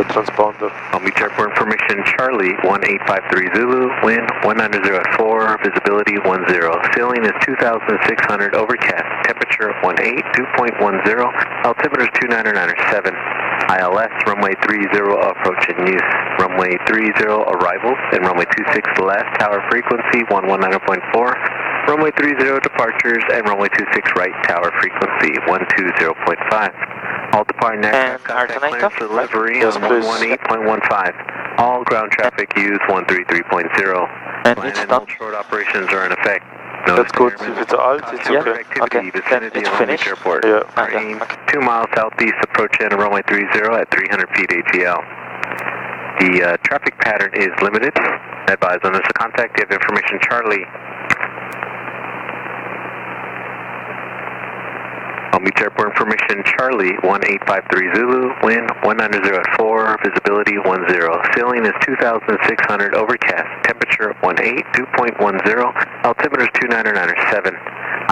transponder. I'll meet airport information Charlie 1853 Zulu, wind 190 visibility 10. Ceiling is 2,600, overcast, temperature 18, 2.10, altimeter is 299.7. ILS, runway 30 approach in use. Runway 30 arrivals and runway 26 last tower frequency 119.4. Runway 30 departures and runway 26 right tower frequency 120.5. All departing aircraft contact clearance for delivery on 118.15. All ground traffic use 133.0. And Land it's and done. hold short operations are in effect. That's good. If it's alt, it's Yeah. okay. Activity, vicinity it's of Long Beach finished. Airport. Yeah. Aim 2 miles southeast, approach in runway 30 at 300 feet ATL. The traffic pattern is limited. Advise on this contact. You have information Charlie. I'll meet airport information Charlie 1853 Zulu, wind 190 visibility 10. Ceiling is 2,600, overcast, temperature 18, 2.10, altimeter is 299.7.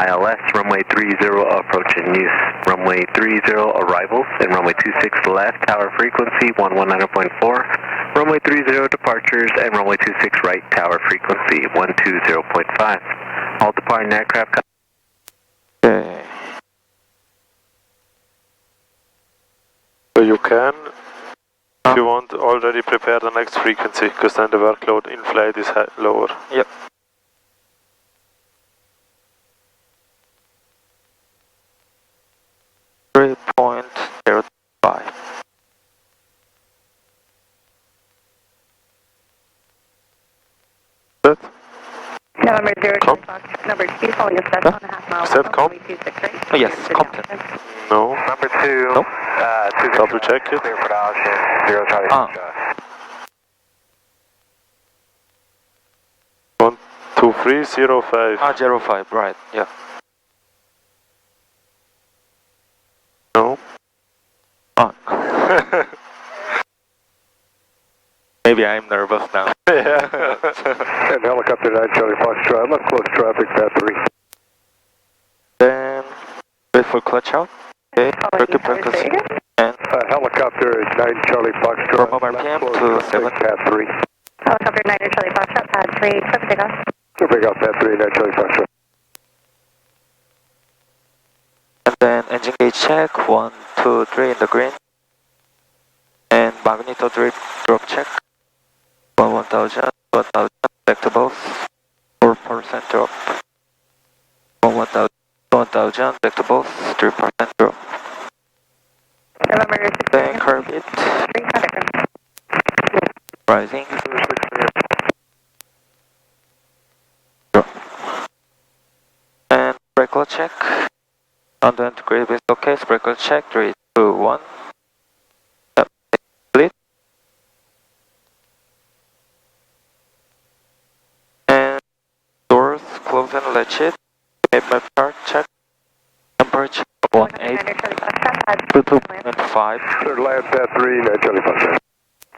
ILS, runway 30 approach in use. Runway 30 arrivals and runway 26 last tower frequency 119.4. Runway 30 departures and runway 26 right tower frequency 120.5. All departing aircraft. Okay. So you can, if you want, already prepare the next frequency, because then the workload in flight is lower. Yep. .05. That? November 0 Com? Fox, number 2, following a 7.5 mile. Is that com? Oh yes, Compton. No. Number 2, Nope. Double check it. Clear production, 0 Charlie. Ah. 12305. Ah, 05, right, yeah. No. Ah. Maybe I'm nervous now. Yeah. And helicopter 9 Charlie Foxtrot, left close traffic, path 3. Then wait for clutch out. Okay, circuit frequency. And Helicopter 9 Charlie Foxtrot, from over left RPM close to traffic, 7. path 3. Helicopter 9 Charlie Foxtrot, pad 3, clear for takeoff. So big off path 3, 9 Charlie Foxtrot. And then engine gauge check, 1, 2, 3 in the green. And magneto drop check. 1000, 1000, back to both. 4% drop. 1000, 1000, back to both. 3% drop. November 6. Then curve it. 3, contact room. Rising. Drop. And brake check. On the integrated with okay, brake check. 3, 2, 1. Yep. Split. And doors close and latch it. Made my part check. Temperature 18, 2.5. Third land, path 3, 9 Charlie Foxtrot.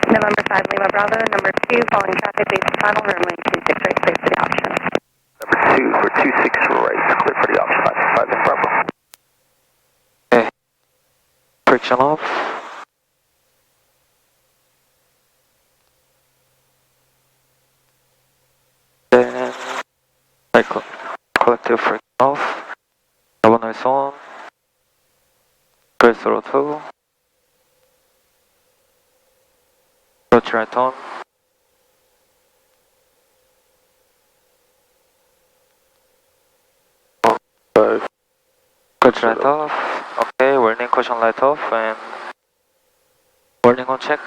November 5, Lima Bravo, number 2, following traffic base final, runway 26 right, clear for the option. Number 2 for 26 right, clear for the option 5 in Bravo. Okay. Friction off. Then collective friction off. Double noise on. Press throttle. Clutch right on. Clutch right off. Okay, warning caution light off and warning on check.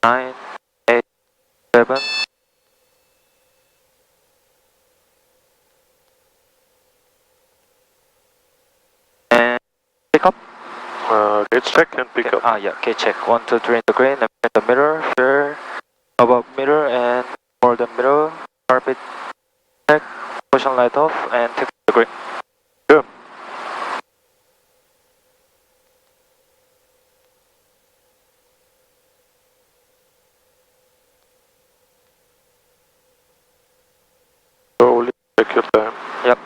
Nine, 8, 7. And pick up. Gauge check and pick up. Ah, yeah, okay, check. 1, 2, 3 in the green, and in the mirror, fair, above mirror, and more than mirror, carpet check, caution light off, and take the green. Yeah. Slowly, take your time. Yep.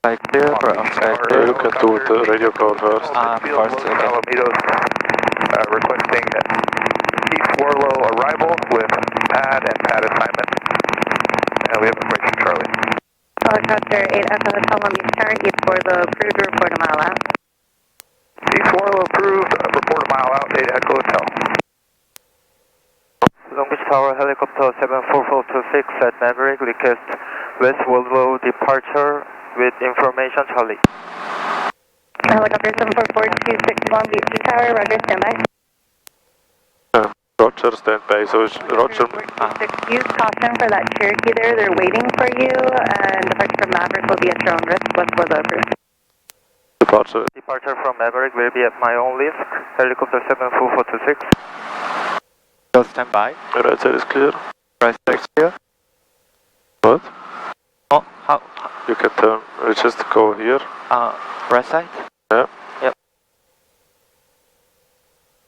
Like clear for outside clear. You can do the radio call first. First, okay. Alamitos requesting East Warlow arrival with pad and pad assignment. And we have information, Charlie. Helicopter 8 Echo Hotel Long Beach Tower, East Warlow, approved to report a mile out. East Warlow approved, report a mile out, 8 Echo Hotel. Long Beach Tower helicopter 74426 at Maverick, request West Warlow departure with information, Charlie. Helicopter 74426 Long Beach Tower, roger, standby. Roger, standby. So Roger. 426, use caution for that Cherokee there, they're waiting for you, and departure from Maverick will be at your own risk, West Warlow approved. Departure from Maverick will be at my own risk, helicopter 74426. Just stand by. Right side is clear. Right side is clear. What? Oh, how? You can turn. We just go here. Right side? Yeah. Yep.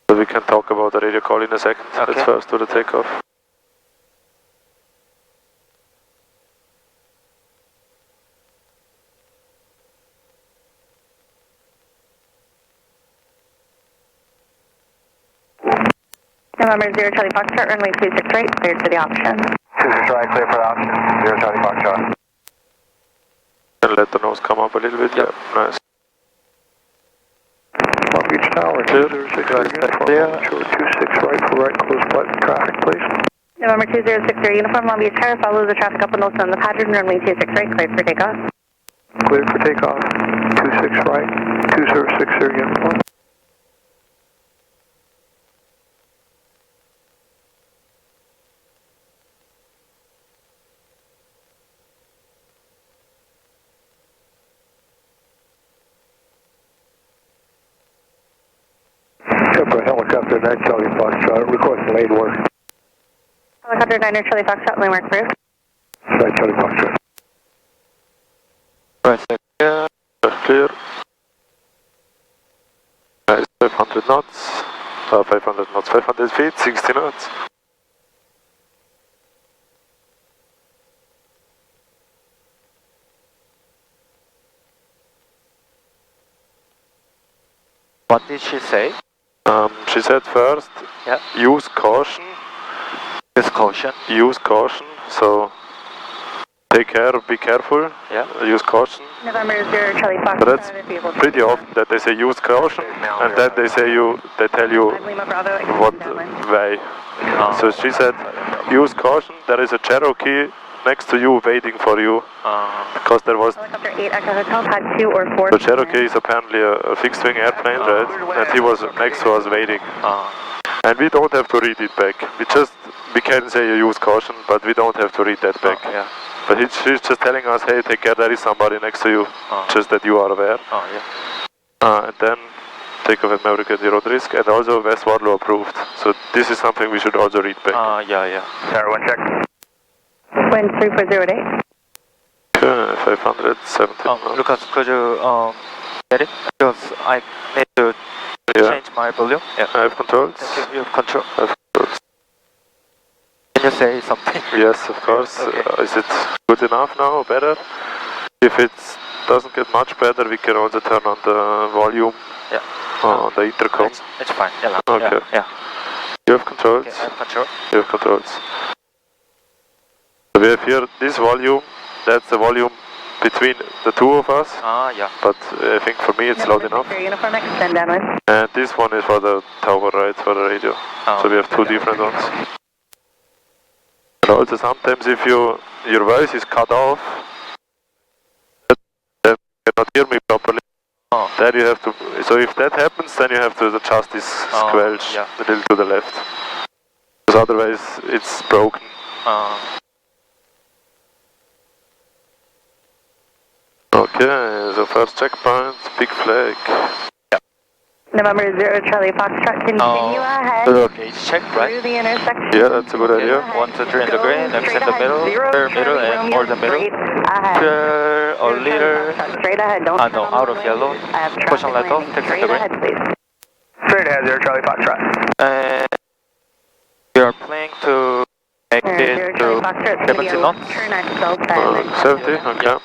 So we can talk about the radio call in a second. Okay. Let's first do the takeoff. November 0 Charlie Foxtrot, runway 26 right, cleared for the option. 26 right, clear for the option, 0 Charlie Foxtrot. And let the nose come up a little bit. Yep. Yeah, nice. Long Beach Tower, Clear. 206 uniform, 26 right for right, close button, traffic, please. November 2060 uniform Long Beach Tower, follow the traffic up and also on the pattern, runway 26 right, cleared for takeoff. Cleared for takeoff, 26 right, 2060 uniform. Helicopter 9 Charlie Foxtrot, requesting lane work. Helicopter 9 Charlie Foxtrot, lane work approved. 9 Charlie Foxtrot. Right side clear. Clear. Nice. 500 knots. 500 knots. 500 feet. 60 knots. What did she say? She said first, Yeah. use caution. Use caution. Use caution. So take care, be careful. Yeah. Use caution. November 0 Charlie Foxtrot. But that's pretty often that they say use caution, and then they tell you Lima Bravo, what downwind. way. So she said, use caution. There is a Cherokee next to you waiting for you, because there was. Helicopter 8 Echo Hotel, pad 2 or 4. The Cherokee is apparently a fixed-wing airplane, right? And he was next to us waiting. And we don't have to read it back. We can say you use caution, but we don't have to read that back. Yeah. But she's just telling us, hey, take care, there is somebody next to you, just that you are aware. Yeah. And then take off at Maverick at your own risk, and also West Warlow approved. So this is something we should also read back. Yeah. Tower 1 check. Wind 3408. Okay, 517. Lucas, could you get it? Because I need to change my volume. Yeah. I have controls. Thank you. You have control. I have controls. Can you say something? Yes, of course. Okay. Is it good enough now, or better? If it doesn't get much better, we can also turn on the volume on the intercom. It's fine. Yeah. Okay. Yeah. You have controls? Okay, I have control. You have controls. So we have here this volume, that's the volume between the two of us. Yeah. But I think for me it's loud enough. Uniform extend downwind. And this one is for the tower, right, for the radio. So we have two different ones. And also sometimes if your voice is cut off, then you cannot hear me properly. Then you have to, so if that happens, then you have to adjust this squelch a little to the left. Because otherwise it's broken. Okay, so first checkpoint, big flag. November 0 Charlie Foxtrot, continue ahead. Okay, check, Through right? the intersection. Yeah, that's a good idea. 1, 2, 3 in the green, next in the middle, clear middle, and more the middle. Clear or leader. Straight ahead, don't No, out of yellow. Push on let off, taxi in the green. Straight ahead, 0 Charlie Foxtrot. And we are planning to make it to 70 knots. 70, okay.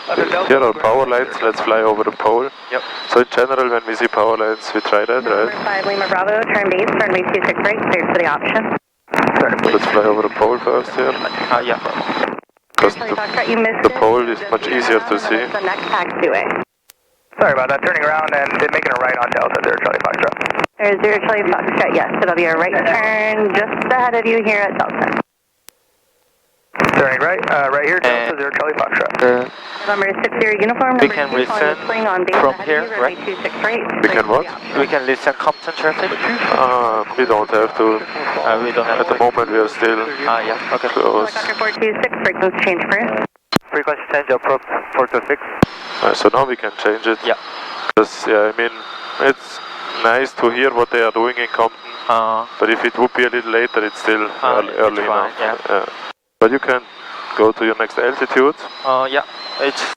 Here are power lines, let's fly over the pole. Yep. So in general, when we see power lines, we try that, Number right? 5 Lima Bravo, turn base, runway 26 right, cleared for the option. Let's fly over the pole first here. Yeah. Because Charlie Foxtrot, you missed the it. pole is much easier to see. The next taxiway. Sorry about that, turning around and making a right on Delta there, Charlie Foxtrot. There's 0 Charlie Foxtrot, yes. It'll be a right turn just ahead of you here at Delta. Turning right, right here, Delta 0 Charlie Foxtrot. November 60 uniform, We number can 2, listen swing on base from ahead here, of you, runway right? 26 right. We can what? We can listen Compton traffic. We don't have to. We don't have At the moment, we are still yeah. Okay. close. Helicopter 426, frequency change first. Frequency change approach 426. So now we can change it. Yeah. Because, yeah, I mean, it's nice to hear what they are doing in Compton. But if it would be a little later, it's still early fine, enough. yeah. But you can go to your next altitude. Yeah. It's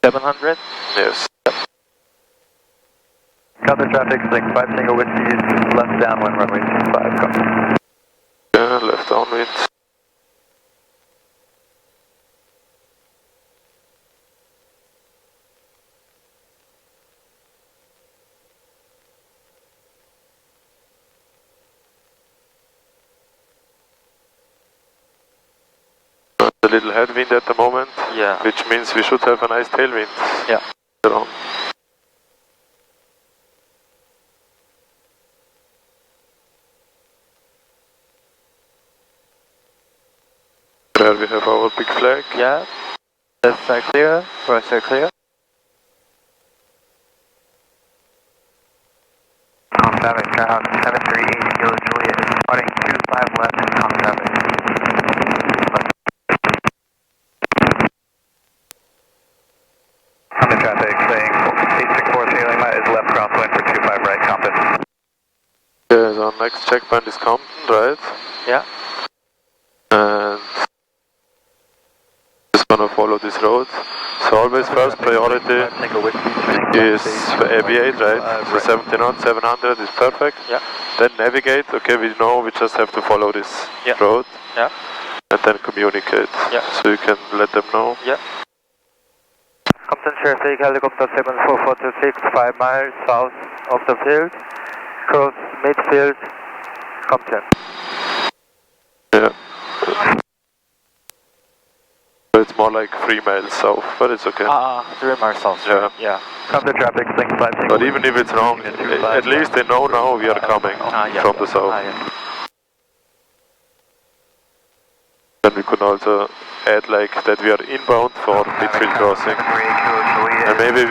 700. Yes. Counter traffic, link 5 Tango Whiskey, left downwind, runway 25, copy. Yeah, left downwind. A little headwind at the moment. Yeah. Which means we should have a nice tailwind. Yeah. Around. There we have our big flag. Yeah. That's clear. Right side clear. Traffic, Skyhawk 738 Kilo Juliet, departing 25 left, traffic. On the traffic, saying 864 Lima is left crosswind for 25 right, Compton. Yes, our next checkpoint is Compton, right? Yeah. And just gonna follow this road. So always first priority is aviate, right? So 70 knots, 700 is perfect. Yeah. Then navigate. Okay, we know we just have to follow this road. Yeah. And then communicate. Yeah. So you can let them know. Yeah. Compton traffic, helicopter 74426, 5 miles south of the field. Cross midfield, Compton. Yeah. So it's more like 3 miles south, but it's okay. 3 miles south. Yeah. Yeah. Compton traffic, link 5 Tango. But even if it's wrong, at least they know now we are coming from the south. Yeah. Then we could also add like that we are inbound for midfield crossing. And maybe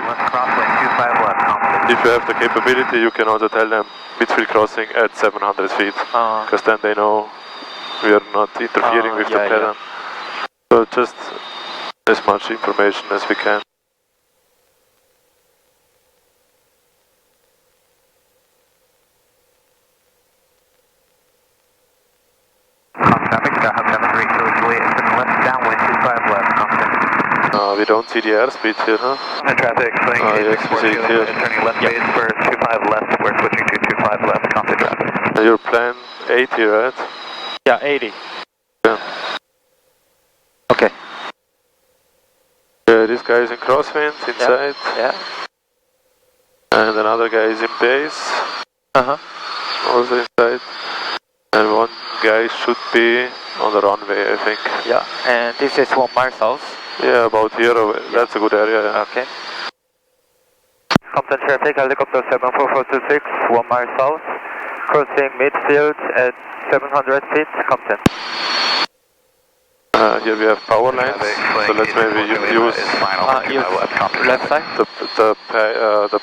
if you have the capability, you can also tell them midfield crossing at 700 feet. Because then they know we are not interfering with the pattern. So just as much information as we can. Traffic, Skyhawk 738 Kilo Juliet, left downwind, 25 left, Compton. We don't see the airspeed here, huh? The traffic, swing yes, we see it here. turning left base for 25 left, we're switching to 25 left, Compton traffic. Your plan 80, right? Yeah, 80. Yeah. Okay. This guy is in crosswind, inside. Yeah. And another guy is in base. Also inside. And one guy should be on the runway, I think. Yeah. And this is 1 mile south. Yeah, about here. That's a good area. Yeah. Okay. Compton traffic, helicopter 74426, 1 mile south. Crossing midfield at 700 feet, Compton. Here we have power lines, so let's maybe use left side? the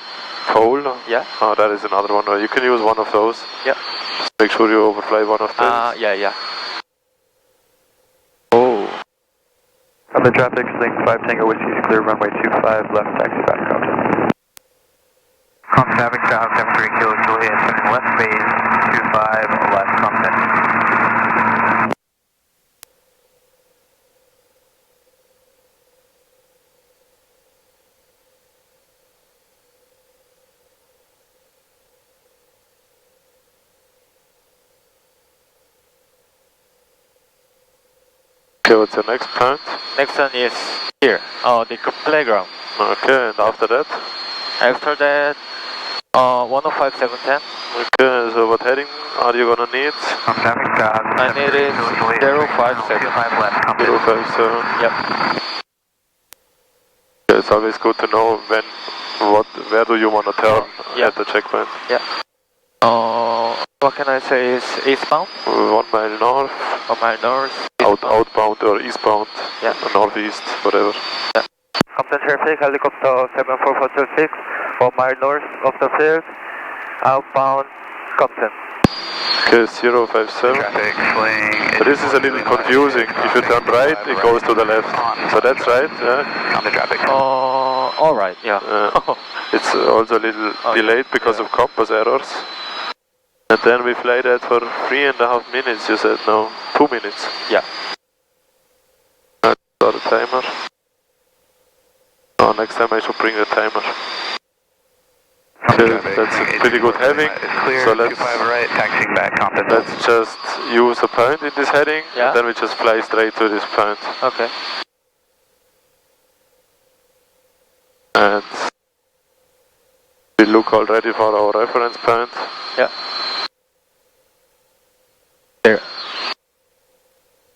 pole. Yeah. Oh, that is another one. You can use one of those. Yeah. Just make sure you overfly one of those. Yeah. Oh. On the traffic, link 5 Tango Whiskey is clear, runway 25 left, taxi back, Compton. Compton traffic, Skyhawk 73 Kilo Juliet, turning left base, 25 left, Compton. Okay, what's your next point? Next one is Here, the playground. Okay, and after that? After that, 105-710. Okay, so what heading are you gonna need? I need it 057. 057. Yep. Yeah, it's always good to know where do you want to turn at the checkpoint. Yeah. What can I say is eastbound? 1 mile north. 1 mile north. Outbound or eastbound. Yeah. Northeast, whatever. Yeah. Compton traffic, helicopter 74426, 1 mile north of the field. Outbound, Compton. Okay, 057. So this is a little confusing. If you turn right, it goes to the left. So that's right, yeah? On the traffic. Alright, yeah. It's also a little delayed because of compass errors. And then we fly that for 3.5 minutes, you said, no, 2 minutes. Yeah. That's the timer. Oh, next time I should bring the timer. Okay, that's a pretty good heading. So let's just use a point in this heading, and then we just fly straight to this point. Okay. And we look already for our reference point. Yeah. There.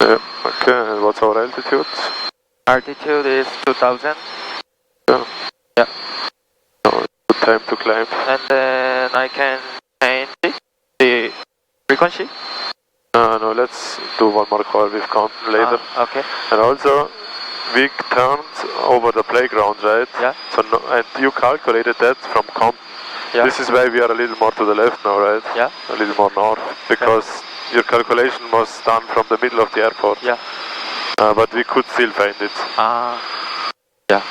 Yeah, okay, and what's our altitude? Altitude is 2000. Yeah. Yeah. So good time to climb. And then I can change the frequency? No, let's do one more call with Compton later. Okay. And also, we turned over the playground, right? Yeah. So and you calculated that from Compton. Yeah. This is why we are a little more to the left now, right? Yeah. A little more north, because your calculation was done from the middle of the airport. Yeah. But we could still find it. Yeah.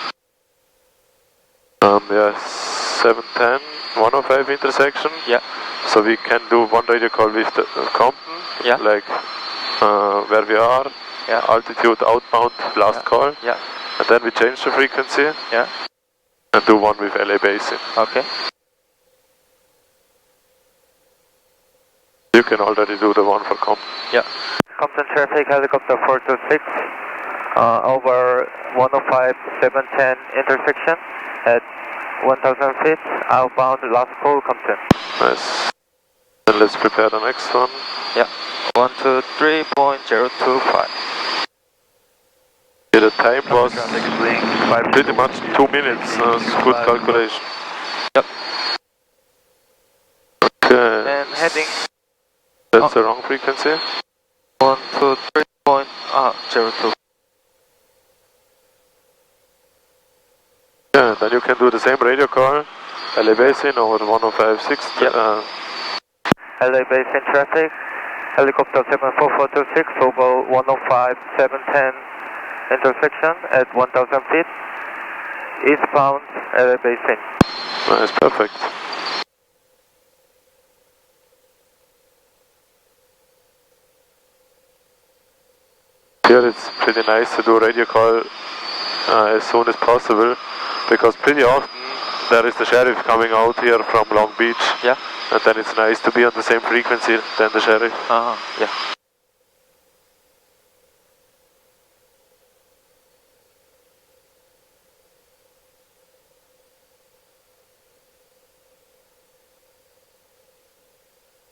Yeah, 710, 105 intersection. Yeah. So we can do one radio call with the Compton. Yeah. Like where we are. Yeah. Altitude outbound, last call. Yeah. And then we change the frequency. Yeah. And do one with LA Basin. Okay. You can already do the one for Compton. Yeah. Compton traffic, helicopter 426, over 105-710 intersection at 1000 feet, outbound, last call, Compton. Nice. Then let's prepare the next one. Yeah. 123.025. Yeah, the time was pretty much 2 minutes. Good calculation. Yep. Okay. And heading. That's the wrong frequency. 123.02. Yeah, then you can do the same radio call. LA Basin over 105.6. Yep. LA Basin traffic. Helicopter 74426 over 105-710 intersection at 1000 feet. Eastbound LA Basin. Nice, perfect. Here it's pretty nice to do radio call as soon as possible, because pretty often there is the sheriff coming out here from Long Beach. Yeah. And then it's nice to be on the same frequency than the sheriff. Yeah.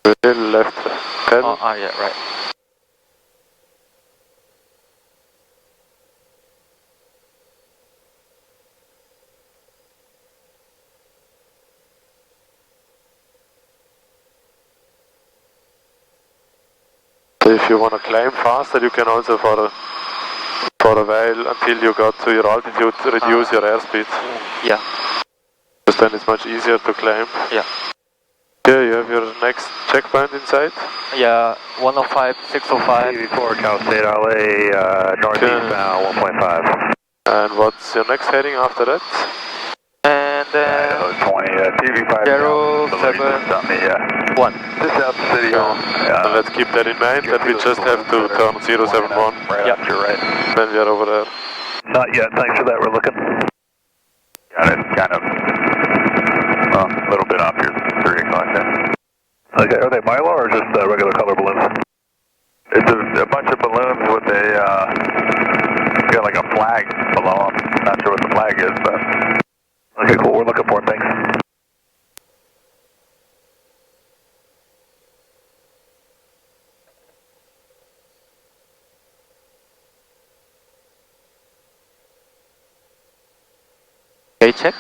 A little left pedal. Yeah, right. So if you want to climb faster, you can also for a while until you got to your altitude reduce your airspeed. Yeah. Because then it's much easier to climb. Yeah. Okay, you have your next checkpoint inside? Yeah, 105-605. TV4 Cal State LA, northeast bound 1.5. And what's your next heading after that? And then 20, TV5 071. Just out the city hall. And let's keep that in mind, that we just have to turn 071. Right up to your right. Then we are over there. Not yet, thanks for that, we're looking. Got it, kind of. Well, a little bit off your 3 o'clock then. Okay, are they Mylar or just regular color balloons? It's a bunch of balloons with got like a flag below them. Okay, cool. We're looking for it. Thanks. Gate check.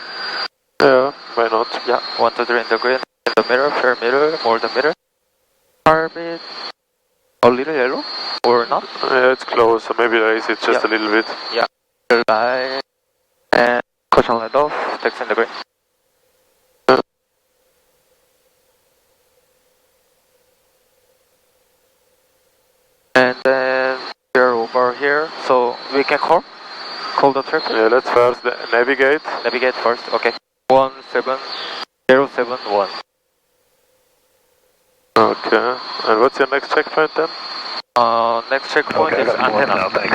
Yeah, why not? Yeah, 1, 2, 3 in the green. In the mirror, fair mirror, more the mirror. Carbide, a little yellow, or not? Yeah, it's close, so maybe raise it just a little bit. Yeah. Light, and caution light off, text in the green. And then we're over here, so we can call the traffic. Yeah, let's first navigate. Navigate first, okay. 17071. Okay, and what's your next checkpoint then? Next checkpoint is antenna. No, thanks.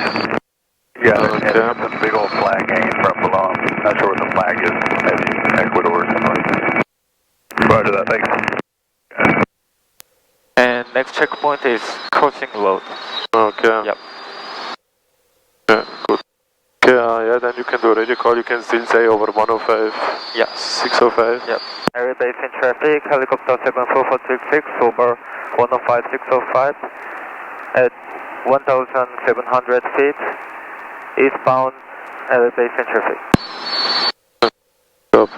Yeah, Okay. there's a big old flag hanging from below. Not sure what the flag is. Maybe Ecuador or something like that. Roger that, thanks. And next checkpoint is crossing load. Okay. Yep. Yeah, good. Okay, yeah, then you can do a radio call. You can still say over 105. Yeah. 605. Yep. Area base in traffic, helicopter 74466 over 105-605 at 1,700 feet, eastbound, area base in traffic. Stop.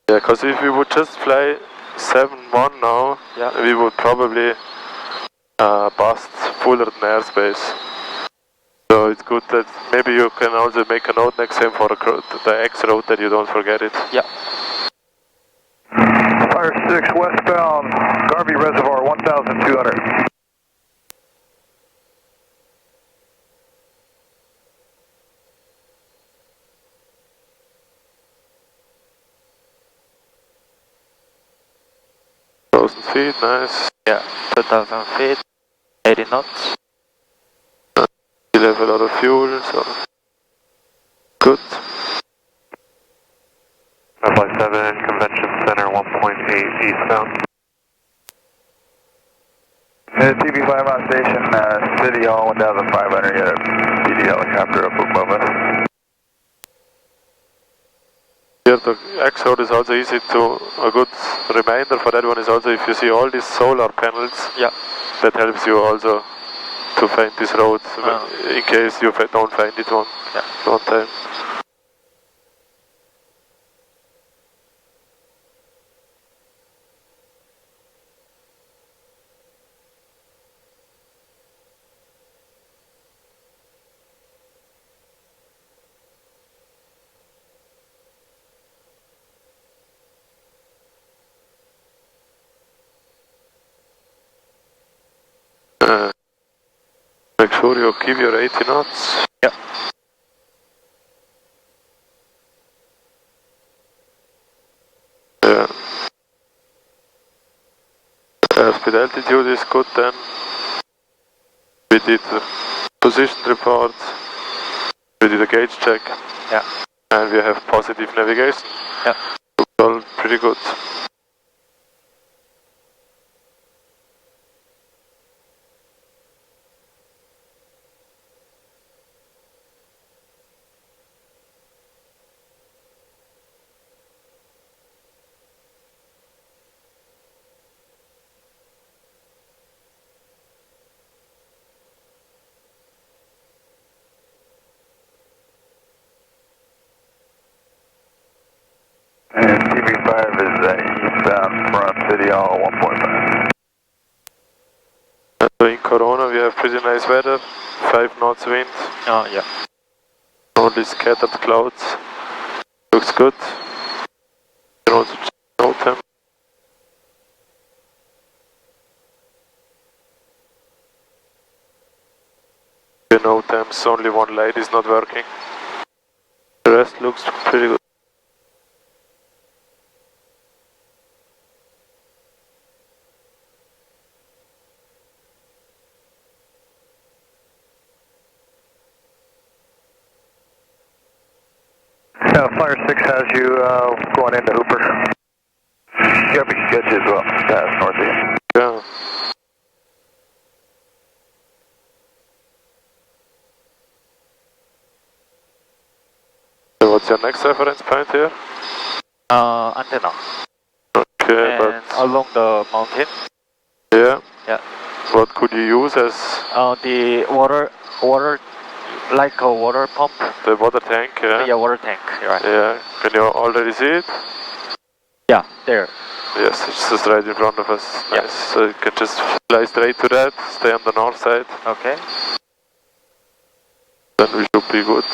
Yeah, because if we would just fly 71 now, we would probably bust Fullerton airspace. So it's good that maybe you can also make a note next time for the X route that you don't forget it. Yeah. Fire 6 westbound, Garvey Reservoir 1,200. Feet, nice. Yeah, 2,000 feet, 80 knots. Still have a lot of fuel, so good. 557 Convention Center 1.8 eastbound. TV5 on station, City Hall 1,500, you had a PD helicopter up above us. Here the X road is also easy to, a good reminder for that one is also if you see all these solar panels, that helps you also to find this road in case you don't find it one time. Make sure you keep your 80 knots. Yeah. Yeah. Airspeed altitude is good then. We did the position report. We did a gauge check. Yeah. And we have positive navigation. Yeah. Looks all pretty good. And TV5 is eastbound from City Hall 1.5. So in Corona we have pretty nice weather, 5 knots wind. Oh, yeah. Only scattered clouds. Looks good. You can also note them. You know temps, only one light is not working. The rest looks pretty good. Flyer 6 has you going into Hooper. Yep, we can get you as well, past northeast. Yeah. So what's your next reference point here? Antenna. Okay, And but along the mountain. yeah. Yeah. What could you use as The water, like a water pump. the water tank? Yeah. Yeah, water tank. Right. Yeah. Can you already see it? Yeah, there. Yes, it's just right in front of us. Yeah. Nice. So you can just fly straight to that. Stay on the north side. Okay. Then we should be good.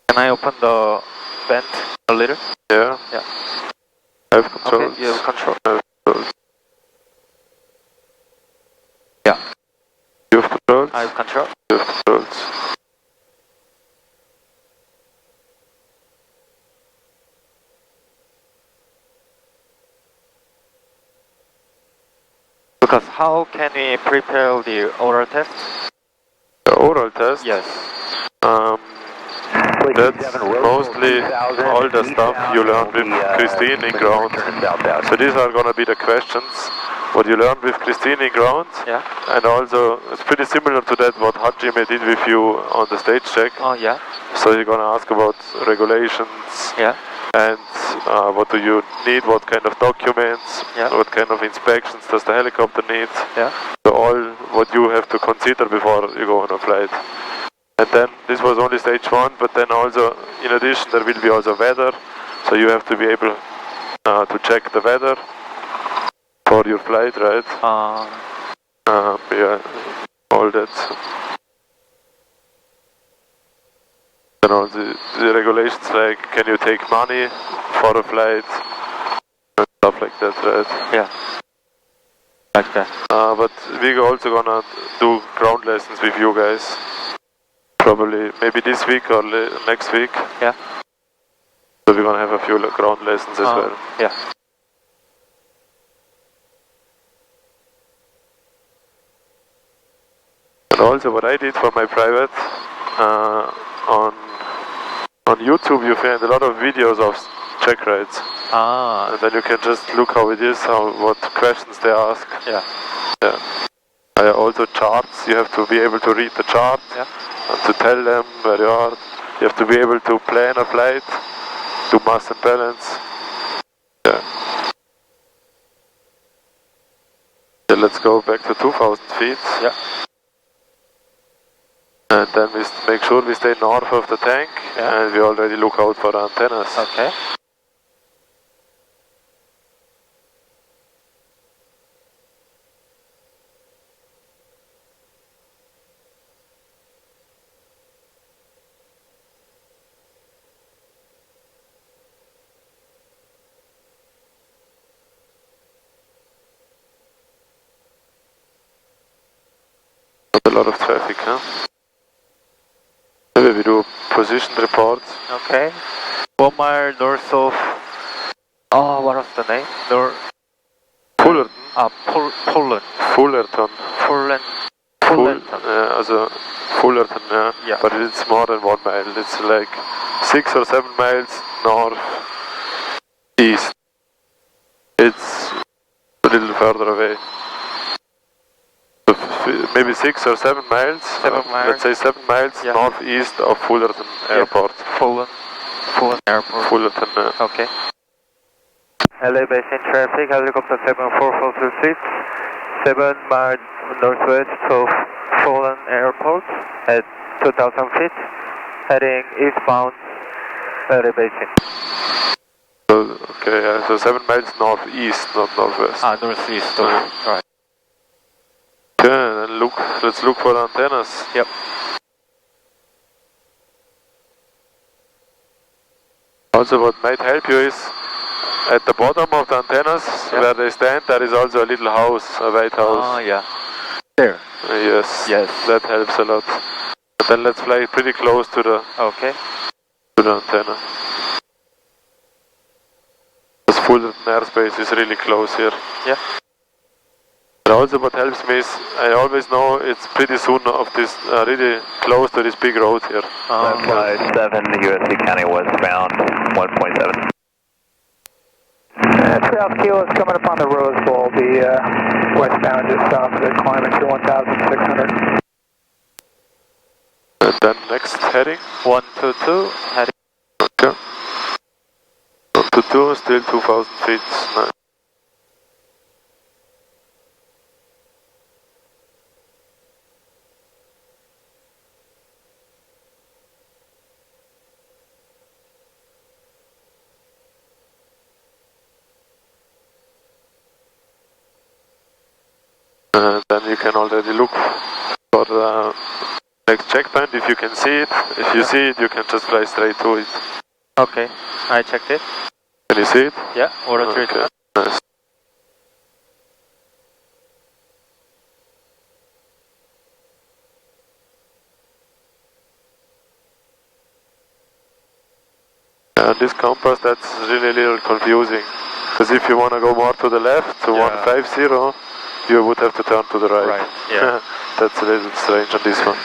Can I open the vent a little? Yeah. Yeah. I have control. Okay, you have control. I have controls. Yeah. You have controls? I have control. You have controls. Because how can we prepare the oral test? The oral test? Yes. That's mostly all the stuff you learned with Christine in ground. So these are going to be the questions what you learned with Christine in ground. Yeah. And also it's pretty similar to that what Hajime did with you on the stage check. Oh yeah. So you're going to ask about regulations. Yeah. And what do you need, what kind of documents, yeah. what kind of inspections does the helicopter need. Yeah. So all what you have to consider before you go on a flight. And then this was only stage 1, but then also in addition there will be also weather, so you have to be able to check the weather for your flight, right? Yeah, all that. And all the regulations like can you take money for a flight and stuff like that, right? Yeah. Like that. But we're also gonna do ground lessons with you guys. Probably maybe this week or next week. Yeah. So we're gonna have a few ground lessons as well. Yeah. And also what I did for my private, on YouTube you find a lot of videos of check rides. And then you can just look how it is, what questions they ask. Yeah. Yeah. Also charts, you have to be able to read the chart. Yeah. And to tell them where you are. You have to be able to plan a flight, do mass and balance. Yeah. So let's go back to 2000 feet. Yeah. And then we make sure we stay north of the tank. Yeah. And we already look out for the antennas. Okay. Not a lot of traffic, huh? Maybe we do a position report. Okay. 1 mile north of. Oh, what was the name? Fullerton. Poland. Fullerton. Fullerton. Also Fullerton, yeah. Yeah. But it's more than 1 mile. It's like 6 or 7 miles north east. It's a little further away. So maybe 6 or 7 miles. 7 miles. Let's say 7 miles northeast of Fullerton Airport. Fullerton Airport. Fullerton. Okay. LA Basin traffic, helicopter 74426, 7 miles northwest of Fullerton Airport at 2000 feet, heading eastbound LA Basin. So, okay, yeah, so 7 miles northeast, not northwest. Northeast, right. Okay, then let's look for antennas. Yep. Also what might help you is at the bottom of the antennas where they stand there is also a little house, a white house. Oh yeah. There. Yes. Yes. That helps a lot. But then let's fly pretty close to the antenna. This Fullerton airspace is really close here. Yeah. And also what helps me is I always know it's pretty soon of this really close to this big road here. Left by 7 USC County westbound 1.7. South Kilo is coming up on the Rose Bowl, the westbound just south of the climb at 1,600. And then next heading? 122, heading. Okay. 122, still 2000 feet. Nice. Then you can already look for the next checkpoint if you can see it. If you see it, you can just fly straight to it. Okay, I checked it. Can you see it? Yeah, R22. Okay, nice. This compass, that's really a little confusing. Because if you want to go more to the left, to 150, you would have to turn to the right. Right, yeah. That's a little strange on this one.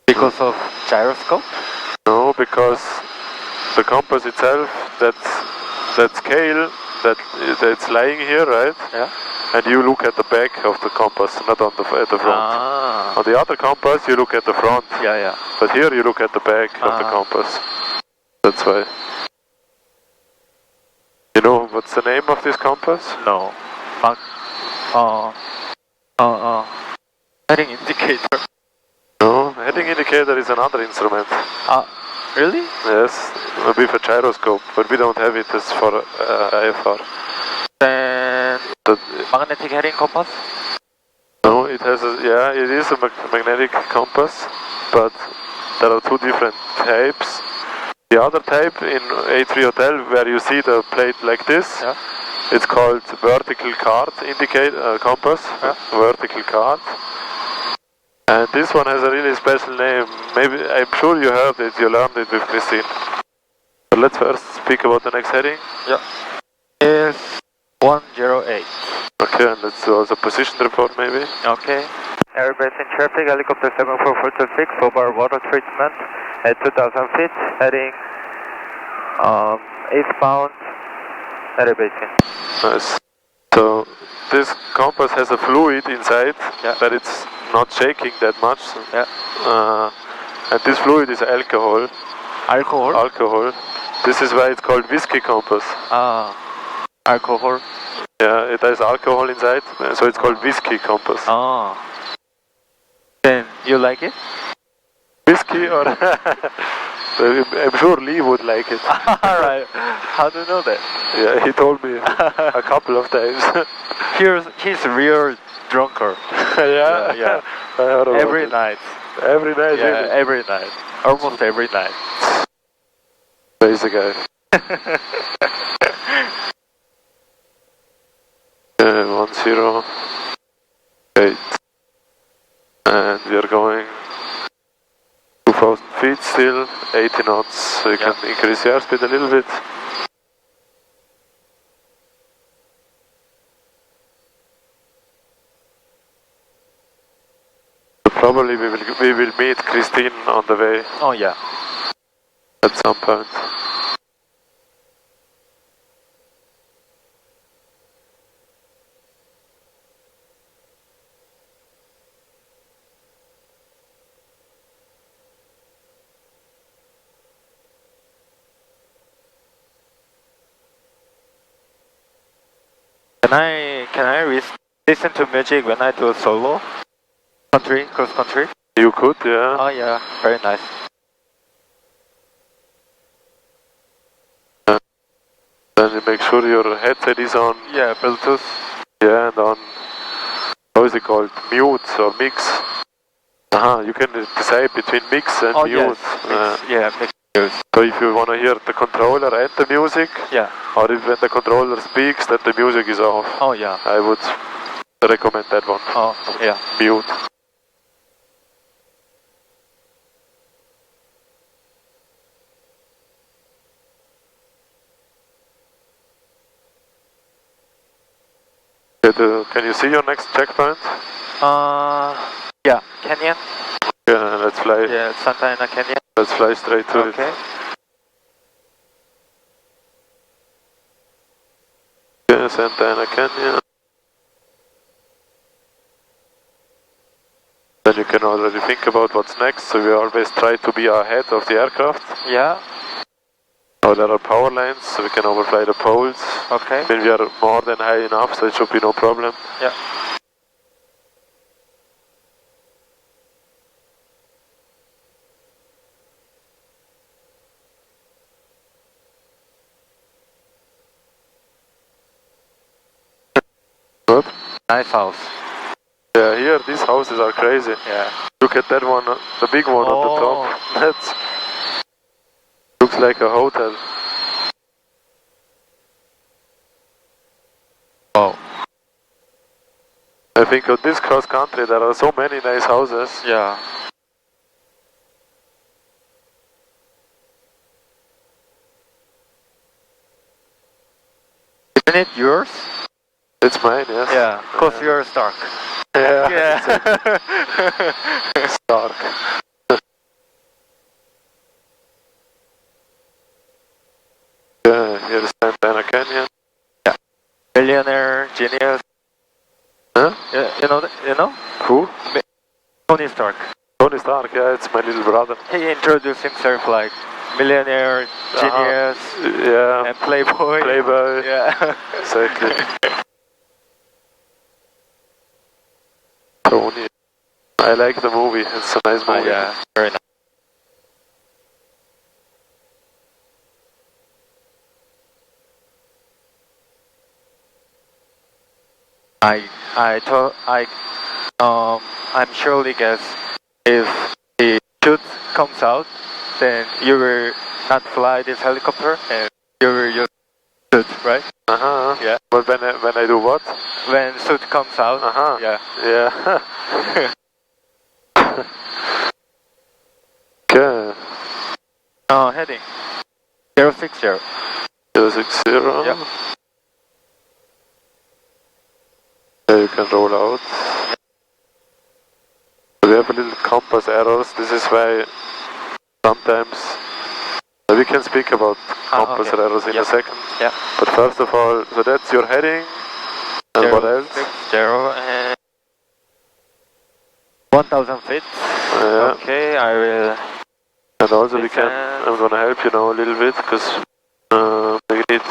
Because of gyroscope? No, because the compass itself, that scale, that's lying here, right? Yeah. And you look at the back of the compass, not on at the front. Ah. On the other compass, you look at the front. Yeah, yeah. But here you look at the back of the compass. That's why. You know what's the name of this compass? No. Heading indicator. No, heading indicator is another instrument. Really? Yes, with a gyroscope, but we don't have it as for IFR. Then magnetic heading compass? No, it has it is a magnetic compass, but there are two different types. The other type in A3 Hotel, where you see the plate like this, it's called vertical card compass, vertical card. And this one has a really special name. Maybe, I'm sure you heard it, you learned it with Christine. But let's first speak about the next heading. Yeah. Is 108. Okay, and let's do also position report maybe. Okay. Airbase in traffic, helicopter 74426, over water treatment at 2000 feet, heading eastbound, airbase in. Nice. So, this compass has a fluid inside, but it's not shaking that much. And this fluid is alcohol. Alcohol? Alcohol. This is why it's called whiskey compass. Alcohol? Yeah, it has alcohol inside, so it's called whiskey compass. Then you like it? Whiskey or... I'm sure Lee would like it. Alright, how do you know that? Yeah, he told me a couple of times. He's a real drunker. Yeah. Every night. Every night? Yeah, really? every night. Almost every night. Crazy guy. 108. And we are going 2000 feet still, 80 knots, so you can increase the airspeed a little bit. Probably we will meet Christine on the way. Oh yeah. At some point. Can I listen to music when I do a solo? Cross country? You could, yeah. Oh yeah, very nice. Then you make sure your headset is on. Yeah, Bluetooth. Yeah, and on, how is it called? Mute or mix. You can decide between mix and mute. Yes. Mix. So if you want to hear the controller and the music, or if when the controller speaks that the music is off. Oh yeah. I would recommend that one. Oh yeah. Mute. Can you see your next checkpoint? Yeah, Canyon. Yeah, let's fly. Yeah, Santa Ana Canyon. Let's fly straight to it. Okay. Yeah, Santa Ana Canyon. Then you can already think about what's next, so we always try to be ahead of the aircraft. Yeah. Now there are power lines, so we can overfly the poles. Okay. Then we are more than high enough, so it should be no problem. Yeah. Good. Nice house. Yeah, here these houses are crazy. Yeah. Look at that one, the big one on the top. That looks like a hotel. Oh. I think on this cross country there are so many nice houses. Yeah. Isn't it yours? It's mine, yes. Yeah, because yours dark. Yeah. Yeah. It's dark. Yeah, here is Santana Canyon. Yeah. Millionaire, genius. Huh? Yeah, you know? Who? Tony Stark. Tony Stark, yeah, it's my little brother. He introduced himself like millionaire, genius, Yeah. and playboy. Playboy. Yeah. Exactly. Tony. I like the movie, it's a nice movie. Yeah, very nice. I'm surely guess if the chute comes out, then you will not fly this helicopter and you will use chute, right? Yeah. But when I do what? When chute comes out, yeah. Yeah. Okay. Heading 060. 060. Yeah. Yeah, you can roll out. We have a little compass errors. This is why sometimes we can speak about compass errors in a second. Yeah. But first of all, so that's your heading. And what else? 060 and 1000 feet. Yeah. Okay, I will. And also we can. I'm gonna help you now a little bit because we need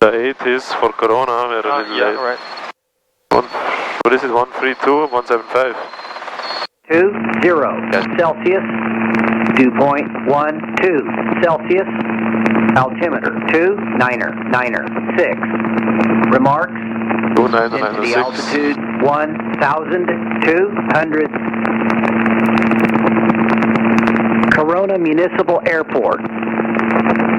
the 80s for Corona. We're a little late. Right. What is it? 132, 175. 20 Celsius, dew point 12 Celsius, altimeter 2996. Remarks? 2996. Altitude 1,200. Corona Municipal Airport.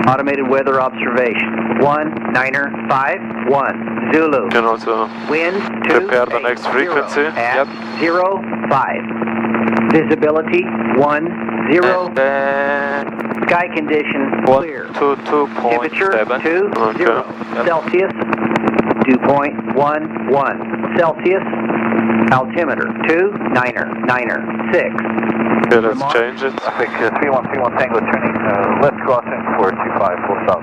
Automated weather observation 1951 Zulu. You can also Wind prepare the next frequency. At 05. Visibility 10. Sky condition clear. 122.7. Temperature 20 Celsius. Dew point 11 Celsius. Altimeter 2996. Okay, let's change it. Big 3131 Tango turning left crossing 425 full stop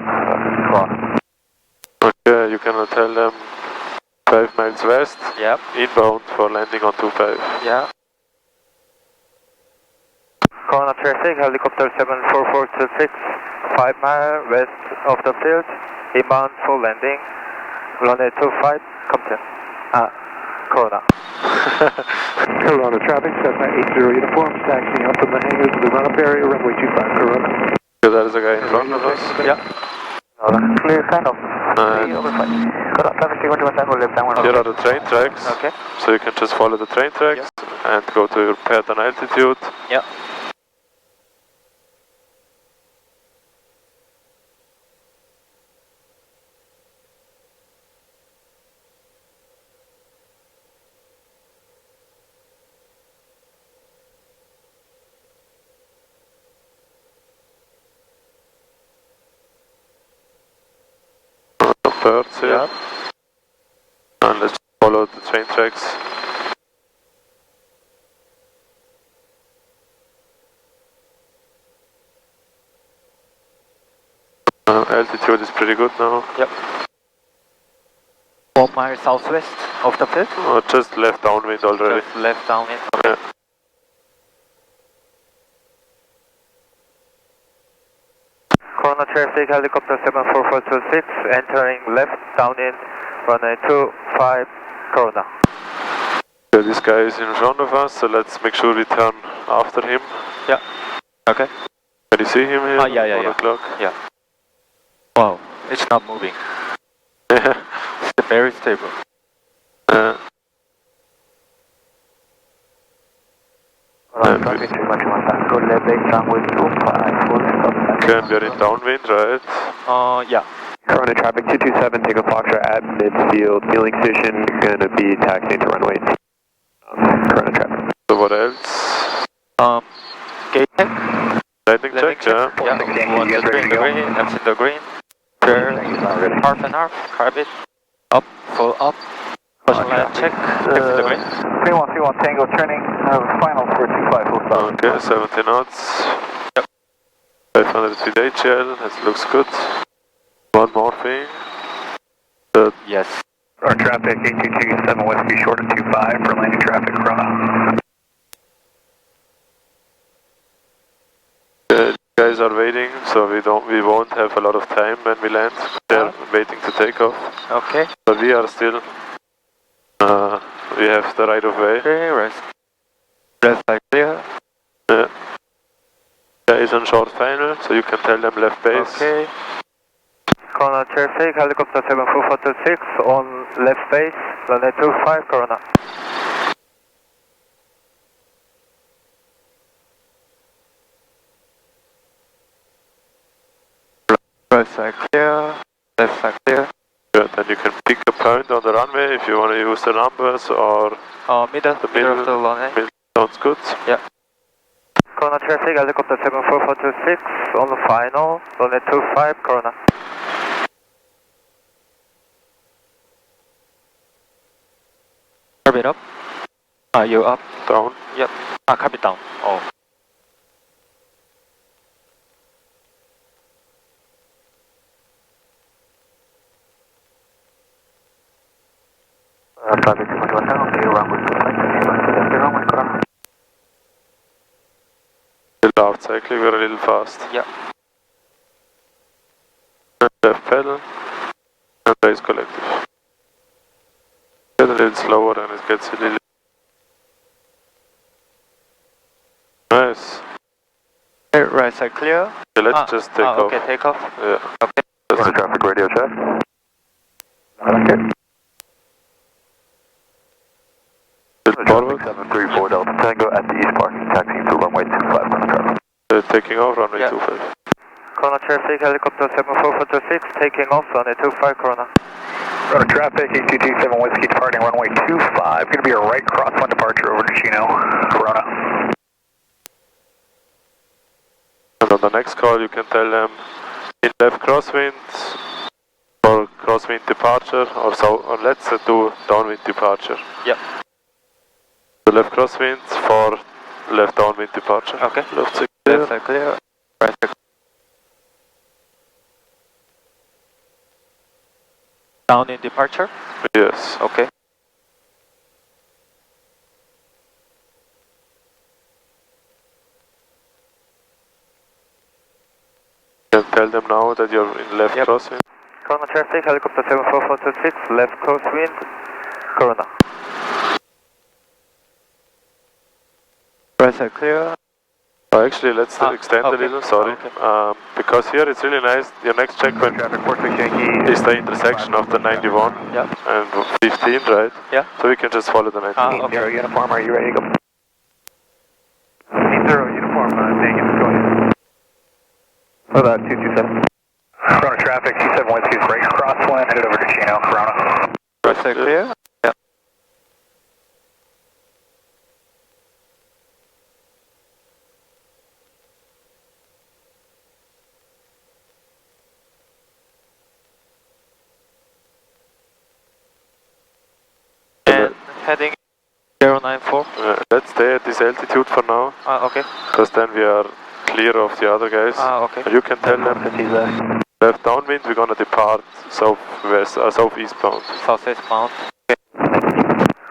cross. Okay, you can tell them 5 miles west. Yep. Inbound for landing on 25. Yeah. Corona traffic, helicopter 74426, 5 miles west of the field, inbound for landing, runway 25, Compton. Corona. Corona traffic, Cessna 80 uniform, taxiing up from the hangar to the run-up area, runway 25, Corona. So there's a guy in front of us. Yeah. Clear, sign off. And here are the train tracks. Okay. So you can just follow the train tracks and go to your pattern altitude. Yeah. Birds here. Yeah. And let's follow the train tracks. Altitude is pretty good now. Yep. 1 mile southwest of the field. Just left downwind already. Just left downwind. Okay. Yeah. Corona traffic, helicopter 74426, entering left downwind, runway 25, Corona. Yeah, this guy is in front of us, so let's make sure we turn after him. Yeah. Okay. Can you see him here? Yeah. 1 o'clock. Yeah. Wow, it's not moving. It's very stable. Can we are in downwind, right? Yeah. Corona traffic 227, take a Foxtrot at midfield, fueling station, gonna be taxiing to runway. Corona traffic. So what else? Gate check. Landing check, yeah. Yeah, 1, 2, 3 in the green, X in the green. Turn, half and half, carbon. Up, full up. Caution line check, X in the green. 3131 Tango turning, final for 25 full stop. Okay, 70 knots. Yep. 500 feet HL, that looks good. One more thing. Yes. Our traffic 8227 Whiskey short of 25 for landing traffic, Corona. Guys are waiting, so we won't have a lot of time when we land. They're waiting to take off. Okay. But we are still, we have the right of way. Okay, rest. Left side clear. Yeah. Guys on short final, so you can tell them left base. Okay. Corona traffic, helicopter 74426 on left base, runway 25, Corona. Right side clear, left side clear. Good, then you can pick a point on the runway if you want to use the numbers or Middle of the runway. middle. Sounds good. Yeah. Corona traffic, helicopter 74426 on the final, runway 25, Corona. Carbon up. You up? Down. Yep. Carbon down. Oh. Traffic 221 Tango, okay, runway 25, Corona. Still out cycling, we're a little fast. Yeah. Left pedal. And race collective. Get a little slower and it gets a little... Nice. Right side clear. Okay, let's just take off. Okay, take off. Yeah. Okay. Corona traffic radio check. Okay. Forward. 734 Delta Tango at the east parking, taxiing to runway 25 on the traffic. Taking off runway Yeah. 25. Corona traffic, helicopter 74426, taking off runway 25, Corona. Corona traffic, 8227 Whiskey departing runway 25. Going to be a right crosswind departure over to Chino, Corona. And on the next call you can tell them in left crosswind or crosswind departure or so, or let's do downwind departure. Yep. The left crosswind for left downwind departure. Okay. Left side clear. Left side clear. Right side. Down in departure? Yes. Okay. You can tell them now that you're in left crosswind. Corona traffic, helicopter 74426, left crosswind, Corona. Right side clear. Actually, let's extend a little, sorry. Okay. Because here it's really nice, your next checkpoint is the intersection of the 91 and 15, right? Yeah. So we can just follow the 91. Okay. 0 uniform, are you ready to go? 0 uniform, Megan, go ahead. About 227. Corona traffic, 27 Whiskey, right crosswind, headed over to Chino, Corona. Right side clear? Yeah. And heading 094. Let's stay at this altitude for now, Okay. because then we are clear of the other guys. Okay. You can tell them left downwind, we're gonna depart southwest, southeast bound. Southeast bound.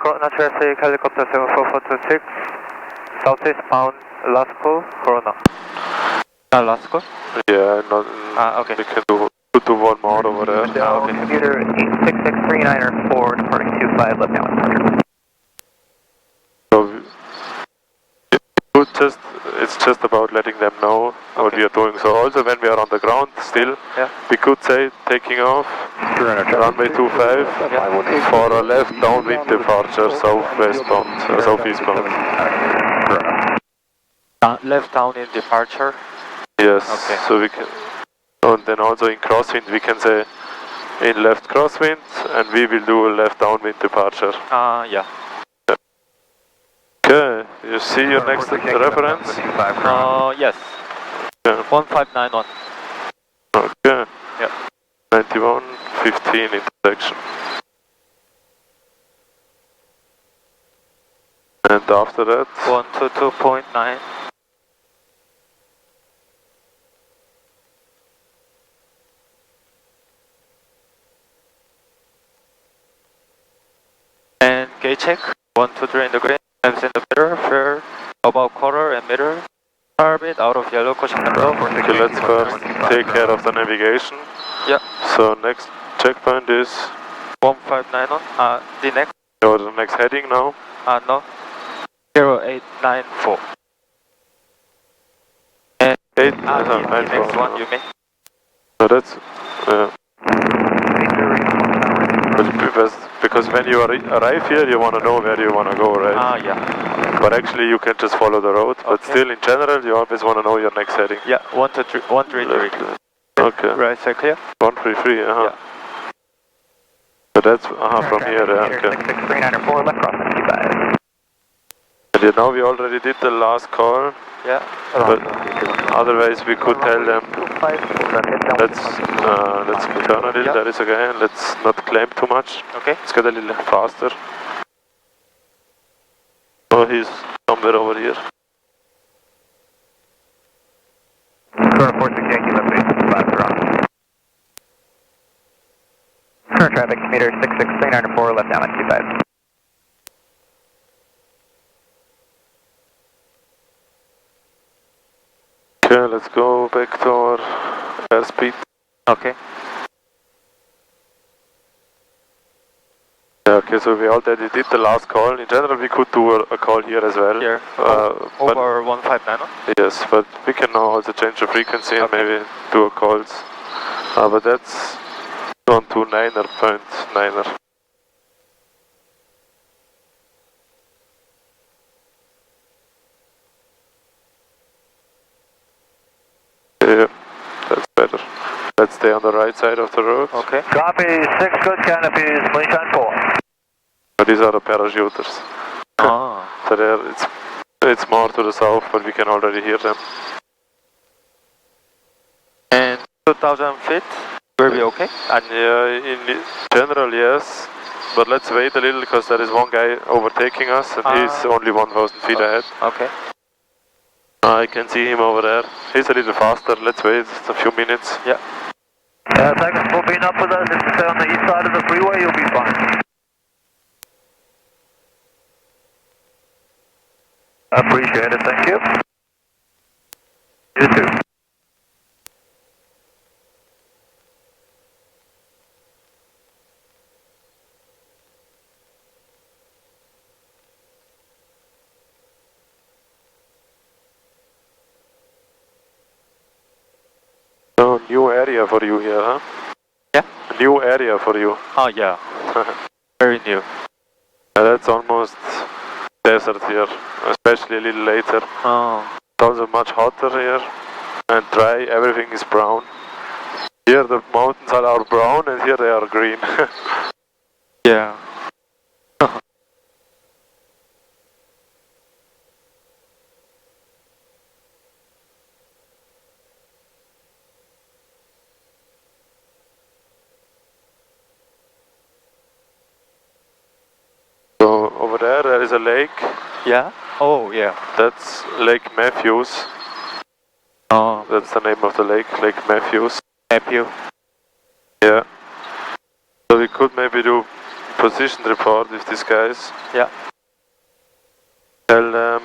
Corona traffic, helicopter 74426. Southeast bound, last call, Corona. Last call? Yeah, not, okay. we can do one more over there. Okay. Computer 86639 departing 25 left downwind. So it's just about letting them know what we are doing. So also when we are on the ground still, we could say taking off, runway 25 for a left downwind departure, southwest bound, southeast bound. Left downwind departure? Yes, okay. So we can, and then also in crosswind we can say in left crosswind, and we will do a left downwind departure. Yeah. Okay, you see your next reference? Yes. Yeah. 1591. Okay. Yeah. 9115 intersection. And after that? 122.9. And gate check. 123 in the green. Hands in the mirror, fair, about quarter and mirror. Orbit out of yellow, caution control. Okay, let's first take care of the navigation. Yeah. So next checkpoint is? 1591, the next? Or the next heading now? No. 0894. And the next one you mean? So that's, because when you arrive here, you want to know where you want to go, right? Yeah. But actually, you can just follow the road. But still, in general, you always want to know your next heading. Yeah, 133. Okay. Right side clear? 133, Yeah. So that's from here, okay. 66394 left crossing 25. And now we already did the last call. Yeah. But otherwise, we could tell them, let's turn a little, that is okay, let's not climb too much. Okay. Let's get a little faster. Oh, he's somewhere over here. Current 46 Yankee left base, 5 wrong. Current traffic, meter 66394 left down at 25. Okay, let's go back to our airspeed. Okay. Yeah, okay, so we already did the last call. In general, we could do a call here as well. Here, over 159. Yes, but we can now also change the frequency and maybe do a calls. But that's 129.9er. Yeah, that's better. Let's stay on the right side of the road. Okay. Copy, 6 good canopies, moonshine 4. But these are the parachuters. So it's more to the south, but we can already hear them. And 2,000 feet, will be okay? And in general, yes. But let's wait a little, because there is one guy overtaking us, and he's only 1,000 feet ahead. Okay. I can see him over there. He's a little faster. Let's wait a few minutes. Yeah. Thanks for being up with us. If you stay on the east side of the freeway, you'll be fine. Appreciate it, thank you. You too. So, new area for you here, huh? Yeah. A new area for you. Oh, yeah. Very new. That's almost desert here, especially a little later. Oh. It's also much hotter here and dry. Everything is brown. Here the mountains are brown and here they are green. Yeah. So over there is a lake. Yeah? Oh, yeah. That's Lake Matthews. Oh. That's the name of the lake, Lake Matthews. nephew. Yeah. So we could maybe do position report with these guys. Yeah. Tell them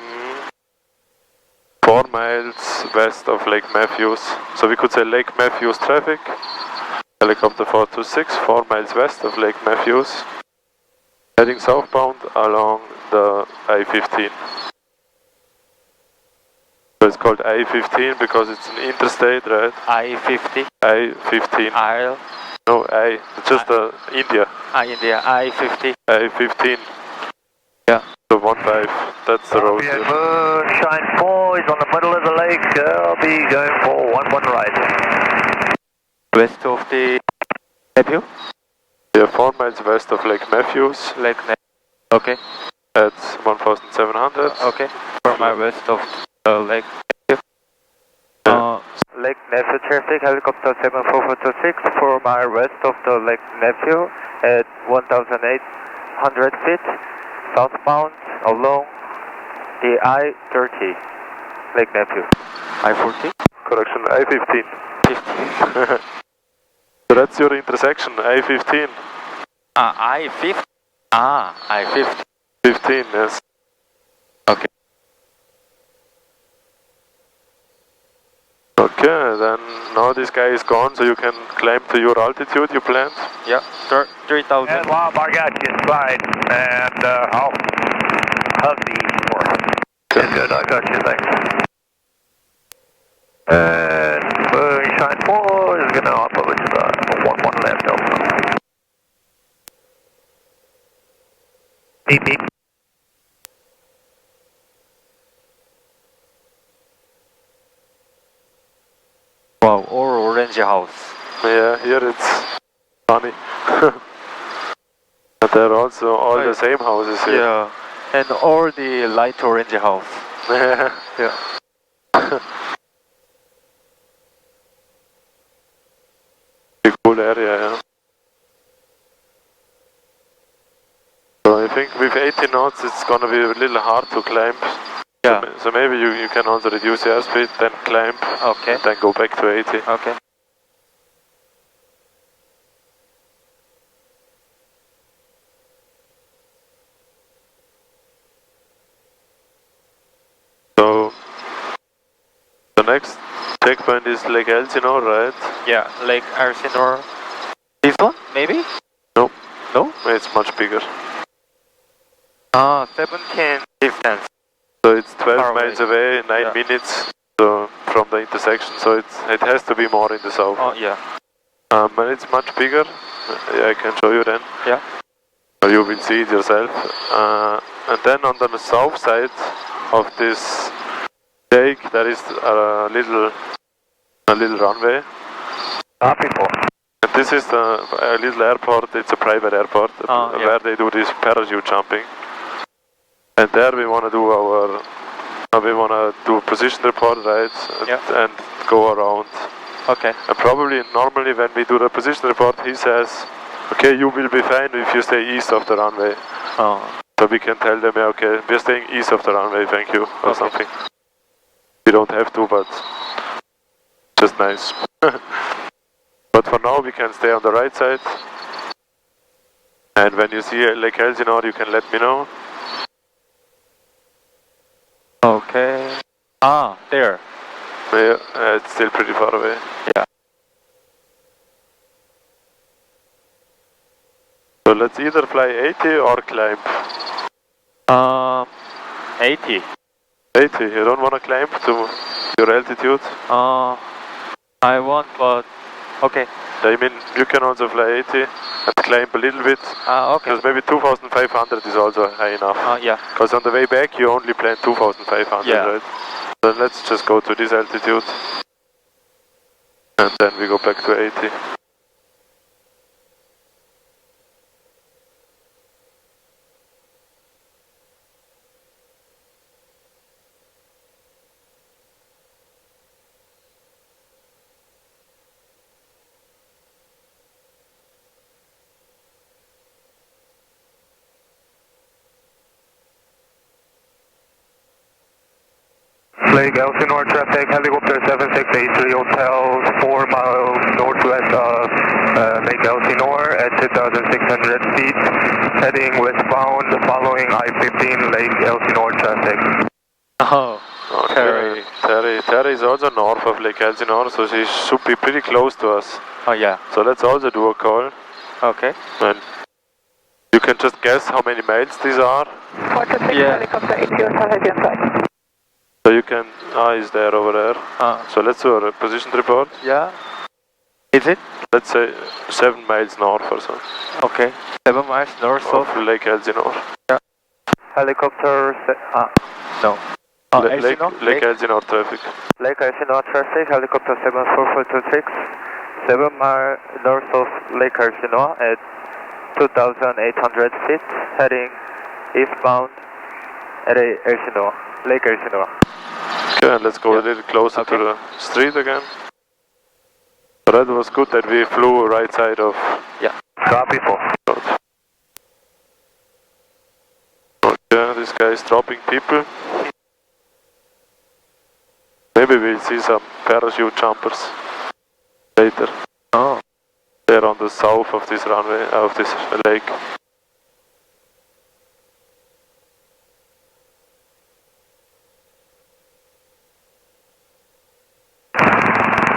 4 miles west of Lake Matthews. So we could say Lake Matthews traffic. Helicopter 426, 4 miles west of Lake Matthews. Heading southbound along the I-15. So it's called I-15 because it's an interstate, right? I-50. I-15. Isle. No, I. It's just India. India. I-50. I-15. Yeah. So 1-5. That's the road here. Shine 4 is on the middle of the lake. I'll be going for 1-1 right. West of the nephew? Yeah, 4 miles west of Lake Matthews. Lake Nephew. Okay. At 1,700. Okay. 4 miles west of the Lake Nephew. Lake Nephew traffic, helicopter 74426, 4 miles west of the Lake Nephew at 1,800 feet, southbound along the I-30, Lake Nephew. I-40? Correction, I-15. 15. So that's your intersection, I-15. I-50? I-50. 15, yes. Okay. Okay, then now this guy is gone, so you can climb to your altitude you planned. Yeah, 3,000. And Bob, I got you slide, and I'll hug the E4. Okay. Good, I got you, thanks. And Moonshine 4 is gonna hop over to the 1-1 left Alpha. Beep beep. Wow, or orange house. Yeah, here it's funny. But they're also all the same houses here. Yeah, and all the light orange house. Yeah. Big cool area, yeah. So I think with 80 knots it's gonna be a little hard to climb. Yeah. So maybe you can also reduce the airspeed, then climb, Okay. and then go back to 80. Okay. So the next checkpoint is Lake Elsinore, right? Yeah, Lake Elsinore. This one, maybe? No. No? It's much bigger. 17 distance. So it's 12 Far miles away, 9 minutes so from the intersection, so it has to be more in the south. Oh, yeah. And it's much bigger. Yeah, I can show you then. Yeah. Or you will see it yourself. And then on the south side of this lake, there is a little runway. Copy 4. And this is a little airport. It's a private airport where they do this parachute jumping. And there we want to do a position report, right? And go around. Okay. And probably normally when we do the position report, he says, okay, you will be fine if you stay east of the runway. Oh. So we can tell them, yeah, okay, we're staying east of the runway, thank you, or something. We don't have to, but just nice. But for now, we can stay on the right side. And when you see Lake Elsinore, you can let me know. Okay. There. Yeah, it's still pretty far away. Yeah. So let's either fly 80 or climb. 80. 80, you don't want to climb to your altitude? I want, but okay. I mean, you can also fly 80 and climb a little bit. Okay. Because maybe 2,500 is also high enough. Yeah. Because on the way back you only plan 2,500, right? Then let's just go to this altitude. And then we go back to 80. Lake Elsinore traffic, helicopter 7683 Hotel, 4 miles northwest of Lake Elsinore at 2,600 feet, heading westbound following I-15 Lake Elsinore traffic. Oh, Terry. Terry is also north of Lake Elsinore, so she should be pretty close to us. Oh yeah. So let's also do a call. Okay. And you can just guess how many miles these are. 426 helicopter 80 inside. So you can, he's there over there. So let's do a position report. Yeah. Is it? Let's say 7 miles north or so. Okay. 7 miles north of Lake Elsinore. Yeah. Helicopter, no. Lake Elsinore traffic. Lake Elsinore traffic, helicopter 74426, 7 miles north of Lake Elsinore at 2,800 feet, heading eastbound at Elsinore, Lake Elsinore. Okay, and let's go a little closer to the street again. So that was good that we flew right side of. Yeah. Copy for. Okay, this guy is dropping people. Maybe we'll see some parachute jumpers later. Oh. They're on the south of this runway, of this lake.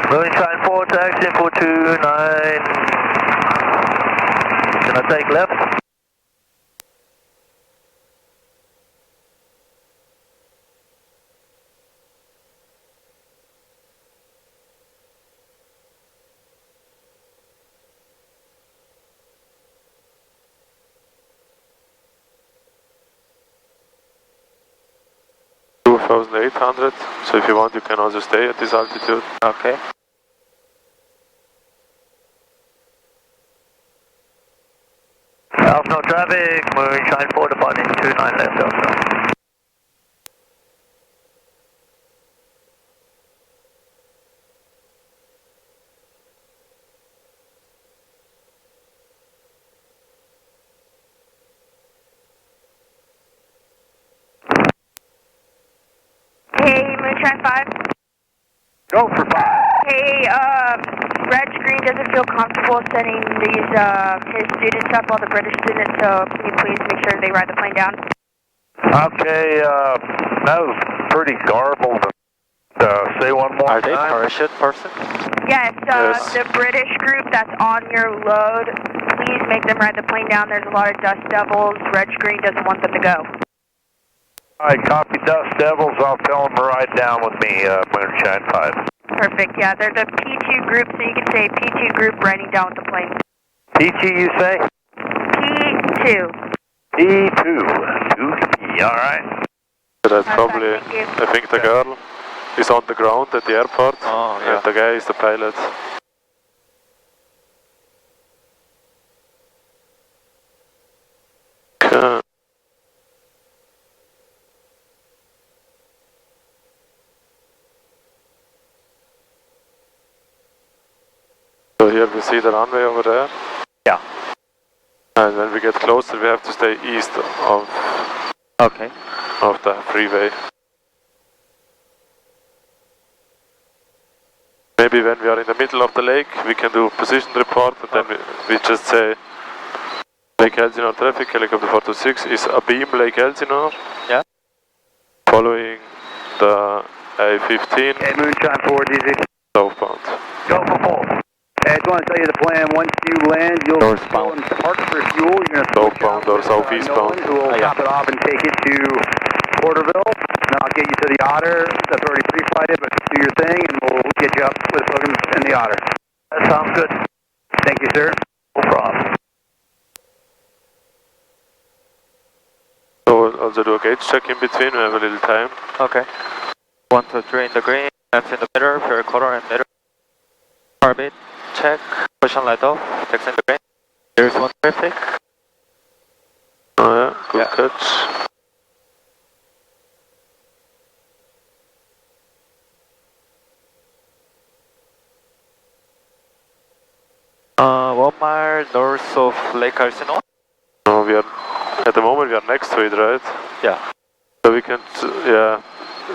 Moonshine 4, taxi 429. Can I take left? $2,800, so if you want you can also stay at this altitude. Okay. No traffic, Moonshine 4 departing 29 left also. Hey, Moonshine 5. Go for 5. Hey, Reg Green doesn't feel comfortable sending these, his students up, all the British students, so can you please make sure they ride the plane down? Okay, that was pretty garbled. Say one more Are they time. parachute person? Yes, Yes. the British group that's on your load, please make them ride the plane down. There's a lot of dust devils. Reg Green doesn't want them to go. Alright, copy Dust Devils. I'll tell them to ride down with me, Moonshine 5. Perfect, yeah, they're the P2 group, so you can say P2 group riding down with the plane. P2, you say? P2. P2. 2P, alright. That's probably, Thank you. I think the girl is on the ground at the airport. Oh, yeah. And the guy is the pilot. Okay. So here we see the runway over there. Yeah. And when we get closer we have to stay east of Okay. the freeway. Maybe when we are in the middle of the lake we can do position report and then we just say Lake Elsinore traffic, helicopter 426 is abeam Lake Elsinore. Yeah. Following the I-15 Okay, Moonshine 4, DZ. southbound. Go for 4. I just want to tell you the plan. Once you land, you'll go and park for fuel. You're going to Southbound or southeastbound. who will top it off and take it to Porterville. And I'll get you to the Otter. That's already pre-flighted, but do your thing, and we'll get you up with Logan and the Otter. That sounds good. Thank you, sir. No problem. So we'll also do a gauge check in between. We have a little time. Okay. 1, 2, 3 in the green, left in the middle, for quarter and middle. Orbit, check, position light off, text in the green. There's one traffic. Oh yeah, good catch. Uh, 1 mile north of Lake Elsinore. No, we are, at the moment we are next to it, right? Yeah. So we can, yeah,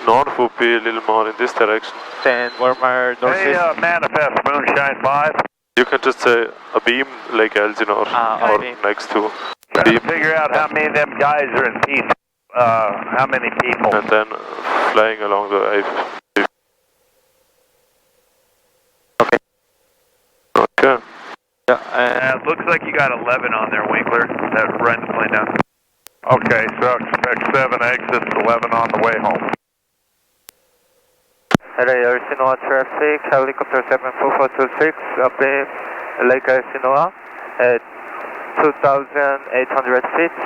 north would be a little more in this direction. Then warmer northeast. Hey, manifest Moonshine 5. You can just say a beam like Elsinore or beam. next to Trying beam. to figure out how many of them guys are in peace. How many people? And then flying along the A50. Okay. Okay. Yeah, It looks like you got 11 on there, Winkler, that ran the plane down. Okay, so expect 7 exits, 11 on the way home. LA Elsinore traffic, helicopter 74426, beam Lake Elsinore at 2,800 feet,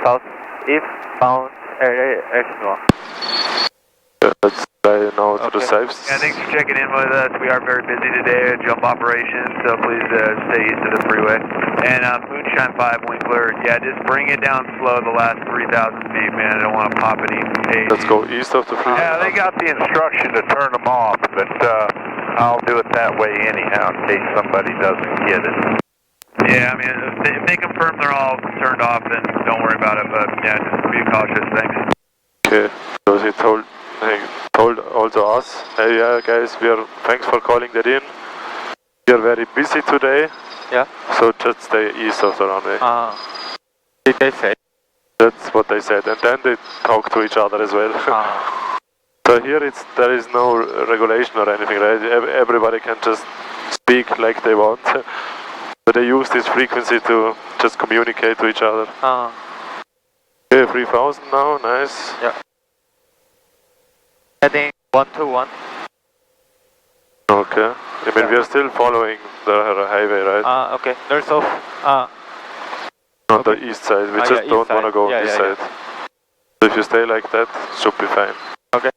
southeast bound LA Elsinore. Let's fly now to the sides. Yeah, thanks for checking in with us. We are very busy today at jump operations, so please stay east of the freeway. And Moonshine 5 Winkler, yeah, just bring it down slow the last 3,000 feet, man. I don't want to pop any AD. Let's go east of the freeway. Yeah, they got the instruction to turn them off, but I'll do it that way anyhow in case somebody doesn't get it. Yeah, I mean, if they confirm they're all turned off, then don't worry about it, but yeah, just be cautious, thanks. Okay, so he told also us, hey yeah guys, thanks for calling that in. We are very busy today. Yeah. So just stay east of the runway. Did they say? That's what they said, and then they talk to each other as well. So here there is no regulation or anything, right? Everybody can just speak like they want. So they use this frequency to just communicate to each other. Okay, 3000 now, nice. Yeah. Heading 121. Okay. I mean, we are still following the highway, right? Okay. North of. On the east side. We just don't want to go on this side. So if you stay like that, should be fine. Okay.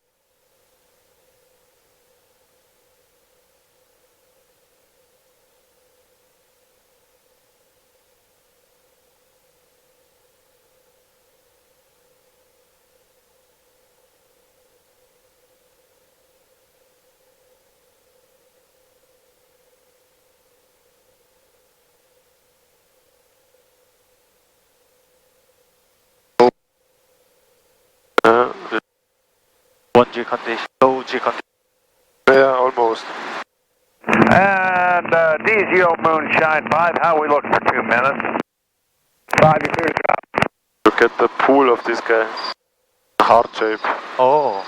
One G condition, low G condition. Yeah, almost. And DZO Moonshine 5, how we look for 2 minutes? 5, you clear to drop. Look at the pool of this guy. Heart shape. Oh.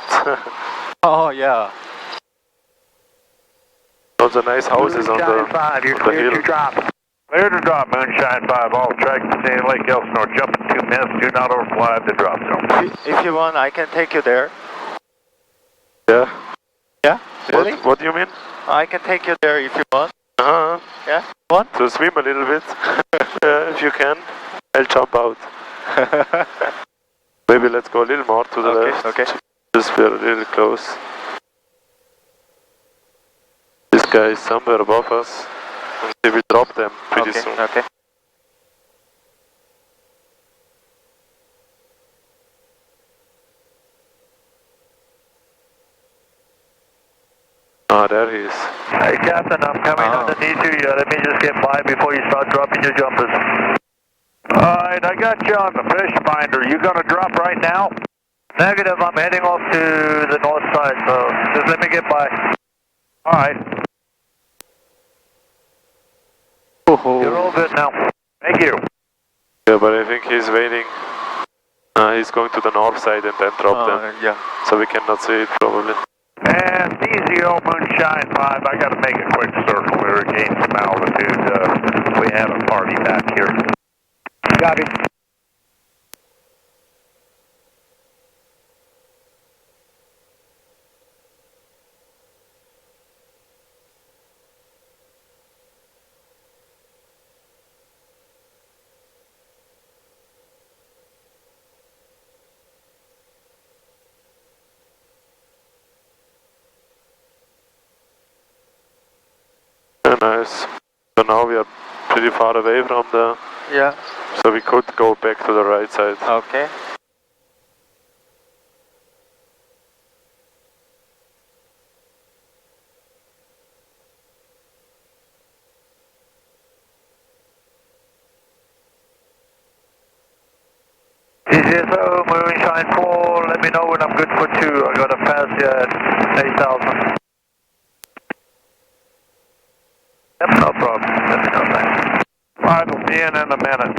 Oh yeah. Those are nice houses on the, 5, you're on the clear hill. to drop. Clear to drop, Moonshine 5, all tracks to Lake Elsinore. Jump in 2 minutes, do not overfly the drop zone. If you want, I can take you there. Yeah. Yeah? Really? What do you mean? I can take you there if you want. Yeah? Want? So swim a little bit. Yeah, if you can. I'll jump out. Maybe let's go a little more to the left. Okay. Just we're a little close. This guy is somewhere above us. And they will drop them pretty soon. Okay. There he is. Hey, Captain, I'm coming underneath you. Let me just get by before you start dropping your jumpers. Alright, I got you on the fish finder. You gonna drop right now? Negative, I'm heading off to the north side, so just let me get by. Alright. You're all good now. Thank you. Yeah, but I think he's waiting. He's going to the north side and then drop them. Yeah. So we cannot see it probably. And DZO Moonshine 5, I gotta make a quick circle. We're gaining some altitude. We have a party back here. Copy. Nice. So now we are pretty far away from the... Yeah. So we could go back to the right side. Okay. DZO Moonshine 4, let me know when I'm good for 2. I'm going to pass you at 8,000. Yep, no problem. Let me know, thanks. Alright, we'll be in a minute.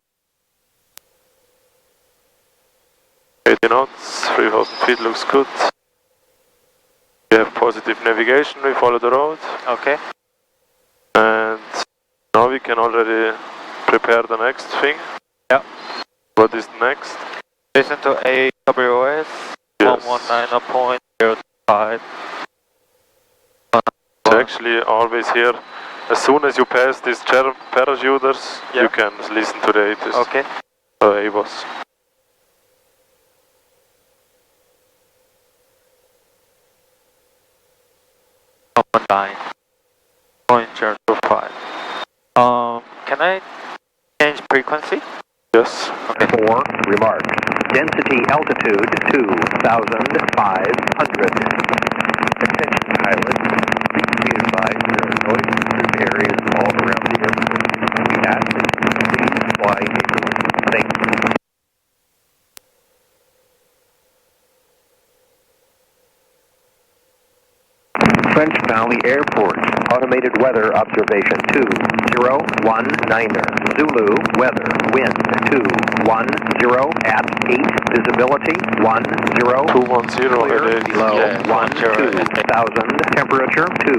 80 knots, 3,000 feet looks good. We have positive navigation, we follow the road. Okay. And now we can already prepare the next thing. Yeah. What is next? Listen to AWS Yes. 119.05. It's actually always here. As soon as you pass these parachuters, Yeah. you can listen to the ATIS. Okay. ABOS. Line. 0.025. Can I change frequency? Yes. Okay. 4, remark. Density altitude 2,500. Attention pilot, please be advised there are noise-sensitive areas all around the airport. We ask that you please fly neighborly. Thank you. French Valley Airport, automated weather observation 2019er, Zulu, weather, wind 210 at 8, visibility 10, 210 clear, at 8. below Yeah, 12,000, temperature 22,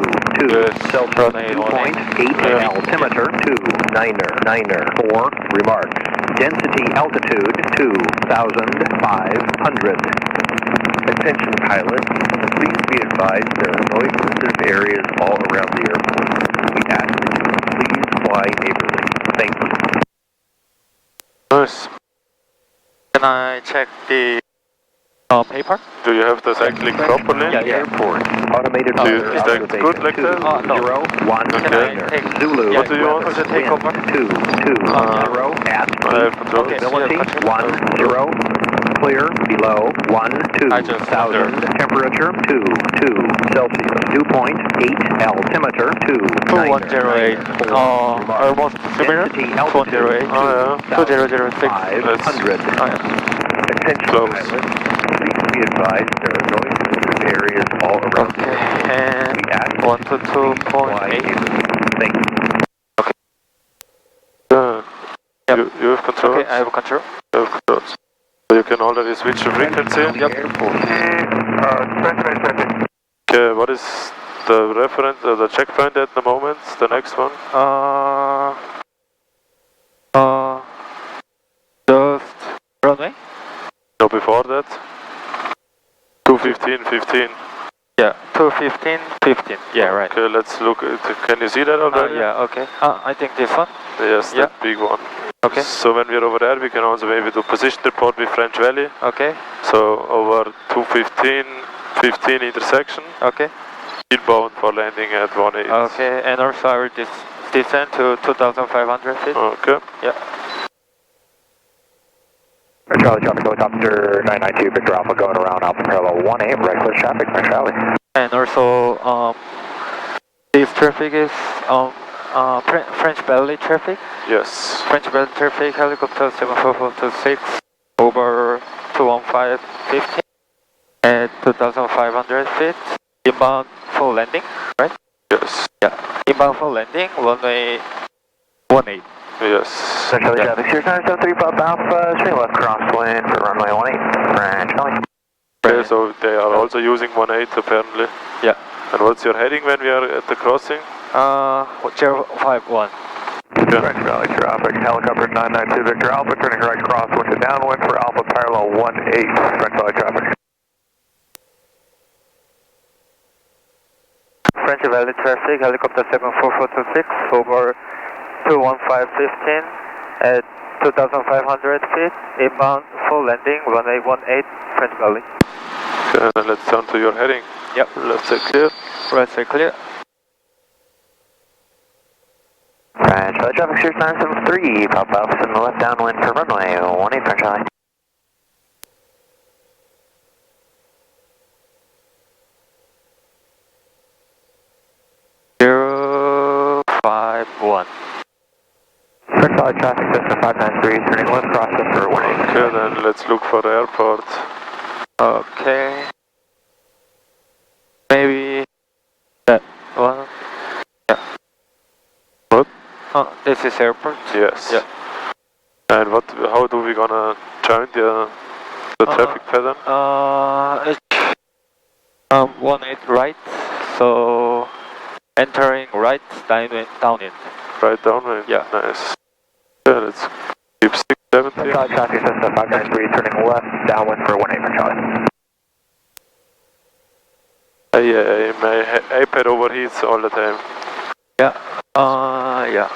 Yes. Celsius Runway 2.8, Yeah. altimeter 29er, 4, remark, density altitude 2,500. Attention pilots, please be advised there are noise-sensitive areas all around the airport. We ask that you please fly neighborly. Thank you. Nice. Can I check the paper? Do you have the cycling properly? Yeah, yeah. Airport, automated Do you- weather is that observation good like that? 2019er, take, Zulu, yeah, What do you want? weather, For the takeover? wind 220 at I have 8, control. Okay. visibility Yeah, control. 10, clear, below 12,000, I just wondered. temperature 22, Celsius 2.8, altimeter 2108. 4, Almost similar. density altitude 208. Oh, yeah. 2006. 500. Oh, yeah. Attention Close. pilots, please be advised there are noise-sensitive areas all around the Okay, airport. and We ask that 122.8. Thank you. Yeah. Yep. You have controls? Okay, I have control. You have controls. So you can already switch the frequency. Yep. Okay, what is the reference, the checkpoint at the moment? The next one? Just runway? No, before that? 215, 15. Yeah, 215, 15. Yeah, right. Okay, let's look at, can you see that already? Yeah, okay. I think this one. Yes, Yeah. that big one. Okay. So when we're over there, we can also maybe do position report with French Valley. Okay. So over 215, 15 intersection, Okay. inbound for landing at 18. Okay, and also I will descend to 2,500 feet. Okay. Yeah. Charlie traffic, helicopter 992, Victor Alpha going around Alpha parallel 18, regular traffic, French Valley. And also, this traffic is French Valley traffic. Yes. French Valley traffic, helicopter 74426 over 21550 at 2,500 feet. Inbound for landing, right? Yes. Yeah. Inbound for landing, runway 18. Yes. Charlie traffic, 0973 Pop Alpha, swing left crosswind for runway 18, French Valley. Okay, so they are also using 18 apparently. Yeah. And what's your heading when we are at the crossing? 051. Okay. French Valley traffic, helicopter 992 Victor Alpha, turning right crosswind to downwind for Alpha parallel 18, French Valley traffic. French Valley traffic, helicopter 74426 over 21515 at 2,500 feet. Inbound for landing, runway 18, French Valley. Okay, then let's turn to your heading. Yep. Left side clear. Right side clear. French Valley traffic, Sears 973, Pop Alpha, send the left downwind for runway 18, French Valley. French Valley traffic, Cessna 593, turning left crosswind for 18. Okay, then let's look for the airport. Okay. Maybe that one. Yeah. What? Oh, this is airport? Yes. Yeah. And how do we gonna join the traffic pattern? It's 18 right, so entering right, down in. Right downwind? Yeah. Nice. Yeah, let's keep 670. Traffic system 593 turning left, downwind for 18 for Charlie. My iPad overheats all the time. Yeah. Yeah.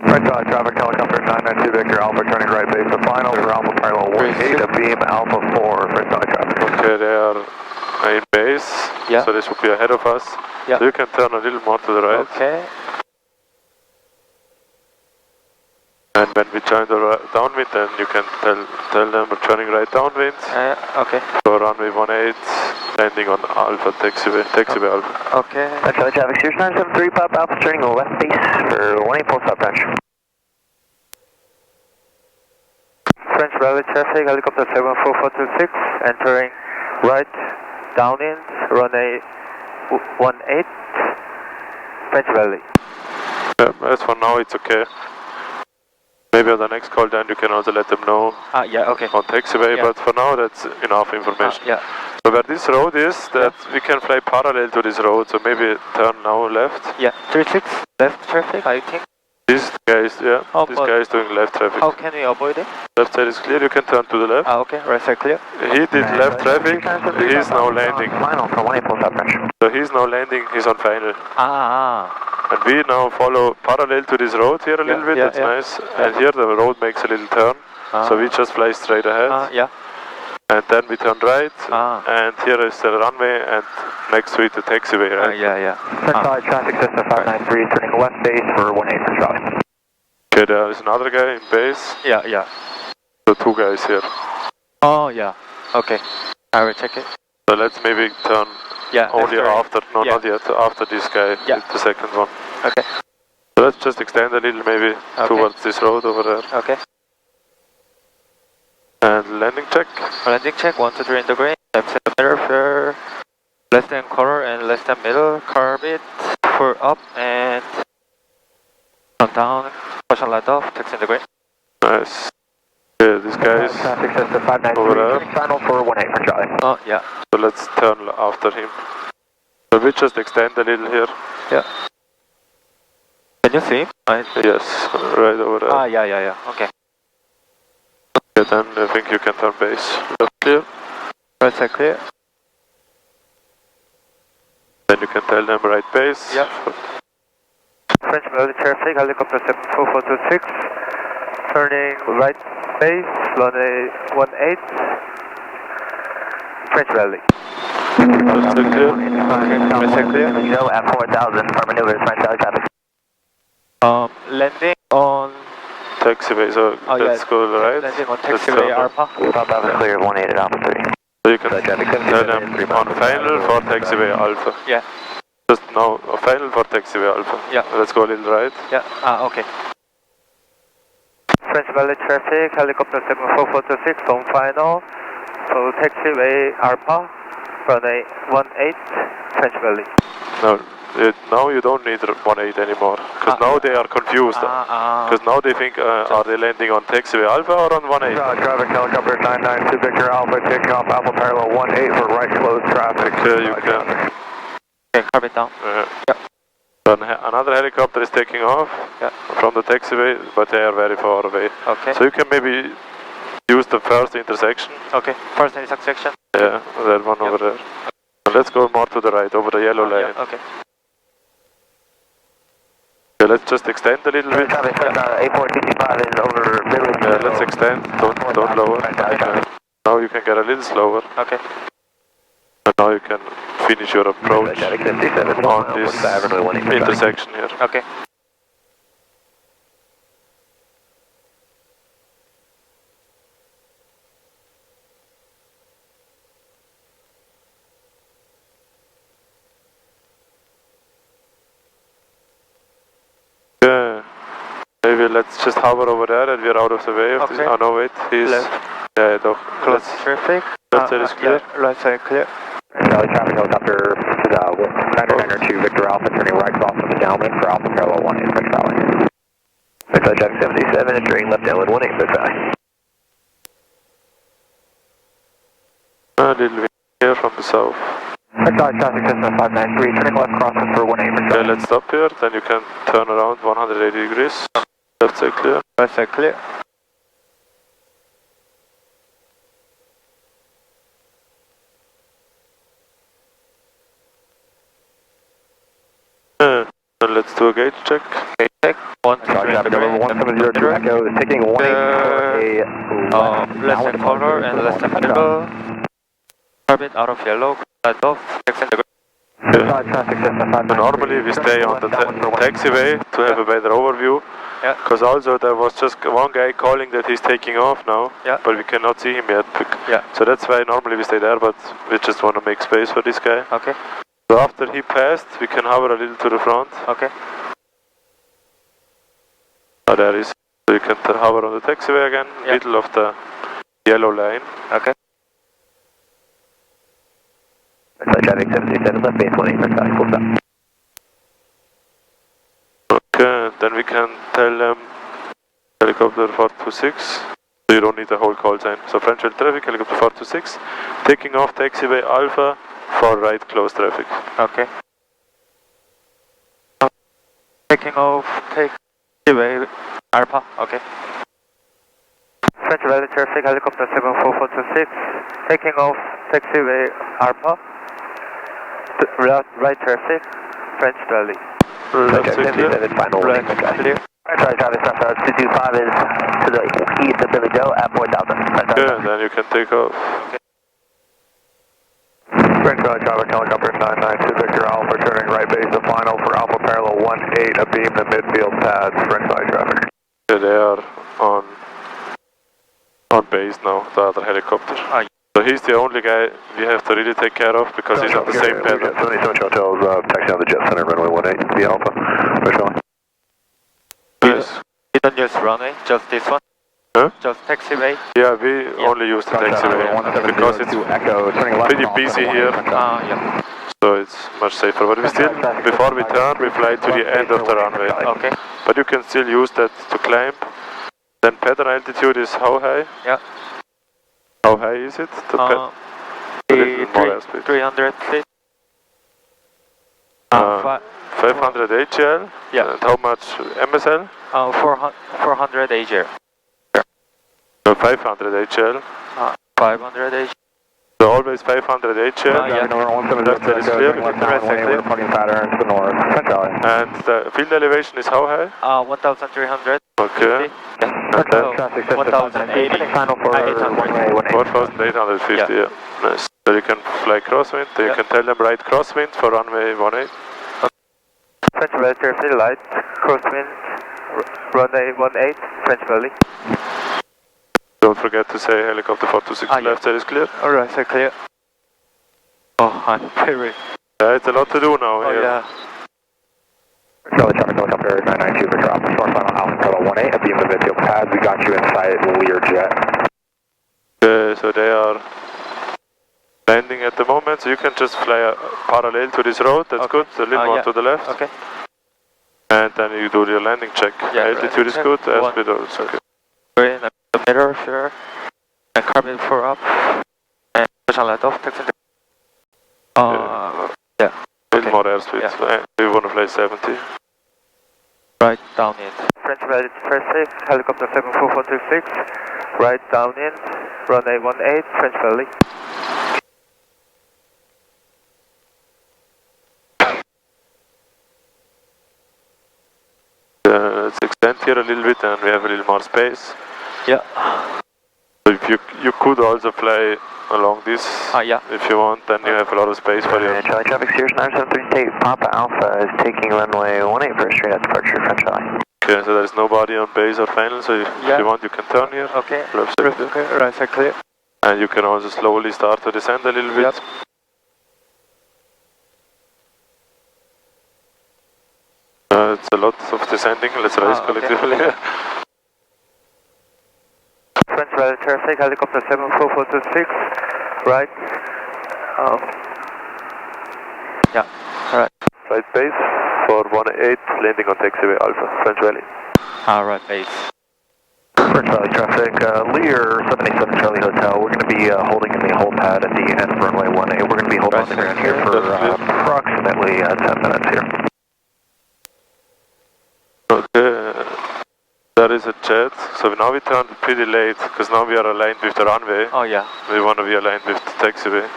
Right side traffic helicopter 992 Victor Alpha turning right base to final for Alpha parallel 18 a beam Alpha 4 right side traffic. Okay, they are in base, Yeah. so they should be ahead of us. Yeah. So you can turn a little more to the right. Okay. And when we join the downwind, then you can tell them we're turning right downwind. Okay. So runway 18, landing on Alpha taxiway Alpha. Okay. Charlie traffic, Sears 973 Pop Alpha turning left base for 18 full stop branch. French Valley traffic, helicopter 74426, entering right, downwind, runway 18, French Valley. Yeah, as for now, it's okay. Maybe on the next call, then you can also let them know Yeah, okay. on taxiway, Yeah. but for now, that's enough information. Yeah. So where this road is, that we can fly parallel to this road, so maybe turn now left. Yeah, 36, left traffic, I think. This guy is, Oh, this guy is doing left traffic. How can we avoid it? Left side is clear, you can turn to the left. Okay, right side clear. He did left traffic, he's now landing. Final for 18 full stop branch. So he's now landing, he's on final. Ah. And we now follow parallel to this road here a little bit, that's nice. And here the road makes a little turn, so we just fly straight ahead. Yeah. And then we turn right, and here is the runway, and next to it the taxiway, right? Yeah. Central traffic system 593 turning left base for 18 for Charlie. Okay, there is another guy in base. Yeah. So two guys here. Oh, yeah. Okay. I will check it. So let's maybe turn only after, not yet, after this guy, the second one. Okay. So let's just extend a little maybe towards this road over there. Okay. And landing check. Landing check, 1, 2, 3 in the green. Left center for left hand corner and left hand middle. Curve it for up and come down. Caution light off, taxi in the green. Nice. Yeah, this guy is traffic system 593 over there. turning final for 18 for Charlie. Oh, yeah. So let's turn after him. So we just extend a little here. Yeah. Can you see? Yes, right over there. Yeah. Okay. Okay, then I think you can turn base. Left clear. Right side clear. Then you can tell them right base. Yeah. French Valley traffic, helicopter 74426, turning right base, runway 18, French Valley. Just clear. Right side clear. You know, at 4000 for maneuvers, French Valley traffic. Landing on Taxiway, so let's go right. landing on taxiway Alpha. Pop Alpha clear 18 at Alpha 3. So you can tell them on final for taxiway Alpha. Yeah. Just now, final for taxiway Alpha. Yeah. Let's go a little right. Yeah, okay. French Valley traffic, helicopter 74426 on final. So taxiway Alpha, runway 18, French Valley. Now you don't need 18 anymore, because now they are confused. Because now they think, are they landing on taxiway Alpha or on 18? Traffic helicopter 992 Victor Alpha taking off Alpha parallel 18 for right close traffic. You can. Okay, carve it down. Then another helicopter is taking off from the taxiway, but they are very far away. Okay. So you can maybe use the first intersection. Okay, first intersection. Yeah, that one over there. And let's go more to the right, over the yellow line. Yeah, okay. Okay, let's just extend a little bit. Traffic 8465 is over middle. Yeah, let's extend, don't lower. Now you can get a little slower. Okay. And now you can finish your approach on this intersection here. Okay. Yeah, maybe let's just hover over there and we're out of the way of this. Oh no, wait, he's... Left. Ja, doch. Close traffic. Left side is clear. Yeah, right side clear. Charlie traffic helicopter 992 Victor Alpha turning right off of the downwind for Alpha parallel 18 French Valley. Victor Jack 77 entering left downwind 18 French Valley. A little bit here from the south. Victor traffic Cessna 593 turning left crossing for 18 French Okay, Valley. let's stop here, then you can turn around 180 degrees. Left side clear. Right side clear. And let's do a gauge check. Gauge check. 1, 2, 3 in the green. 1702 Echo is taking 18 for a less than quarter and less than middle. Carbon out of yellow. Right off. Checks in the green. So normally we stay on the taxiway to have a better overview. Yeah. Because also there was just one guy calling that he's taking off now, Yeah. but we cannot see him yet. Yeah. So that's why normally we stay there, but we just want to make space for this guy. Okay. So after he passed, we can hover a little to the front. Okay. Oh, there is. So you can hover on the taxiway again, Yeah. middle of the yellow line. Okay. Traffic 77 left base 18 French Valley, full stop. Okay, then we can tell them helicopter 426. So you don't need the whole call sign. So French Air traffic, helicopter 426, taking off taxiway Alpha for right close traffic. Okay. Taking off, taxiway Alpha. Okay. French Valley traffic, helicopter 74426, taking off taxiway Alpha. Right traffic, French Valley. Left side clear. Final Right clear. Sorry, Travis, 225 is to the east of Billy Joe at 4000. Okay, then you can take off. French Valley traffic helicopter 992 Victor Alpha turning right base to final for Alpha parallel 18 abeam the midfield pads. French Valley traffic. Okay, they are on base now, the other helicopter. So he's the only guy we have to really take care of because he's on the same pattern. 77 hotels taxi on the jet center runway 18 the Alpha. French Valley. Please. You don't use runway, just this one? Huh? Just taxiway? Yeah, we only use the taxiway because it's pretty busy here, Yeah. so it's much safer. But we still, before we turn, we fly to the end of the runway. Okay. But you can still use that to climb. Then pattern altitude is how high? Yeah. How high is it? A little more airspeed. 300 feet. 500 HL? Yeah. And how much MSL? 400 AGR. No, 500 HL. 500 AGR. So always 500 HL. Yeah. Left side is clear. Pattern to the north. French Valley. And the field elevation is how high? 1,300. Okay. And then 1,080. Final for 800. 4,850, yeah. Nice. So you can fly crosswind, so you can tell them right crosswind for runway 18. French Valley traffic light, crosswind, runway 18, French Valley. Don't forget to say helicopter 426 left side is clear. Alright, so clear. Oh, I'm very... Yeah, it's a lot to do now here. yeah. Charlie traffic helicopter 992 Victor Alpha, short final Alpha parallel 18 abeam the midfield pads. We got you inside Learjet. Okay, so they are landing at the moment, so you can just fly parallel to this road, that's good, a little more to the left. Okay. And then you do your landing check. Yeah, altitude is good, airspeed also okay. Green, the mirror, sure. And carbon 4 up. And push on light off, taxi. Yeah. A little more airspeed, so we want to fly 70. Right down in. French Valley traffic, helicopter 74426. Right down in, runway 18, French Valley. Let's extend here a little bit and we have a little more space. Yeah. So if you could also fly along this if you want, then you have a lot of space for you. Charlie traffic Sirius 973 State Papa Alpha is taking runway 18 for a straight out departure French Valley. Okay, so there is nobody on base or final, so if you want you can turn here. Okay. Left side clear. Okay, right side clear. And you can also slowly start to descend a little bit. Yep. It's a lot of descending, let's raise collectively. French Valley traffic. traffic, helicopter 74426, right. Yeah, alright. Right base for 18, landing on taxiway Alpha, French Valley. Alright, base. French Valley traffic, Lear 787 Charlie Hotel. We're going to be holding in the whole pad at the end of runway 18. We're going to be holding on the ground here for approximately 10 minutes here. Okay, there is a jet, so now we turned pretty late, because now we are aligned with the runway. Oh yeah. We want to be aligned with the taxiway.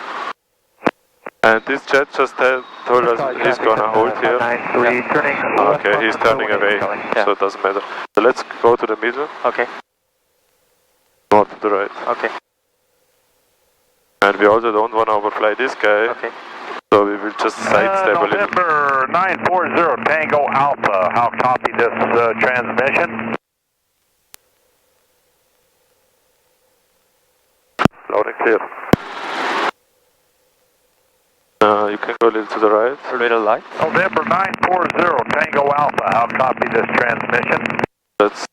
And this jet just told us he's gonna hold here. Okay, he's turning away, so it doesn't matter. So let's go to the middle. Okay. More to the right. Okay. And we also don't want to overfly this guy. Okay. So we will just sidestep a little. November 940 Tango Alpha, how copy this transmission? Loud and clear. You can go a little to the right. A little light. November 940 Tango Alpha, how copy this transmission? Let's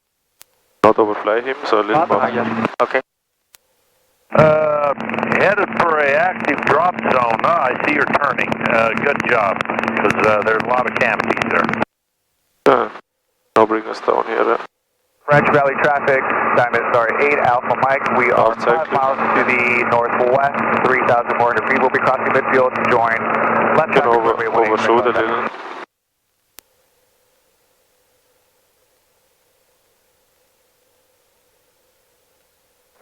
not overfly him, so a little more. Yeah. Okay. Headed for a active drop zone. I see you're turning. Good job, because there's a lot of canopies there. Now bring us down here. French Valley traffic, time is 8 Alpha Mike. We are 5 miles to the northwest, 3,400 feet. We'll be crossing midfield to join left Can traffic. overshoot a little.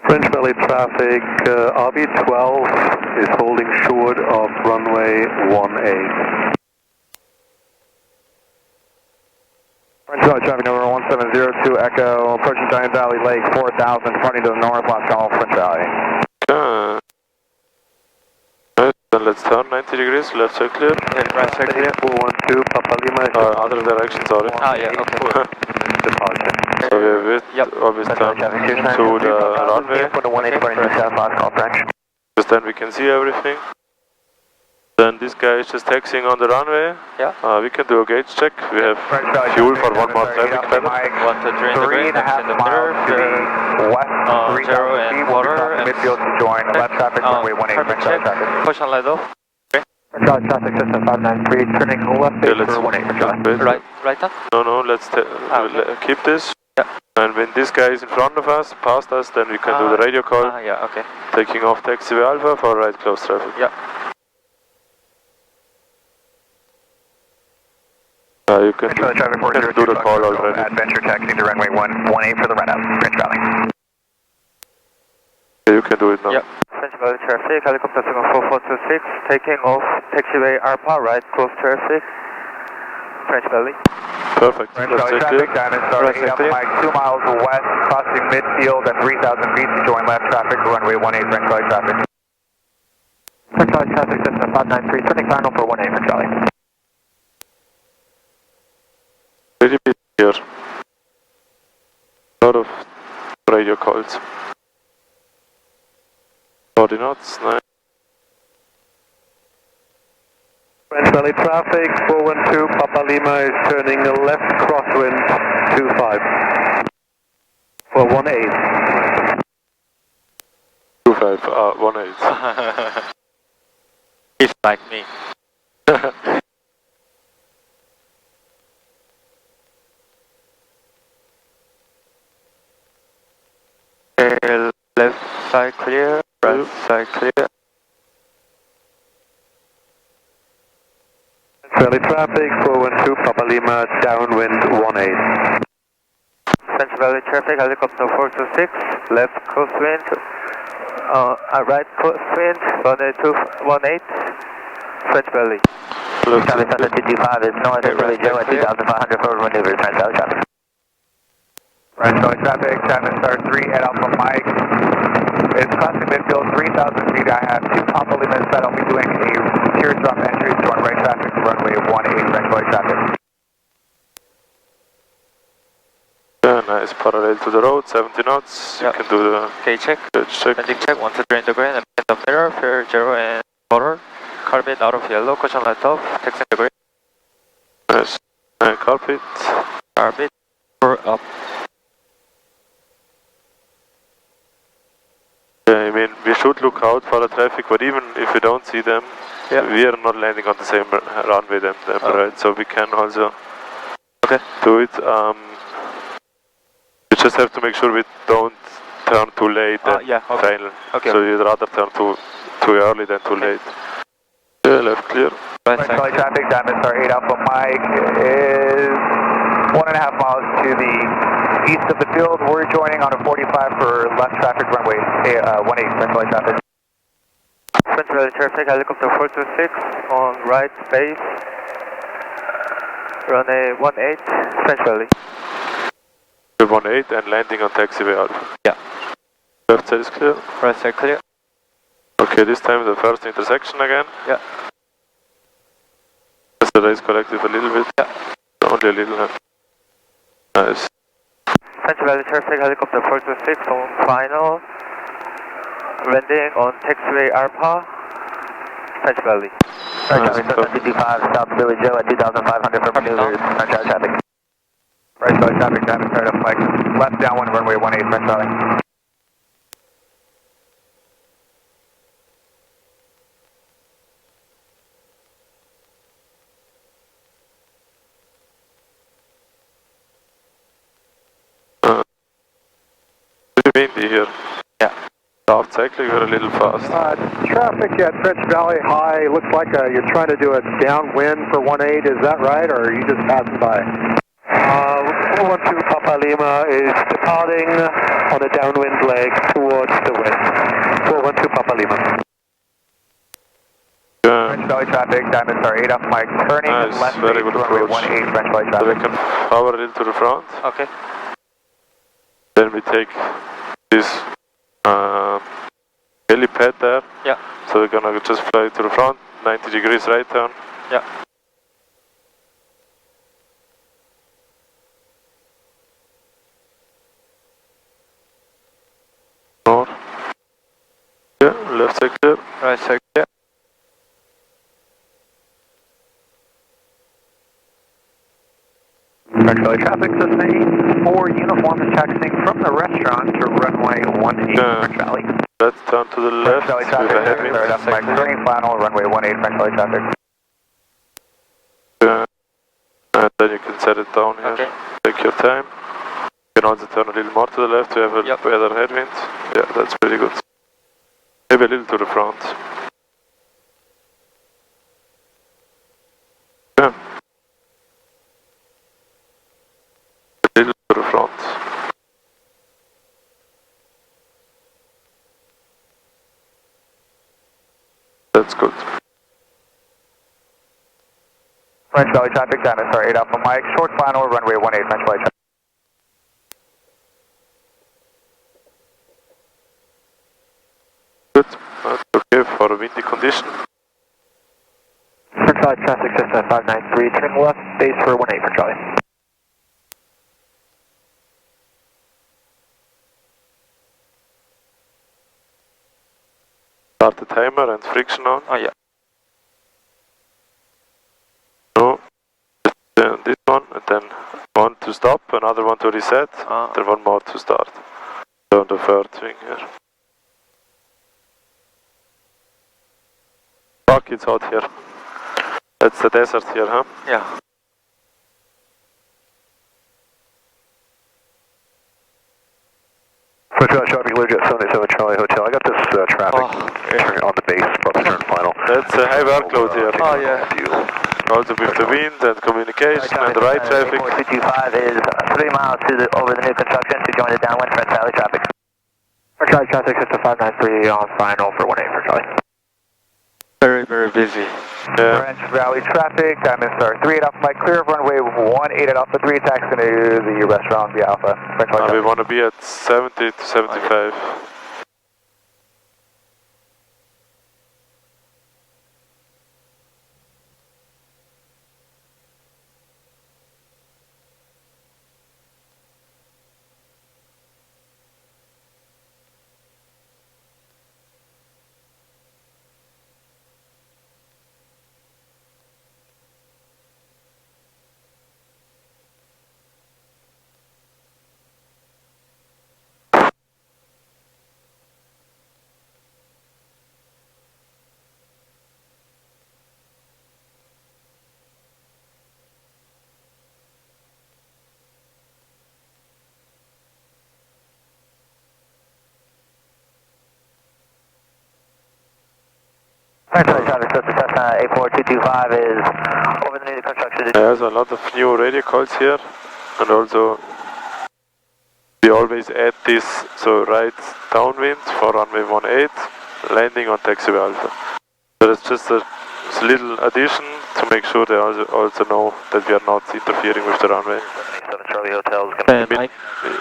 French Valley traffic, RB12 is holding short of runway 18. French Valley traffic number 1702 Echo, approaching Giant Valley Lake, 4,000, departing to the north, last call, French Valley. Right, then let's turn 90 degrees, left side clear. And right side clear. 412 Papa Lima. Other direction, sorry. Ah, yeah, okay. Departure. So we have always turn to the runway, For the 18 departing to south, last call, French. because then we can see everything. Then this guy is just taxiing on the runway. Yeah. We can do a gauge check. We have fuel for one more traffic pattern. 1 to 3 in the green, next in the mirror, West, 0 and water, and midfield to join left traffic, runway 18, carbon French check, Valley traffic. push and let off. French traffic system 593, turning left base for 18, French Valley. Right on? No, let's keep this. Yeah. And when this guy is in front of us, past us, then we can do the radio call. Yeah, okay. Taking off taxiway Alpha for right close traffic. Yeah. You can do the call already. Adventure taxi to runway 18 for the run up, French Valley. You can do it now. Yep. French Valley traffic, helicopter 74426, taking off taxiway Alpha, right close traffic, French Valley. Perfect. French Let's Valley check traffic, it. time is 8 Alpha Mike, 2 miles west, crossing midfield at 3,000 feet to join left traffic for runway 18, French Valley traffic. French Valley traffic, system 593, turning final for 18, French Valley. Pretty bit here. A lot of radio calls. 40 knots, nice. French Valley traffic, 412 Papa Lima is turning left crosswind 25 for 18. 25, 18. It's like me. Left side clear, right side clear. Valley traffic, 412 Papa Lima, downwind 18. French Valley traffic, helicopter 426, left crosswind, right crosswind, 18, French Valley. Charlie Center 225 is north of Philly Joe at 2,500 forward maneuvers, French Valley traffic. French Valley traffic, time is 3 at Alpha Mike. It's crossing midfield, 3,000 feet. I have 2 Papa Limas that I'll be doing a teardrop entry to join right traffic to runway 18, French Valley traffic. Yeah, nice. Parallel to the road, 70 knots. You can do the Gauge check, check. landing check, 1 to 3 in the green, and in the mirror, fair, 0 and water. Carbon out of yellow, caution light off, taxi in the green. Nice. And carpet. Carbon, up. I mean, we should look out for the traffic, but even if we don't see them, we are not landing on the same runway them, right? So we can also do it. You just have to make sure we don't turn too late and final. So you'd rather turn too early than too late. Yeah, left clear. Right, traffic, Diamond Star 8 Alpha Mike is 1.5 miles to the east of the field. We're joining on a 45 for left traffic runway 18, French Valley traffic. French Valley traffic, helicopter 426 on right base. Runway 18, French Valley. 18 and landing on taxiway Alpha. Yeah. Left side is clear. Right side clear. Okay, this time the first intersection again. Yeah. Just the race collective a little bit. Yeah. Only a little. Nice. French Valley traffic, helicopter 426 on final. Landing on taxiway Alpha, French Valley. Right, Valley 225, South Billy Joe at 2,500 for maneuvers, French Valley traffic. Right, Valley traffic, Diamond Star up Mike. Left downwind, runway 18, French Valley. Pretty windy here. Yeah. Soft cycling, we're a little fast. Traffic at French Valley High, looks like you're trying to do a downwind for 18, is that right, or are you just passing by? 412 Papa Lima is departing on a downwind leg towards the west. 412 Papa Lima. French Valley traffic, Diamond Star 8 off Mike, turning left very good runway approach. 18, French Valley So we traffic. can power a little to the front. Okay. Then we take this helipad there. Yeah. So we're gonna just fly to the front, 90 degrees right turn. Yeah. North. Yeah, left side clear. Right side clear. French Valley traffic, Cessna 4 uniform is taxiing from the restaurant to runway 18, French Valley. Let's turn to the French left Valley with traffic, a headwind. Diamond Star 8 Mike, turning final, runway 18, French Valley traffic. And then you can set it down here. Okay. Take your time. You can also turn a little more to the left to have a better headwind. Yeah, that's pretty good. Maybe a little to the front. Yeah. A little to the front. That's good. French Valley traffic, Diamond Star 8 Alpha Mike, short final, runway 18, French Valley traffic. Good. That's okay for a windy condition. French Valley traffic, Cessna 593, turning left, base for 18, French Valley. Start the timer and friction on. Oh yeah. No. Then this one, and then one to stop, another one to reset, then one more to start. So on the third wing here. Fuck, it's hot here. That's the desert here, huh? Yeah. French Valley traffic, Learjet 77 Charlie Hotel. I got this traffic turning on the base, about to turn final. That's a high workload here. Oh yeah. Also with the wind and communication and the right traffic. 225 is 3 miles over the new construction to join the downwind French Valley traffic. French Valley traffic, Cessna 593 on final for 18 French Valley. Very, very busy. Yeah. French Valley traffic, Diamond Star 3 at Alpha Mike, clear of runway 18 at Alpha 3, taxiing to the restaurant via Alpha. French Valley We traffic. want to be at 70 to 75. French Valley traffic, so the Cessna 84225 is over the new construction. There's a lot of new radio calls here, and also we always add this, so right downwind for runway 18, landing on taxiway Alpha. So that's just a little addition to make sure they also know that we are not interfering with the runway. 7 Charlie Hotel is Then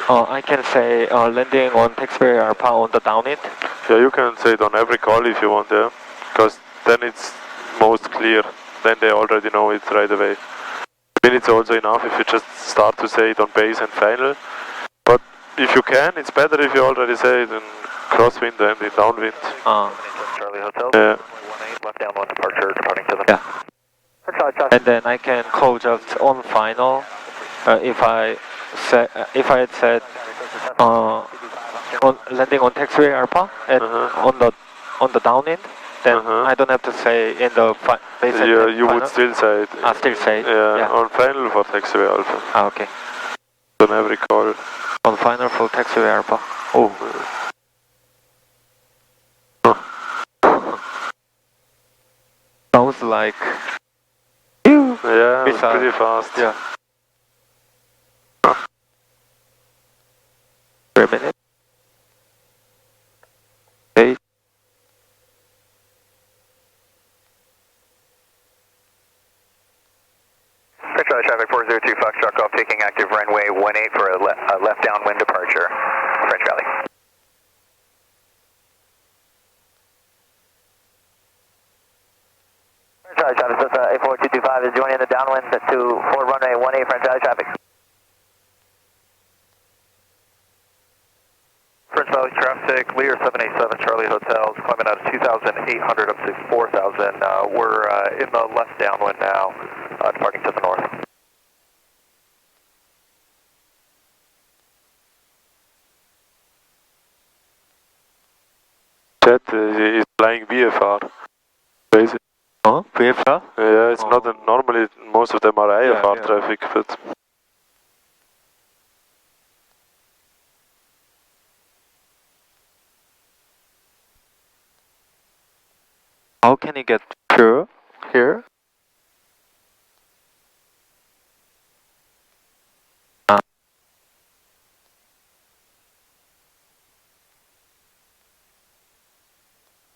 I can say landing on taxiway Alpha on the downwind. Yeah, you can say it on every call if you want, yeah, because then it's most clear. Then they already know it right away. I mean, it's also enough if you just start to say it on base and final. But if you can, it's better if you already say it in crosswind and in downwind. Charlie Hotel. Yeah. Left down one departure, departing to the. Yeah. And then I can call just on final. If I had said on landing on taxiway Alpha and on the downwind, then I don't have to say in the base. Yeah, you would still say it. Still say it. Yeah, on final for taxiway Alpha. Okay. On every call. On final for taxiway Alpha. Oh. Sounds like. Yeah, it's pretty fast. Yeah. For a minute. Okay. French Valley traffic 402 Foxtrot Golf taking active runway 18 for a left downwind departure. French Valley. French Valley traffic, Cessna 84225 is joining the downwind to forward runway 18 French Valley traffic. French Valley traffic, Lear 787 Charlie Hotels, climbing out of 2,800 up to 4,000. We're in the left downwind now, departing to the north. Jet is flying VFR, basically. Oh, VFR? Yeah, it's not normally most of them are IFR traffic, but. How can you get pure here?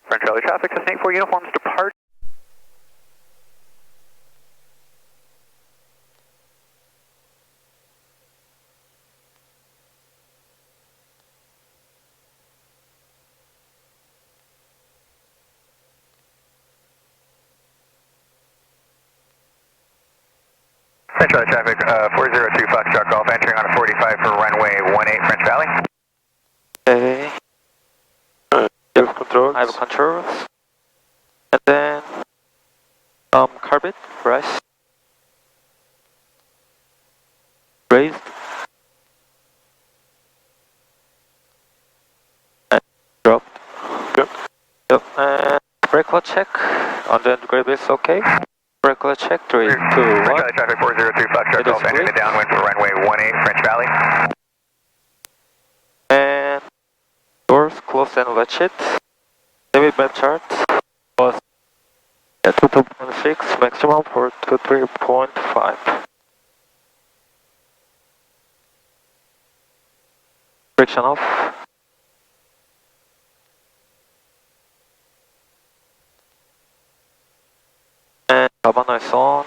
French Valley traffic, Cessna 84 uniforms depart. French Valley traffic, 402 Foxtrot Golf, entering on a 45 for runway 18 French Valley. Okay. You have controls? I have controls. And then, carbon, rest. Raised. And dropped. Good. Yep. And brake load check. On the grab is okay. Brake load check, 3, 2, 1. Traffic 403 Foxtrot Golf, entering the downwind for runway 18 French Valley. And doors closed and latch it. David map chart was at 2.6, maximum for 23.5. Friction off. And cabana is on.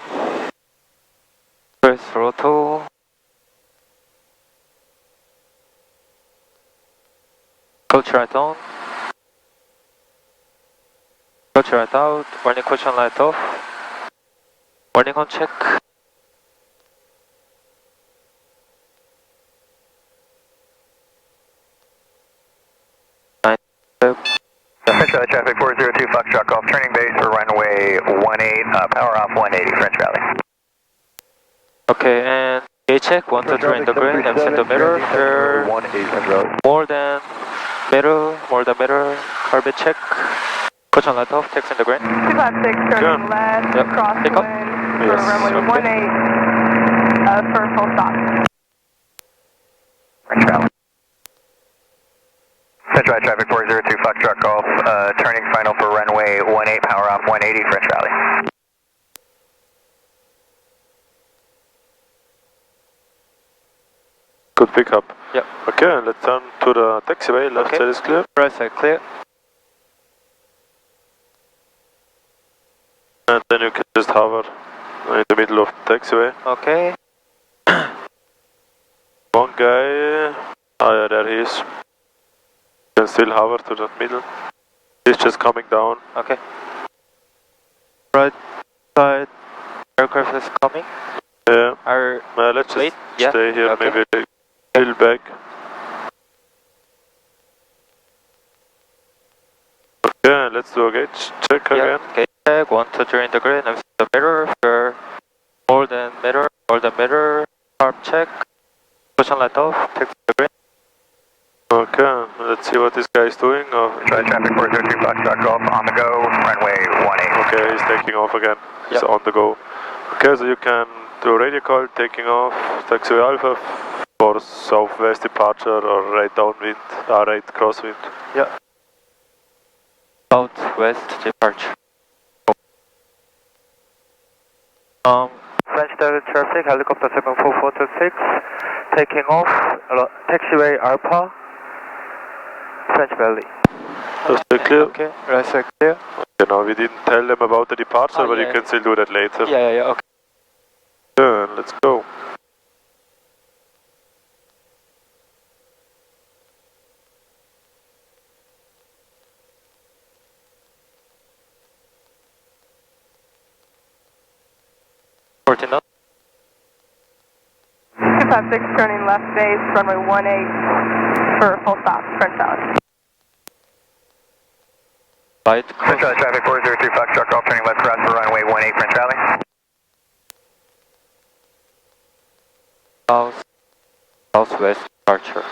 Press throttle. Coach right on. Coach right out. Warning caution light off. Warning on check. French Valley traffic 402 Foxtrot Golf, turning base for runway 18, power off 180 French Valley. Okay, and gate check, 1, 2, 3 in the green, and centimeter, more than meter, carbon check, caution light off, text in the green. 256, turning left, crosswind for runway 18, for full stop. French Valley. French Try traffic 402 Foxtrot Golf, turning final for runway 18, power off 180 French Valley. Good pickup. Yep. Okay, let's turn to the taxiway. Left side is clear. Right side clear. And then you can just hover in the middle of the taxiway. Okay. One guy, yeah, there he is. You can still hover to the middle. He's just coming down. Okay. Right side aircraft is coming. Yeah. Let's Let's just stay here, okay. maybe a little back. Okay, let's do a gauge check again. Gauge check, 1, 2, 3 in the grid, and the mirror, for more than mirror, arm check, push light off, take the grid. Okay, let's see what this guy is doing. Try traffic 402 Foxtrot Golf, on the go, runway 18. Okay, he's taking off again. He's on the go. Okay, so you can do radio call, taking off, taxiway Alpha for southwest departure or right downwind, right crosswind. Yeah. Southwest departure. French Delta traffic, helicopter 74426, taking off, taxiway Alpha, French Valley. Just clear. Okay, right side clear. Okay, now we didn't tell them about the departure, but you can still do that later. Yeah, okay. Yeah, let's go. Knots. 256 turning left base, runway 18 for full stop, French Valley. Right. French Valley traffic 402 Foxtrot Golf, turning left cross for runway 18 French Valley. Southwest departure.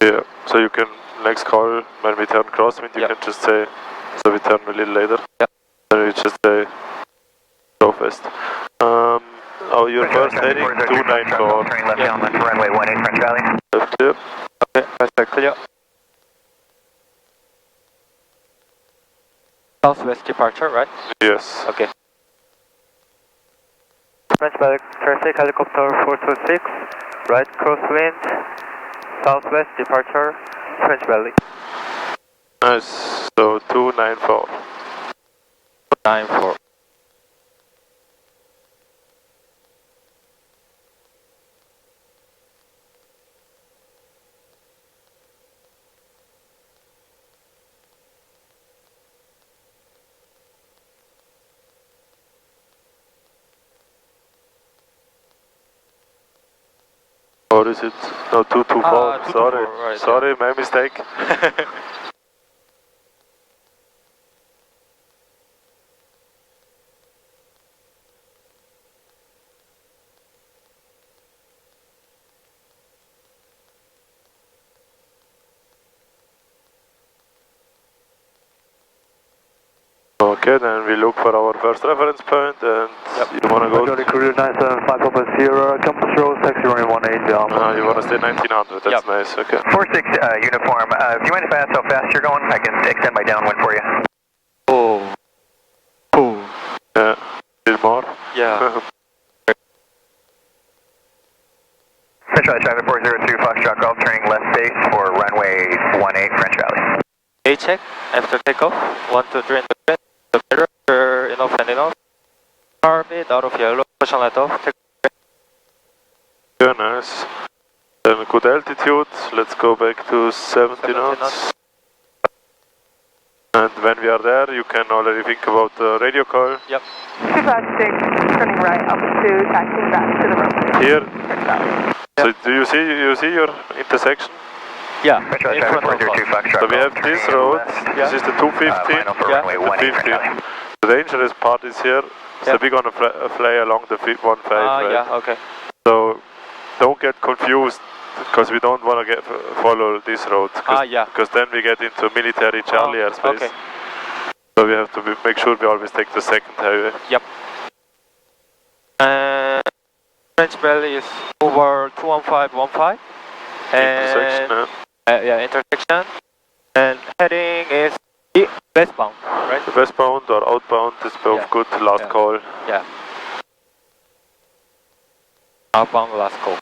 Yeah, so you can next call when we turn crosswind, you can just say, so we turn a little later. Yeah. Then we just say southwest. Your first heading 294. Turning left down left runway 18 French Valley. Left clear. Okay, right side clear. Southwest departure, right? Yes. Okay. French Valley traffic, helicopter 426, right crosswind, southwest departure, French Valley. Nice, so 294. 94. Or is it? No, 224. 224, Sorry. right, Sorry, my mistake. Okay, then we look for our first reference point, and you want to go... Majority Cruiser 975 Papa Sierra, Compass Rose, taxi runway 18 down. you want to stay 1900, that's nice, okay. 46 uniform, do you mind if I ask how fast you're going? I can extend my downwind for you. Oh. Yeah, a little more. Yeah. French Valley traffic 402 Foxtrot Golf, turning left base for runway 18 French Valley. Gauge check after takeoff. 1, 2, 3 in the grid. The mirror enough and enough. Carbide out of yellow. Push light off. Take Yeah, nice. Then good altitude. Let's go back to 70 knots. And when we are there, you can already think about the radio call. Yep. 256 turning right, altitude, taxiing back to the runway. Here. So do you see your intersection? Yeah. French Valley traffic 402 Foxtrot So we have Golf, this turning road. left, This is the 215. final for runway 18 French Valley. The dangerous part is here. So we're gonna fly along the 15, right? Yeah, okay. So don't get confused, because we don't want to follow this road. Because then we get into military Charlie airspace. Okay. So we have to make sure we always take the second highway. Yep. French Valley is over 21515. Intersection, Yeah, intersection. And heading is westbound, right? Westbound or outbound is both good. Last call. Yeah. Outbound, last call.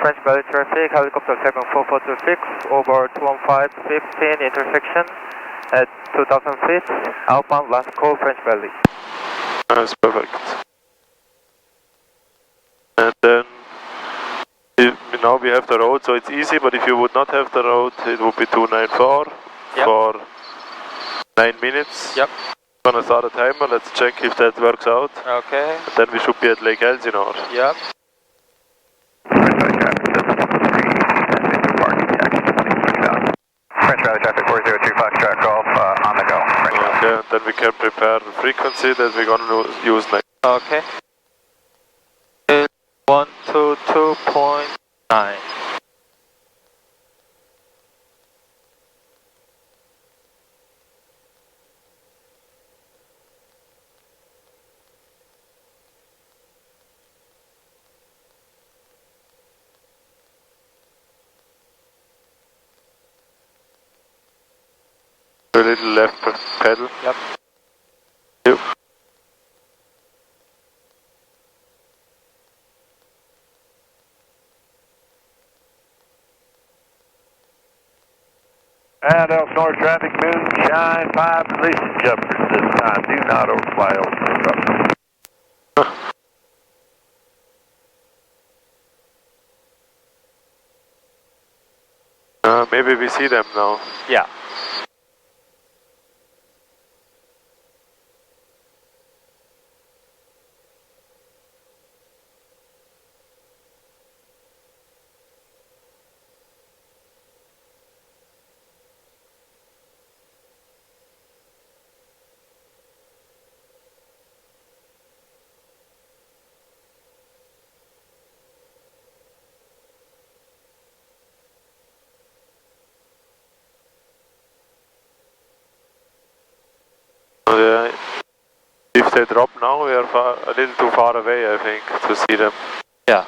French Valley traffic, helicopter 74426 over 21515 intersection at 2000 feet. Outbound, last call, French Valley. That's perfect. And then now we have the road, so it's easy, but if you would not have the road, it would be 294 for 9 minutes. Yep. Gonna start a timer, let's check if that works out. Okay. And then we should be at Lake Elsinore. Yep. French Valley traffic 402 Foxtrot Golf on the go. Okay, and then we can prepare the frequency that we're gonna use next. Okay. It's 122.9. A little left pedal. Yep. Yep. And Elsinore traffic, moonshine, 5 position jumpers this time. Do not overfly Elsinore. Maybe we see them now. Yeah. Yeah. If they drop now, we are a little too far away, I think, to see them. Yeah.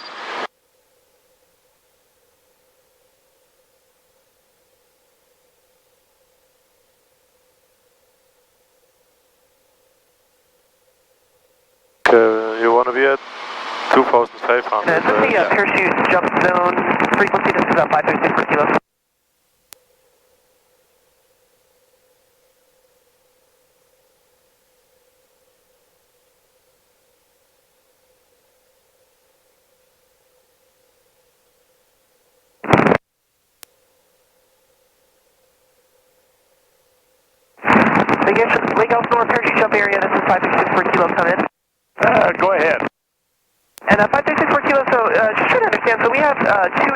You want to be at 2,500. This is the parachute jump zone frequency. This is 536 per kilo. Lake Elsinore parachute jump area. This is 536 per kilo. Come in. Go ahead. And 536 per kilo, so just trying to understand, so we have 2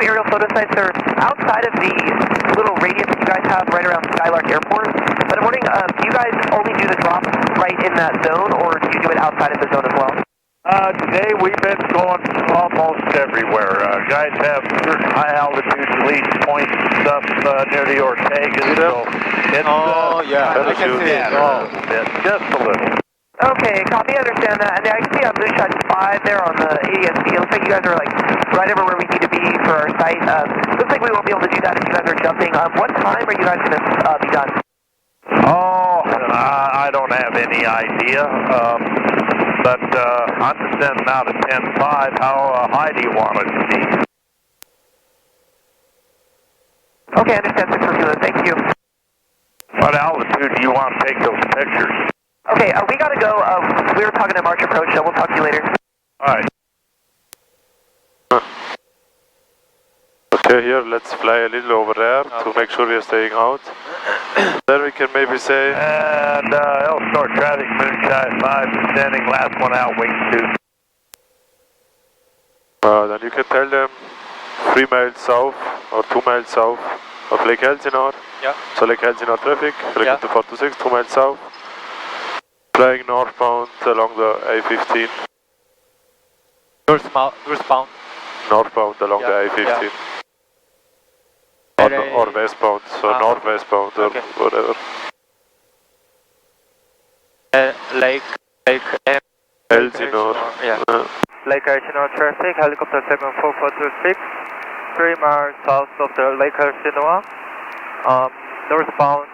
aerial photo sites that are outside of the little radius that you guys have right around Skylark Airport. But I'm wondering, do you guys only do the drop right in that zone, or do you do it outside of the zone as well? Today we've been going almost everywhere. Guys have certain high altitude release points and stuff near the Ortega. So it's, I can see it. Just a little. Okay, copy, understand that. And I can see on Blue Shot 5 there on the ADSB. It looks like you guys are like right over where we need to be for our site. Looks like we won't be able to do that if you guys are jumping. What time are you guys going to be done? Oh, I don't have any idea. But I'm descending out at 10.5. How high do you want it to be? Okay, I understand. 6 per kilo. Thank you. What altitude do you want to take those pictures? Okay, we gotta go. We were talking to March approach, so we'll talk to you later. Alright. Okay, here, let's fly a little over there to make sure we are staying out. Then we can maybe say... And Elsinore traffic, moonshine 5, descending, last one out, wing 2. Then you can tell them 3 miles south or 2 miles south of Lake Elsinore. Yeah. So Lake Elsinore traffic, helicopter 426, 2 miles south. Flying northbound along the A15. Northbound. Northbound along the A15. Or westbound, so northwestbound or whatever. Lake Elsinore. Yeah. Lake Elsinore traffic, helicopter 74426, 3 miles south of the Lake Elsinore, northbound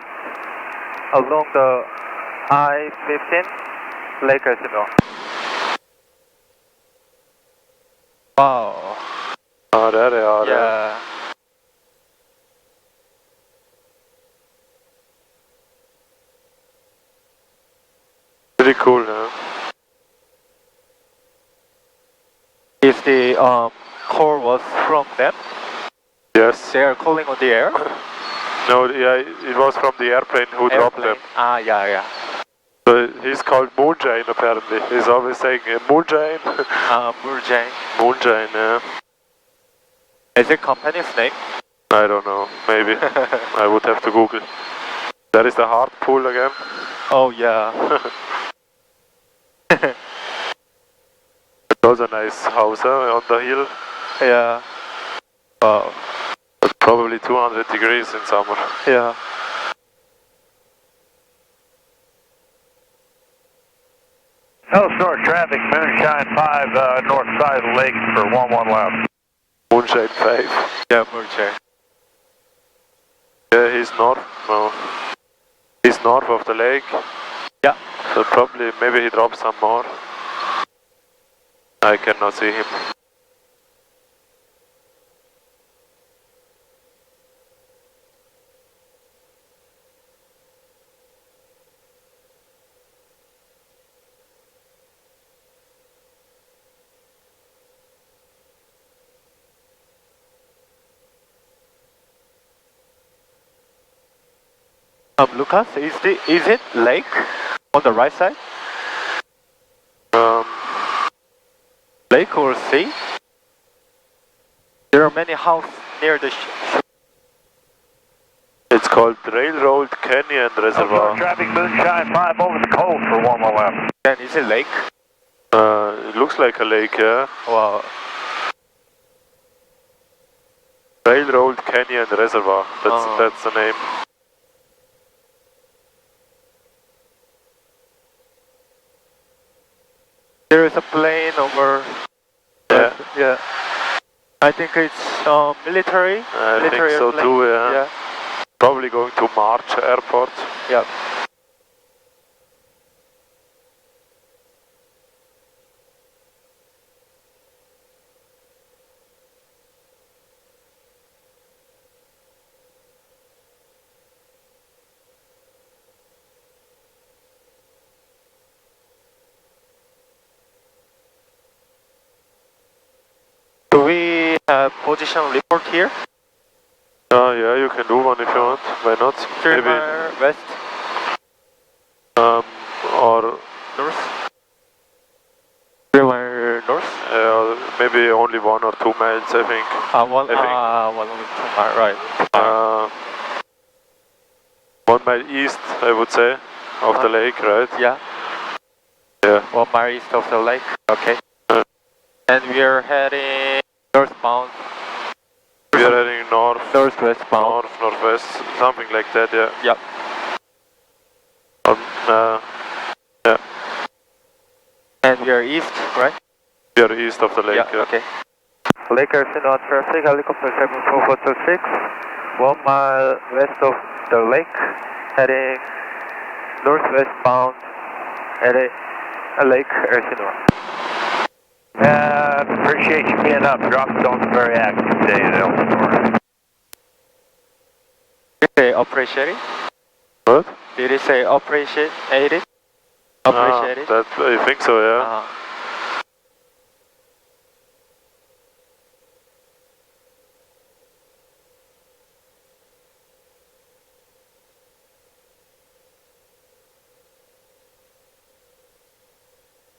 along the I-15, Lake Elsinore. Wow. Oh, there they are. Yeah. Pretty cool, huh? If the call was from them, Yes. they are calling on the air? No, yeah, it was from the airplane who dropped them. Ah, yeah. So he's called Moonshine apparently. He's always saying Moonshine. Moonshine. Moonshine, yeah. Is it company's name? I don't know, maybe. I would have to Google. There is the hard pool again. Oh, yeah. It's also a nice house on the hill. Yeah. Wow. But probably 200 degrees in summer. Yeah. Elsinore traffic, Moonshine 5, north side of the lake for 11 left. Moonshine 5. Yeah, Moonshine. Yeah, he's north. No. He's north of the lake. Yeah. So probably, maybe he dropped some more. I cannot see him. Lucas, is it lake on the right side? Lake or sea? There are many houses near the It's called Railroad Canyon Reservoir. Elsinore traffic, Moonshine 5 over the coast for 11 left. And is it lake? It looks like a lake, yeah. Wow. Railroad Canyon Reservoir. That's the name. There is a plane over. Yeah. Yeah. I think it's military. I military think so airplane. too, yeah. Yeah. Probably going to March Airport. Yeah. Do we have position report here? Yeah, you can do one if you want. Why not? 3 Maybe. mile west. Or North. 3 mile north. maybe only 1 or 2 miles, I think. One or 2 mile, right. 1 mile east, I would say, of the lake, right? Yeah. Yeah. 1 mile east of the lake. Okay. And we are heading northbound. We are heading north. Northwestbound. Northwest, something like that, yeah. Yep. Yeah. And we are east, right? We are east of the lake, Yeah, okay. Lake Elsinore traffic, helicopter 74426, 1 mile west of the lake, heading northwestbound at Lake Elsinore. Appreciate you being up. Drop zone's very active today in Elsinore. Did you say appreciate it? What? Did you say appreciate it? Appreciate it? That, I think so, yeah.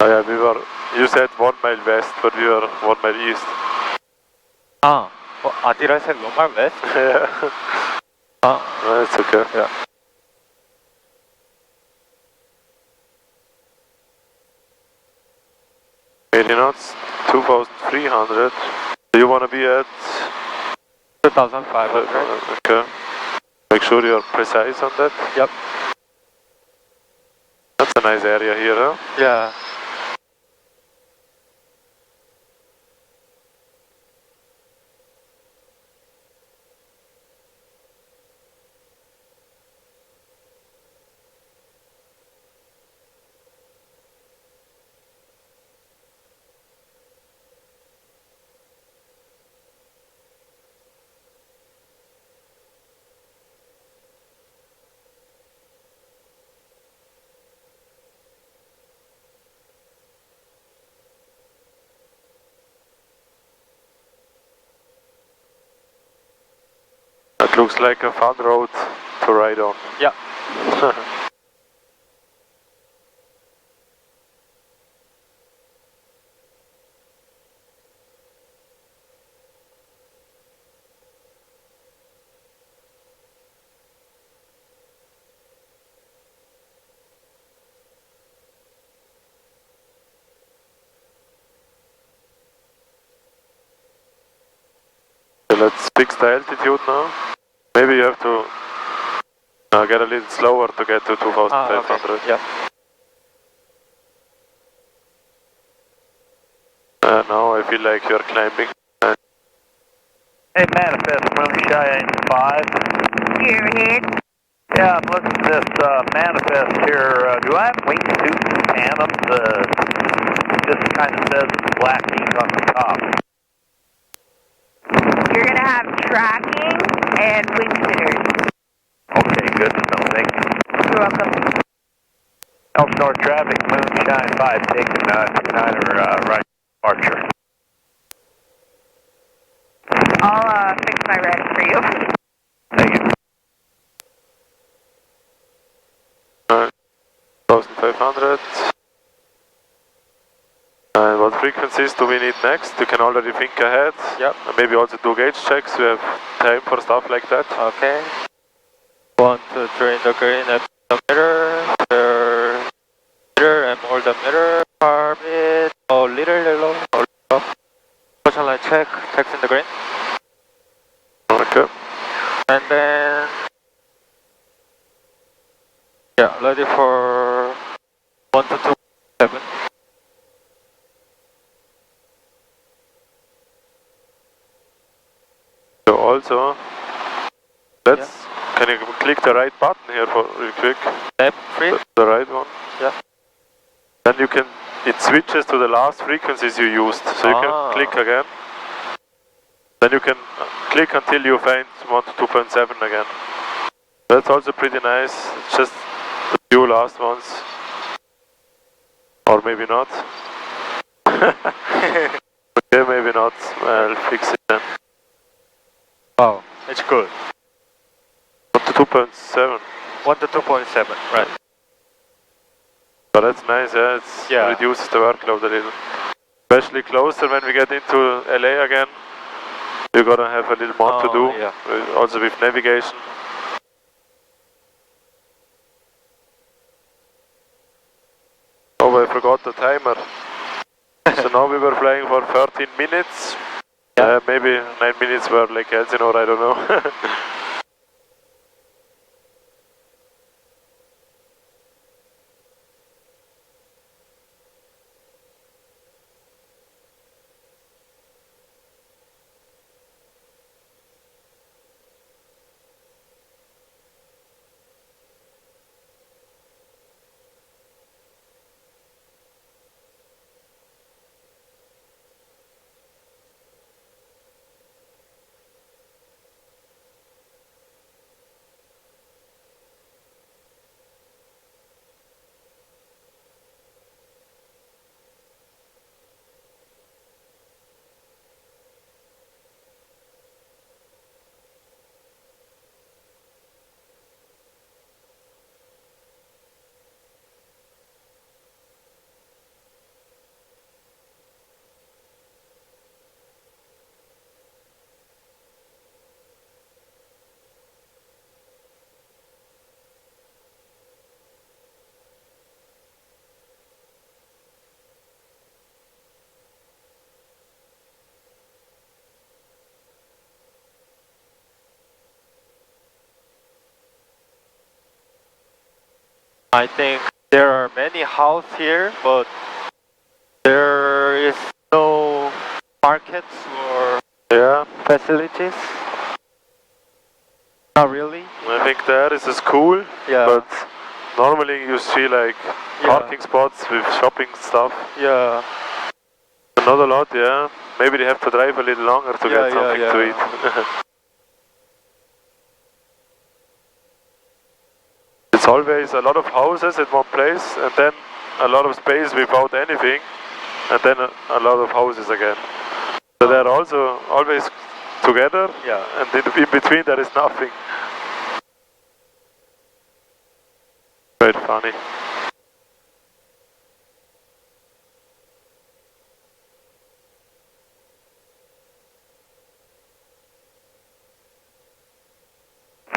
Yeah, you said 1 mile west, but we were 1 mile east. Did I say 1 mile west? Yeah. That's okay. Yeah. knots, 2,300. Do you want to be at 2,500. Okay. Make sure you're precise on that. Yep. That's a nice area here, huh? Yeah. Looks like a fun road to ride on. Yeah. So let's fix the altitude now. Maybe you have to get a little slower to get to 2500. Okay. Yeah. Now I feel like you're climbing. Hey, manifest Moonshine 5. Here, ahead. Yeah, I'm looking at this manifest here. Do I have wingsuits and tandems? Just kind of says black ink on the top. You're going to have tracking and wing sitters. Okay, good to know. Thank you. You're welcome. Elsinore traffic, Moonshine 5, taking 29er right departure. I'll fix my red for you. Thank you. 1500. And what frequencies do we need next? You can already think ahead. Yep. And maybe also do gauge checks. We have time for stuff like that. Okay. 1, 2, 3 in the green at the mirror. Mirror and more the mirror. Permit. Oh, little low. Caution light check. Text in the green. Okay. And then, yeah, ready for 1 to 2, 7. So also, can you click the right button here for real quick? Step 3. The right one. Yeah. Then you can, it switches to the last frequencies you used. So you can click again. Then you can click until you find 1 to 2.7 again. That's also pretty nice. It's just the few last ones. Or maybe not. Okay, maybe not. I'll fix it then. Oh, it's good. 1 to 2.7. 1 to 2.7, right. But that's nice, yeah. It reduces the workload a little. Especially closer when we get into LA again. You're gonna have a little more to do. Yeah. Also with navigation. Oh, I forgot the timer. So now we were flying for 13 minutes. Yeah. Maybe 9 minutes were like Elsinore, I don't know. I think there are many houses here, but there is no markets or facilities. Not really. I think there is a school, but normally you see like parking spots with shopping stuff. Yeah. Not a lot, yeah. Maybe they have to drive a little longer to get something to eat. It's always a lot of houses in one place, and then a lot of space without anything, and then a lot of houses again. So there are also always together, Yeah. and in between there is nothing. Quite funny.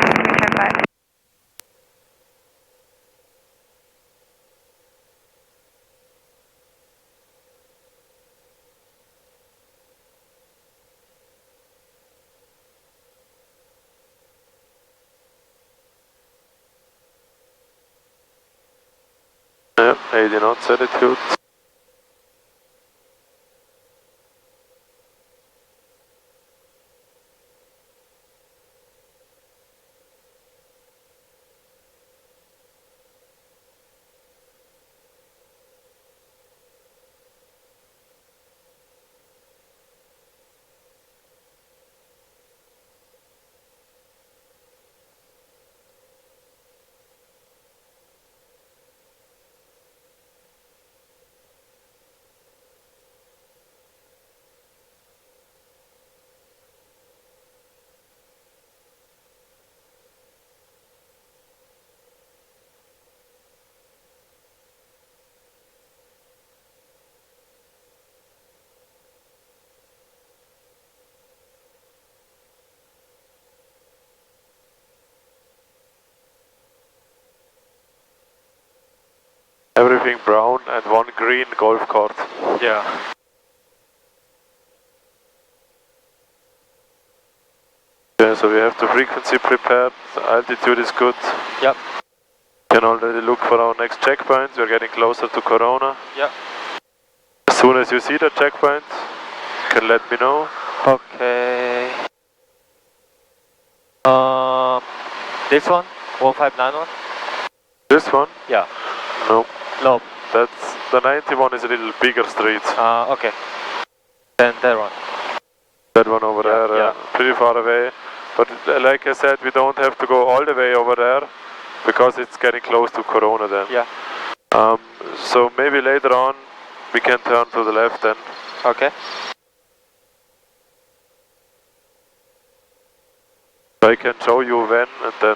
Turn 5. Yeah, 80 knots altitude. Everything brown and one green golf cart. Yeah. Yeah, so we have the frequency prepared, the altitude is good. Yep. Can already look for our next checkpoint, we're getting closer to Corona. Yep. As soon as you see the checkpoint, you can let me know. Okay. This one? 1591? This one? Yeah. No. No. That's, the 91 is a little bigger street. Okay. Then that one. That one over there, yeah. pretty far away. But like I said, we don't have to go all the way over there, because it's getting close to Corona then. Yeah. So maybe later on, we can turn to the left then. Okay. I can show you when, and then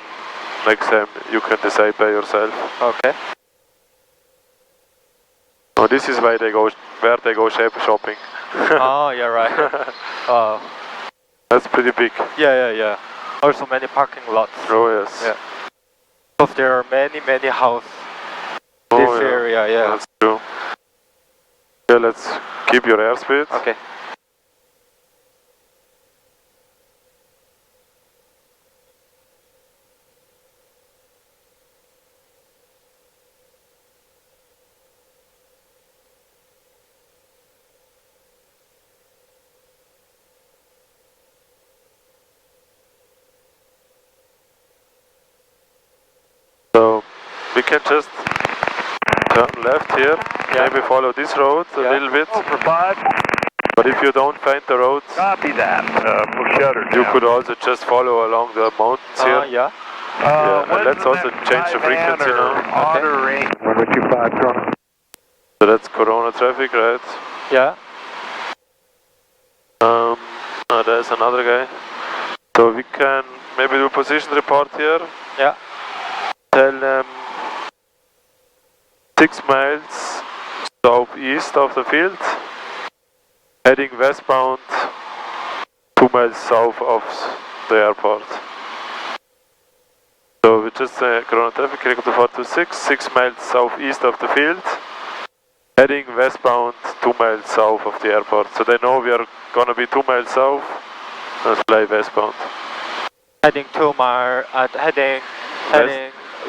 next time you can decide by yourself. Okay. Oh, this is why they go, where they go shopping. Oh, you're right. Oh. That's pretty big. Yeah. Also many parking lots. Oh yes. Yeah. Because there are many houses. This area, yeah. That's true. Yeah, let's keep your airspeed. Okay. So we can just turn left here, maybe follow this road a little bit. For 5. But if you don't find the road, Copy that. Push shutter down. you could also just follow along the mountains here. Yeah. And let's also change the frequency now. Otter range. 125, Corona. So that's Corona traffic, right? Yeah. There's another guy. So we can maybe do position report here. Yeah. Tell them 6 miles southeast of the field, heading westbound 2 miles south of the airport. So we just Corona traffic, helicopter 426, 6 miles southeast of the field, heading westbound 2 miles south of the airport. So they know we are gonna be 2 miles south and fly westbound. Heading 2 miles, heading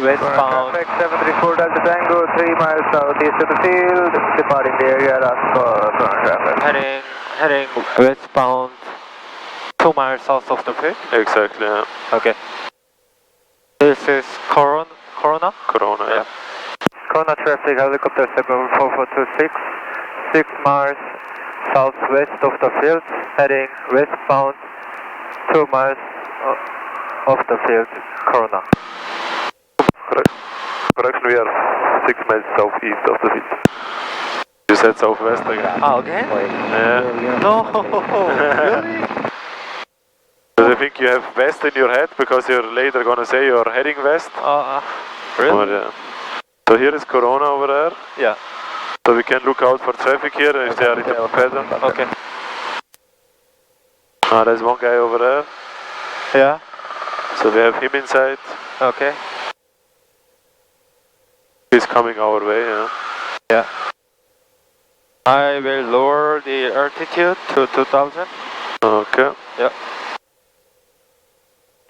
westbound. Traffic 734 Delta Tango, 3 miles southeast of the field, departing the area last for current traffic. Heading westbound 2 miles south of the field? Exactly, yeah. Okay. This is Corona? Corona, yeah. Corona traffic, helicopter 7426, 6 miles southwest of the field, heading westbound 2 miles of the field, Corona. Correction, we are 6 miles southeast of the field. You said southwest again. Okay. Yeah. No, really? Because I think you have west in your head because you're later gonna say you're heading west. Really? But, yeah. So here is Corona over there. Yeah. So we can look out for traffic here if they are in the pattern. Okay. There's one guy over there. Yeah. So we have him inside. Okay. He's coming our way, yeah. Yeah. I will lower the altitude to 2000. Okay. Yeah.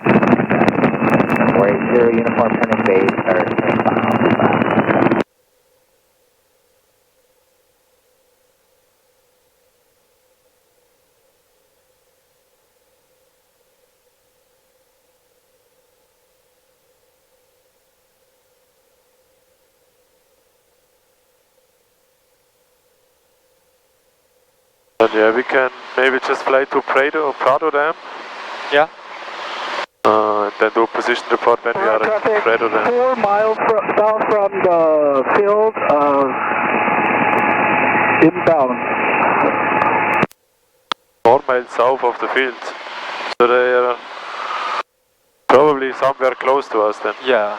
480 uniform turning base, start inbound. But yeah, we can maybe just fly to Prado Dam. Yeah. And then do a position report when we are at Prado Dam. 4 miles south from the field of inbound. 4 miles south of the field. So they are probably somewhere close to us then. Yeah.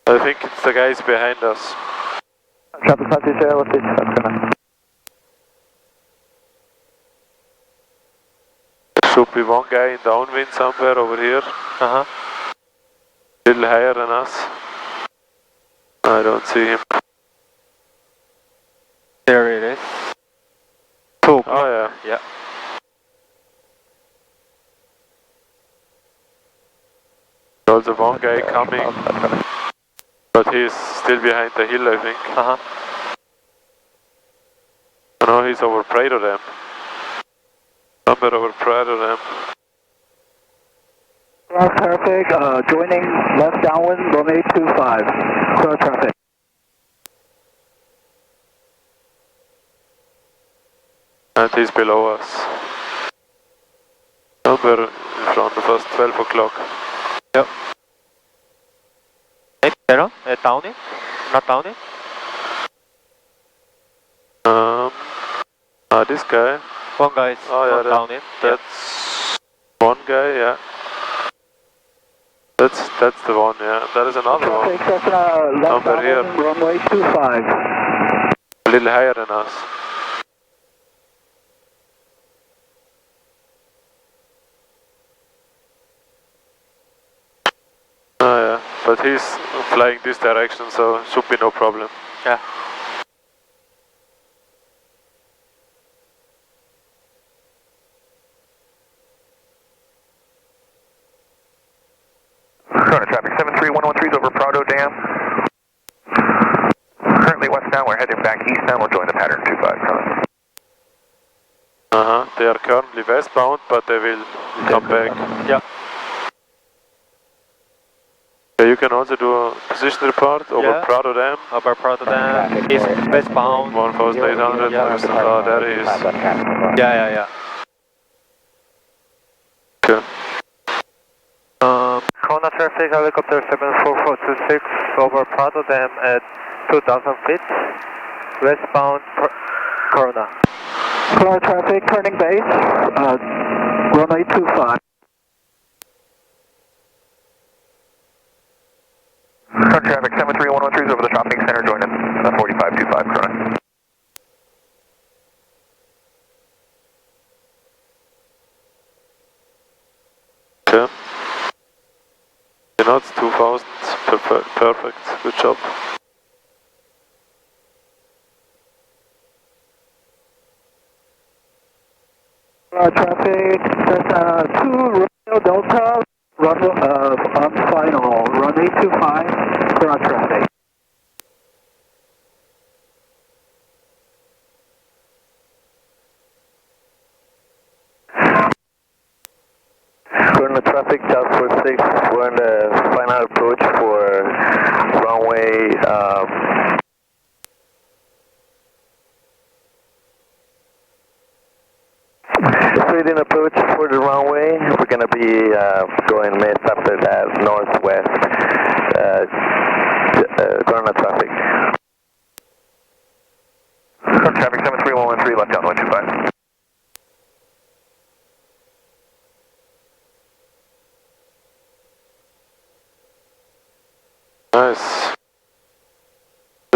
I think it's the guys behind us. Traffic 520, what's this? There should be one guy in downwind somewhere over here. Uh-huh. A little higher than us. I don't see him. There it is. 2 Oh yeah. Yeah. Also one guy coming. But he's still behind the hill, I think. Uh-huh. No, he's over Prado Dam. Somewhere over Prado Dam. Cross traffic, joining left downwind, runway 25. Cross traffic. And he's below us. Somewhere in front of us, 12 o'clock. Yep. Maybe better? Down it? Not down it? This guy. One guy is not down it. That's one guy, yeah. That's the one, yeah. There is another one. Left Somewhere here. runway 25. A little higher than us. Oh yeah, but he's flying this direction, so should be no problem. Yeah. Corona traffic 73113 over Prado Dam. Currently westbound, we're heading back eastbound, we'll join the pattern 25. They are currently westbound, but they will come back. Yeah. Yeah, you can also do a position report over Prado Dam. Over Prado Dam. East westbound. 1800. Yeah. Oh, there he is. Yeah. Okay. Corona traffic, helicopter 74426 over Prado Dam at 2000 feet. Westbound Corona. Corona traffic, turning base, runway 25. Corona traffic 73113 over the shopping center, join us 4525 Corona. Okay. You know, it's 2000. Perfect. Good job. Traffic, Cessna 2, Romeo Delta, on final, runway 25, cross traffic. Corona traffic, Charles 46, we're on the final approach for runway straight in approach for the runway. We're going to be going mid after that, northwest, Corona traffic. Traffic 73113, left down 125.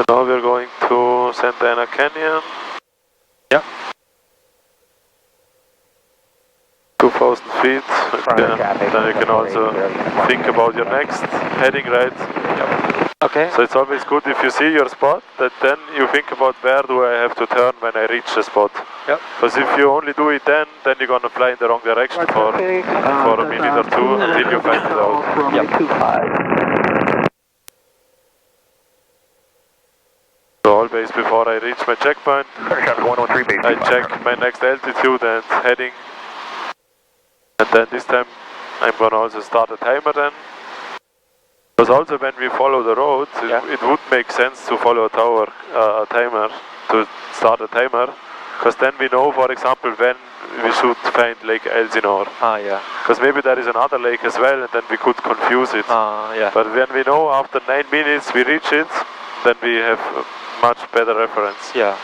Now we're going to Santa Ana Canyon. Yep. 2,000 feet. Then you can also think about your next heading, right? Yep. Okay. So it's always good if you see your spot, that then you think about where do I have to turn when I reach the spot. Yep. Because if you only do it then you're gonna fly in the wrong direction for a minute or two until you find it out. Yep. So always before I reach my checkpoint, I check my next altitude and heading. And then this time I'm gonna also start a timer then. Because also when we follow the road, it would make sense to follow a timer, to start a timer. Because then we know, for example, when we should find Lake Elsinore. Yeah. Because maybe there is another lake as well and then we could confuse it. Yeah. But when we know after 9 minutes we reach it, then we have a much better reference. Yeah.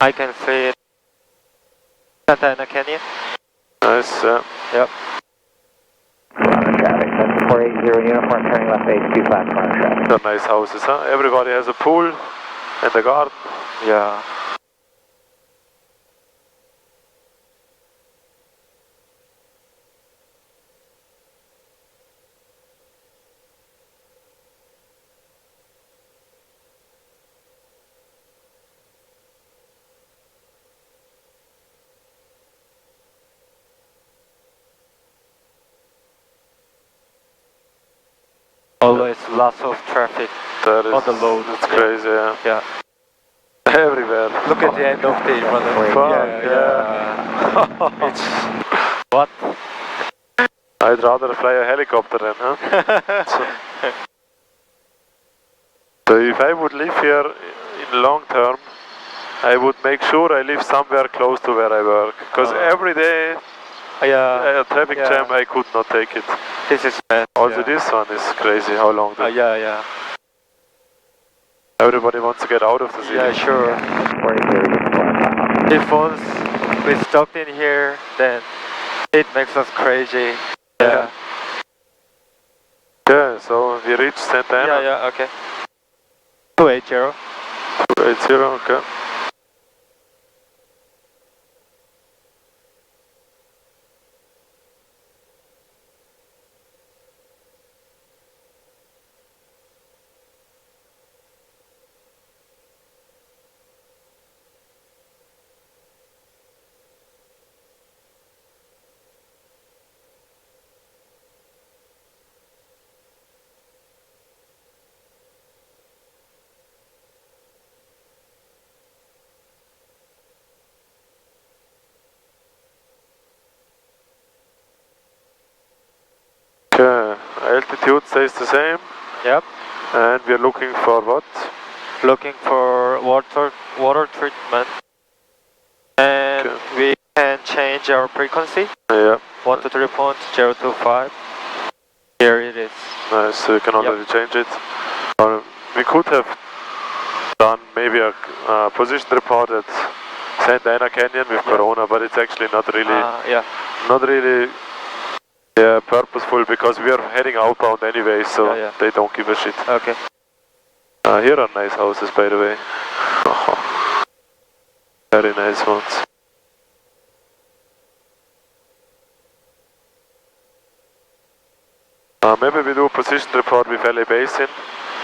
I can see it. Santa Ana Canyon. Nice, Yep. Traffic, 480 uniform, turning left 82 platform traffic. They're nice houses, huh? Everybody has a pool and a garden. Yeah. Always lots of traffic on the load. It's crazy, yeah. Yeah. Everywhere. Look at the end of the brother. Fuck, yeah. It's what? I'd rather fly a helicopter then, huh? So if I would live here in long term, I would make sure I live somewhere close to where I work. Because every day a traffic jam, I could not take it. This is bad. Also this one is crazy, how long that. Yeah. Everybody wants to get out of the city. Yeah, sure. If once we stopped in here, then it makes us crazy. Yeah. Yeah, so we reached Santa Ana. Yeah, okay. 280. 280, okay. Okay, altitude stays the same. Yep. And we're looking for what? Looking for water treatment. And we can change our frequency. Yeah. 123.025. Here it is. Nice, so you can already change it. We could have done maybe a position report at Santa Ana Canyon with Corona, but it's actually not really purposeful because we are heading outbound anyway, so they don't give a shit. Okay. Here are nice houses, by the way. Very nice ones. Maybe we do a position report with LA Basin.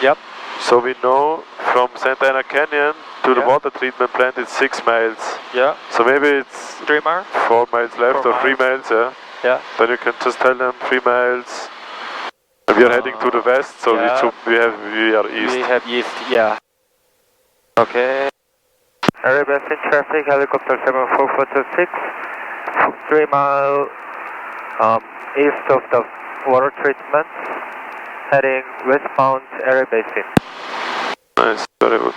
Yep. So we know from Santa Ana Canyon to the water treatment plant it's 6 miles. Yeah. So maybe it's 3 miles? 4 miles left or 3 miles, yeah. Yeah. Then you can just tell them 3 miles. We are heading to the west, so we are east. We have east, yeah. Okay. LA Basin traffic, helicopter 74426, 3 mile east of the water treatment, heading westbound LA Basin. Nice, very good.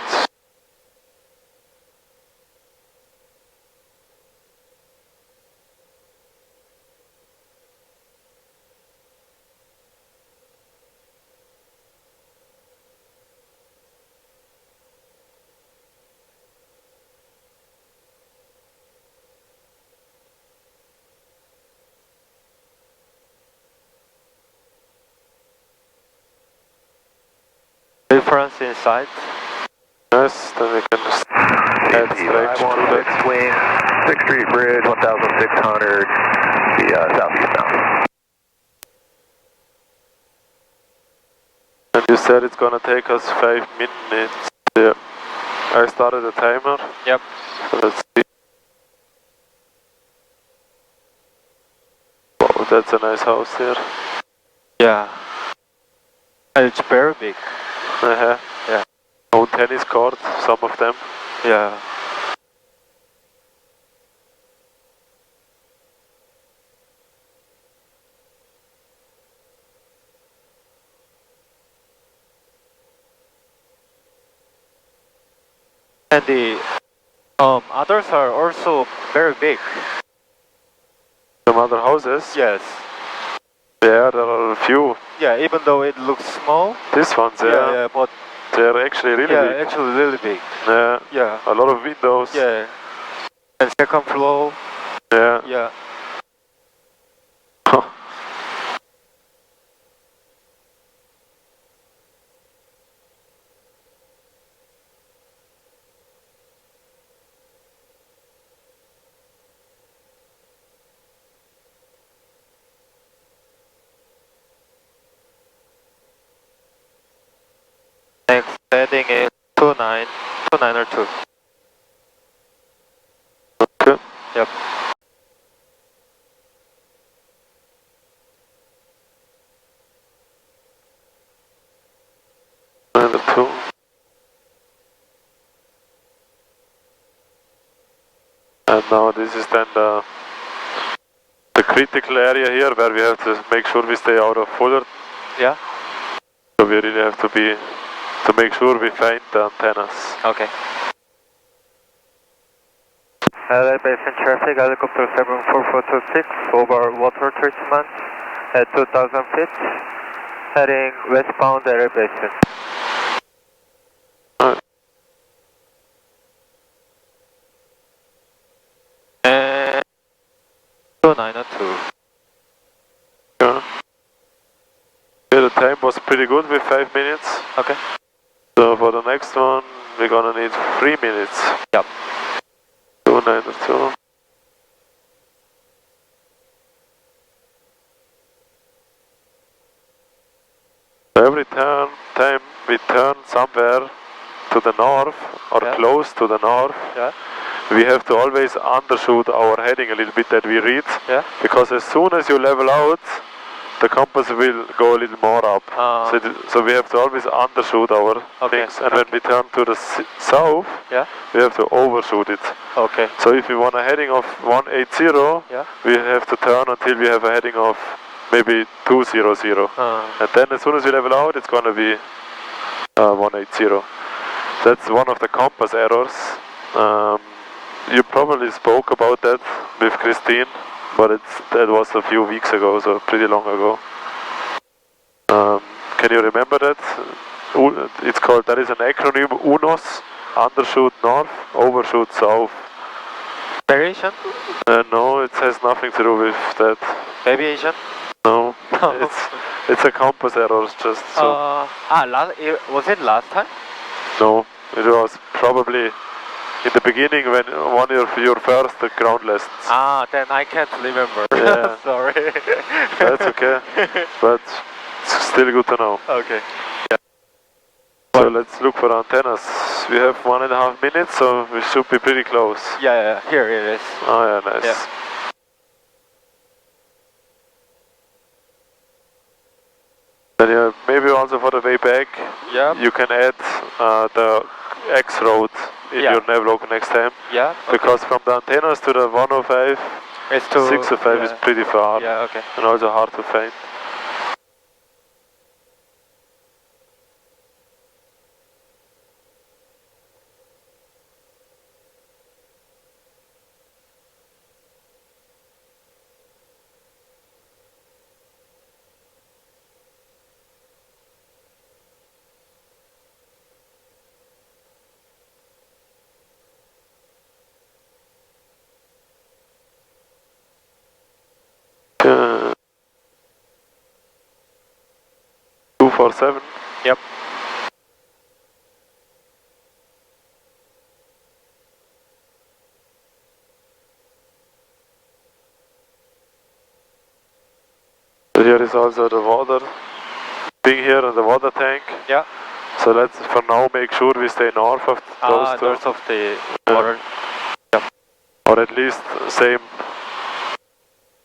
difference in sight? Yes, then we can just add straight through that. Wind, 6th Street Bridge, 1600, the southeast bound. And you said it's gonna take us 5 minutes. Yeah. I started the timer. Yep. So let's see. Wow, that's a nice house here. Yeah. And it's very big. Uh-huh. Yeah. Own tennis court, some of them. Yeah. And the others are also very big. Some other houses. Yes. Yeah, there are a few. Yeah, even though it looks small. These ones, yeah. Yeah, but They're actually really big. actually really big. Yeah. Yeah. A lot of windows. Yeah. And second floor. Yeah. Yeah. Next heading is 29 or 2. Okay. Yep. And the 2. And now this is then the critical area here where we have to make sure we stay out of Fullerton. Yeah. So we really have to make sure we find the antennas. Okay. LA Basin traffic, helicopter 74426 over water treatment at 2000 feet, heading westbound LA Basin. And 2902. Yeah. Yeah, the time was pretty good with 5 minutes. Okay. So for the next one, we're gonna need 3 minutes. Yep. 2902. Every time we turn somewhere to the north or close to the north, we have to always undershoot our heading a little bit that we read. Yeah. Because as soon as you level out, the compass will go a little more up. So we have to always undershoot our things. And when we turn to the south, we have to overshoot it. Okay. So if we want a heading of 180, we have to turn until we have a heading of maybe 200. And then as soon as we level out, it's going to be 180. That's one of the compass errors. You probably spoke about that with Christine, but that was a few weeks ago, so pretty long ago. Can you remember that? It's called, that is an acronym, UNOS, undershoot north, overshoot south. Variation? No, it has nothing to do with that. Aviation? No, it's a compass error, just so. Was it last time? No, it was probably in the beginning when one of your first ground lessons. Then I can't remember. Yeah. Sorry. That's okay, but it's still good to know. Okay. So let's look for antennas. We have 1.5 minutes, so we should be pretty close. Yeah, here it is. Oh yeah, nice. Yeah. Then maybe also for the way back, you can add the X road in your navlog next time. Yeah. Okay. Because from the antennas to the 105, it's to 605 is pretty far. Yeah, okay. And also hard to find. Uh, 247. Yep. Here is also the water thing here and the water tank. Yeah. So let's for now make sure we stay north of those two. North of the water. Or at least same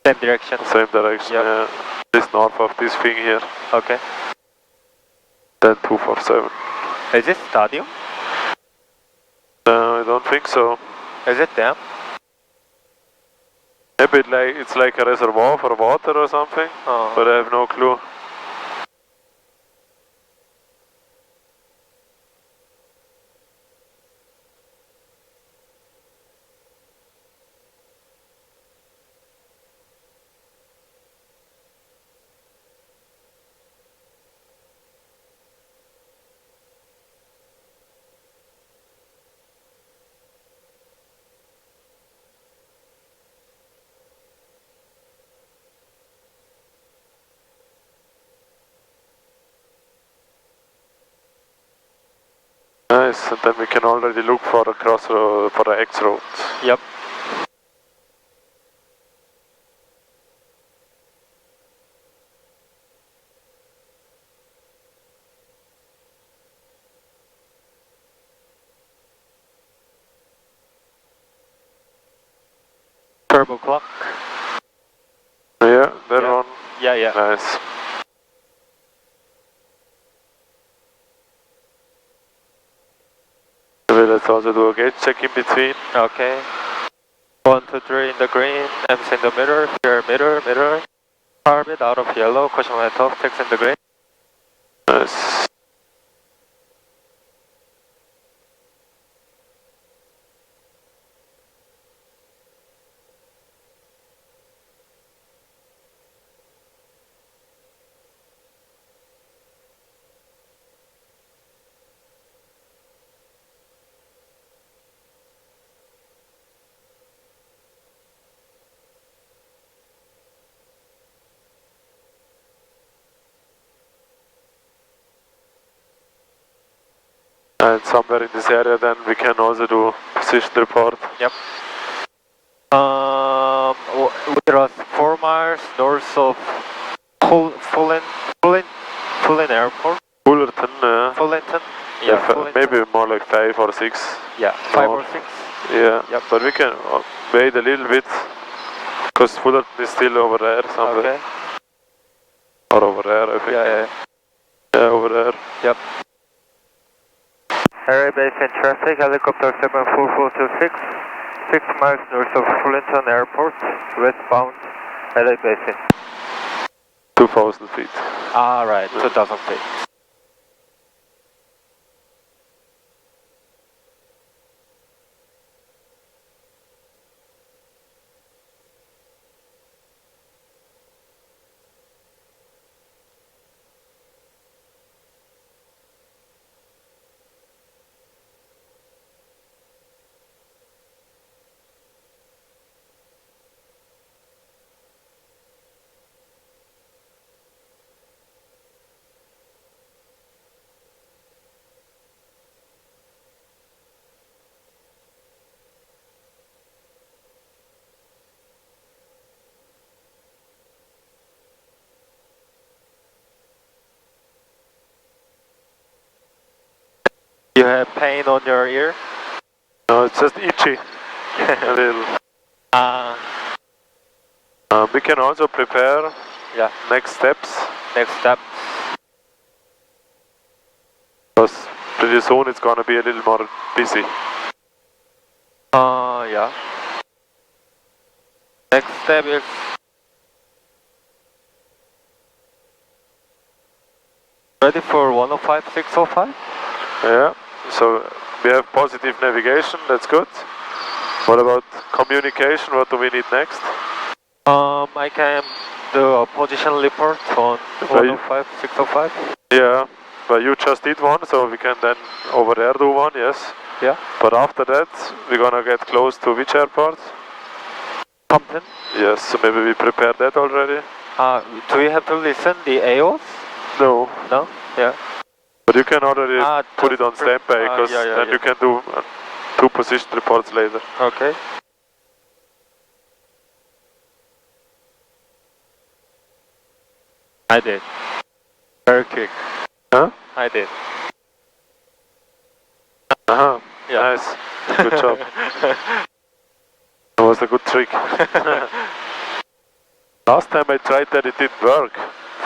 Direction. Same direction, yep. Yeah. This north of this thing here. Okay. Then 247. Is it stadium? No, I don't think so. Is it dam? Maybe it's like a reservoir for water or something, but I have no clue. Nice, and then we can already look for a crossroad, for the X road. Yep. Turbo clock. Yeah, that one. Yeah. Nice. Let's also do a gauge check in between. Okay. 1, 2, 3 in the green, M's in the middle, here middle. Carbide out of yellow, caution light off, text in the green. Nice. And somewhere in this area then we can also do position report. Yep. We're at 4 miles north of Fulton Airport. Fullerton, Fullerton? Yeah, Fullerton. maybe more like 5 or 6. Yeah, 5 or 6. Yeah, yep. But we can wait a little bit, because Fullerton is still over there somewhere. Okay. Or over there, I think. Yeah, over there. Yep. Area base in traffic, helicopter 74426, 6 miles north of Fullerton Airport, westbound, LA basin. 2,000 feet. Right, 2,000 feet. You have pain on your ear? No, it's just itchy. A little. We can also prepare next steps. Next step. Because pretty soon it's gonna be a little more busy. Yeah. Next step is ready for 105, 605? Yeah, so we have positive navigation, that's good. What about communication, what do we need next? I can do a position report on 105, 605. Yeah, but you just did one, so we can then over there do one, yes. Yeah. But after that, we're gonna get close to which airport? Compton. Yes, so maybe we prepared that already. Do we have to listen the AOS? No. No? Yeah. But you can already put it on standby, because then you can do 2 position reports later. Okay. I did. Very quick. Huh? I did. Uh-huh. Yeah. Nice. Good job. That was a good trick. Last time I tried that it didn't work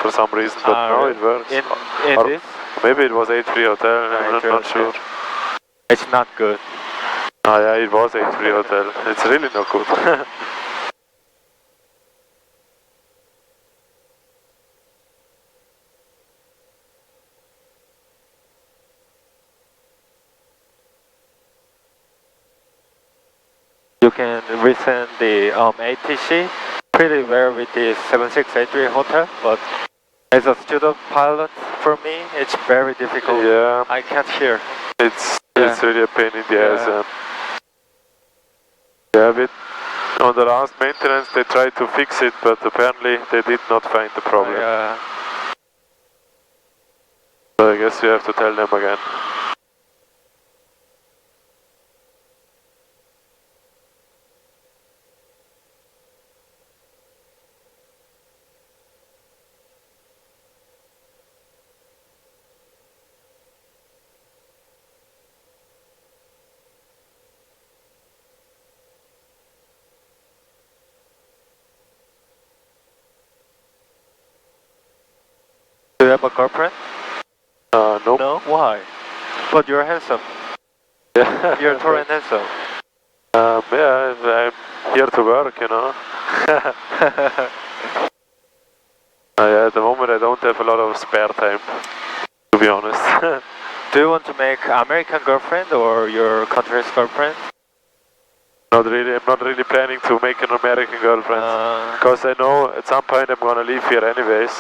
for some reason, but now it works. In or this? maybe it was A3 Hotel, I'm not sure. It's not good. Oh yeah, it was A3 Hotel. It's really not good. You can resend the ATC pretty well with the 7683 hotel, but as a student pilot, for me, it's very difficult. Yeah. I can't hear. It's really a pain in the ass. But on the last maintenance they tried to fix it, but apparently they did not find the problem. So I guess you have to tell them again. Do you have a girlfriend? Nope. No? Why? But you're handsome. Yeah. You're tall and handsome. Yeah, I'm here to work, you know. Yeah, at the moment I don't have a lot of spare time, to be honest. Do you want to make American girlfriend or your country's girlfriend? Not really, I'm not really planning to make an American girlfriend. Because I know at some point I'm gonna leave here anyways.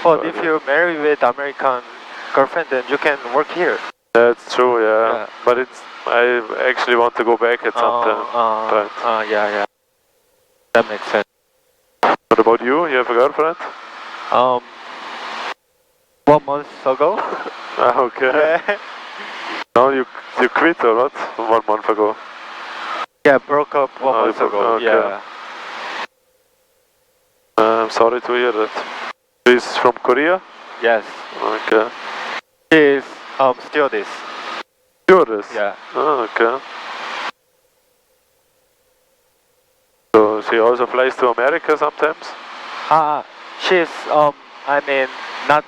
But if you marry with American girlfriend, then you can work here. That's true, yeah. But I actually want to go back at some point. Yeah. That makes sense. What about you? You have a girlfriend? 1 month ago. Okay. Yeah. Now you quit or what? 1 month ago? Yeah, broke up 1 month ago. Okay. Yeah. I'm sorry to hear that. She's from Korea? Yes. Okay. She's stewardess. Stewardess? Yeah. Oh, okay. So she also flies to America sometimes? She's I mean not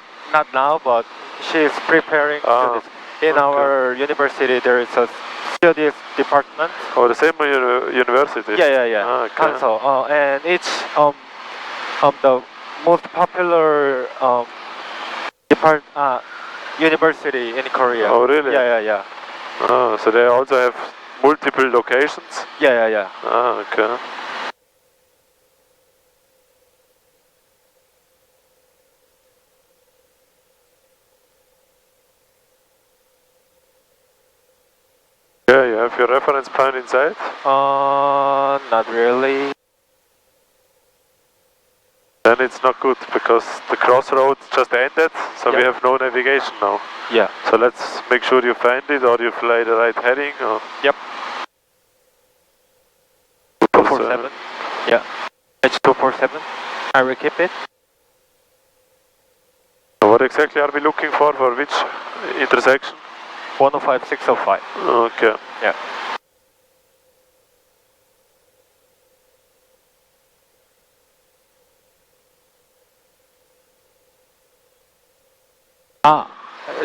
now, but she's preparing to this. In our university there is a stewardess department. Oh, the same university? Yeah. Okay. Council. And it's the most popular university in Korea. Oh, really? Yeah. Oh, so they also have multiple locations? Yeah. Okay. Yeah, you have your reference point inside? Not really. Then it's not good because the crossroads just ended, so we have no navigation now. Yeah. So let's make sure you find it or you fly the right heading. Or... Yep. 247. Yeah. It's 247. I will keep it. What exactly are we looking for which intersection? 105, 605. Okay. Yeah.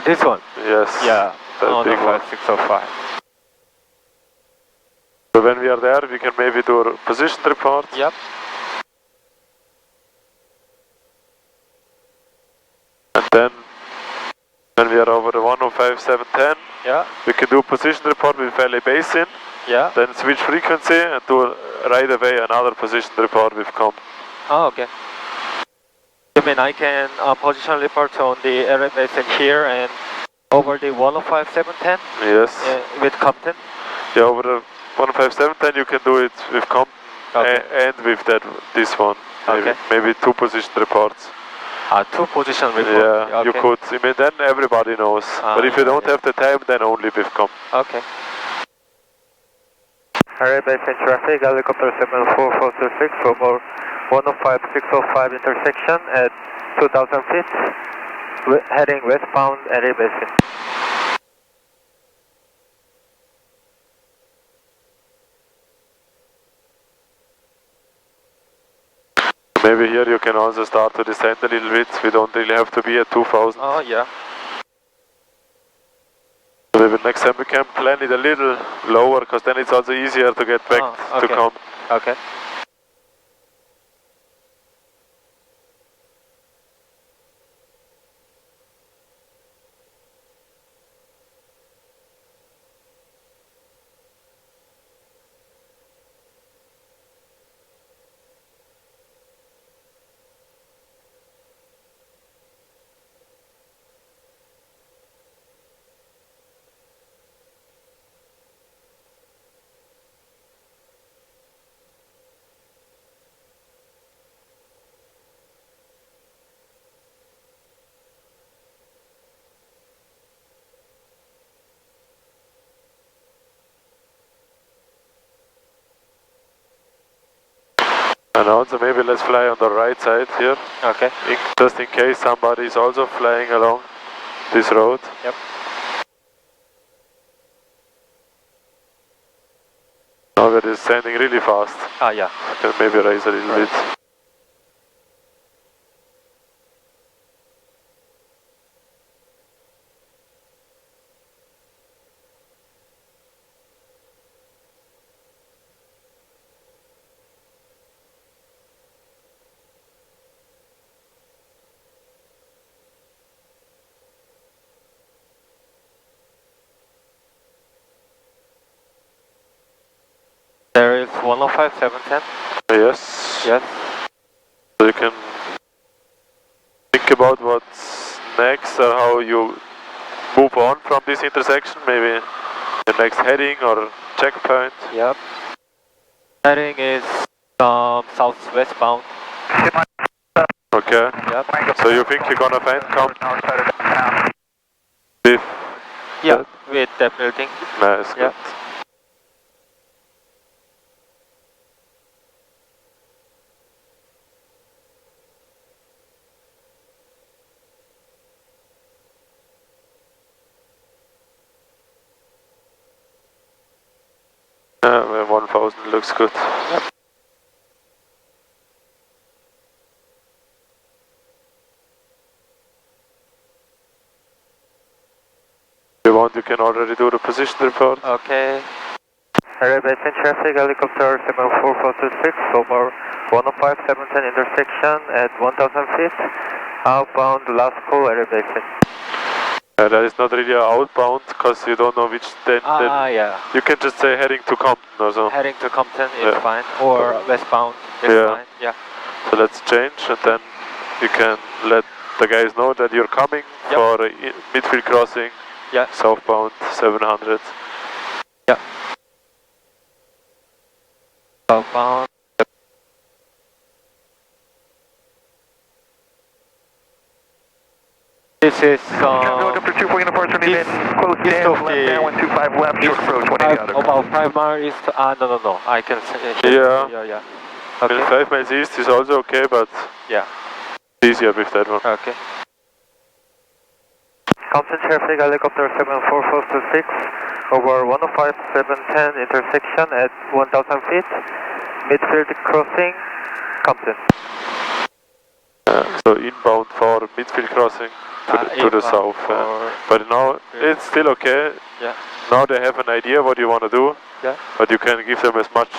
This one? Yes. Yeah. That big one. 605. So when we are there, we can maybe do a position report. Yep. And then when we are over the 105, 710, we can do position report with Valley Basin. Yeah. Then switch frequency and do right away another position report with comp. Oh, okay. You mean I can position report on the area basin here and over the 105, 710? Yes. With Compton? Yeah, over the 105, 710 you can do it with comp and with this one. Maybe two position reports. Two position reports? Yeah, you could. I mean, then everybody knows. But if you don't have the time, then only with comp. Okay. Area basin traffic, helicopter 74426 over 105-605 intersection at 2000 feet, heading westbound Erie Basin. Maybe here you can also start to descend a little bit. We don't really have to be at 2000. Oh, yeah. Maybe next time we can plan it a little lower, because then it's also easier to get back to come. Okay. And also maybe let's fly on the right side here. Okay. Just in case somebody is also flying along this road. Yep. Now we're descending really fast. Ah, yeah. Can maybe raise a little bit. There is 105, 710. Yes. Yes. So you can think about what's next or how you move on from this intersection, maybe the next heading or checkpoint. Yep. Heading is southwestbound. Okay. Yep. So you think you're gonna find come with Yeah, with that building. nice, good. Yep. Yeah, 1000 looks good. Yep. If you want, you can already do the position report. Okay. Erie Basin traffic, helicopter 74426 over 105, 710 intersection at 1000 feet. Outbound last call, Erie Basin. That is not really outbound, because you don't know which then. Yeah. You can just say heading to Compton or so. Heading to Compton is fine, or westbound is fine. Yeah. So let's change, and then you can let the guys know that you're coming for a midfield crossing. Yeah. Southbound 700. Yeah. Southbound. This is Helicopter 2 for uniforms from event, close down, left down, 125 left, short approach, 180 other. about 5 miles east. No, I can say. Yeah. Okay. 5 miles east is also okay, but Yeah. it's easier with that one. Okay. Compton traffic, helicopter 74426 over 105, 710 intersection at 1000 feet. Midfield crossing, Compton. So inbound for midfield crossing to the south. But now it's still okay. Yeah. Now they have an idea what you want to do. Yeah. But you can give them as much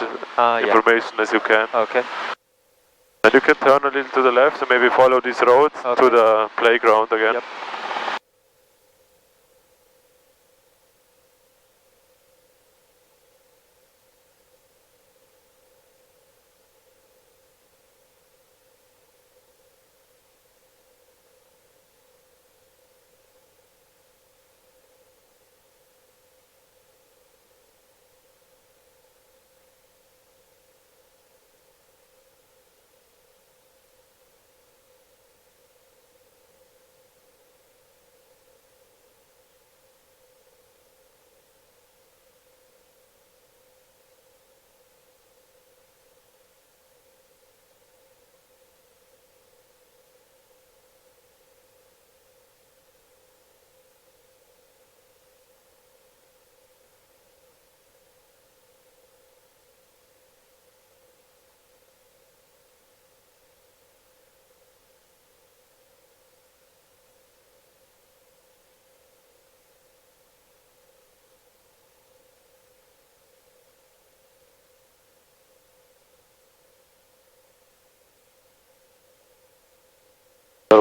information as you can. Okay. And you can turn a little to the left and maybe follow this road to the playground again. Yep.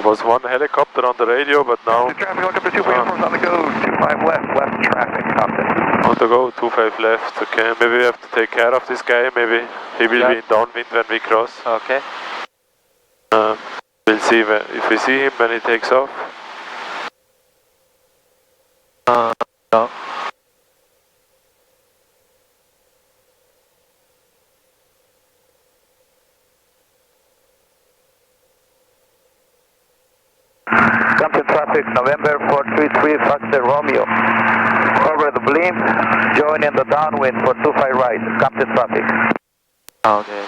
There was one helicopter on the radio, but now... The traffic, look up to 2.4 on the go, 25 left traffic, Compton. On the go, 25 left, okay. Maybe we have to take care of this guy, maybe he will be in downwind when we cross. Okay. We'll see if we see him when he takes off. No. Compton traffic, November 433, Foxtrot Romeo. Over the blimp, join in the downwind for 25 right, Compton traffic. Okay.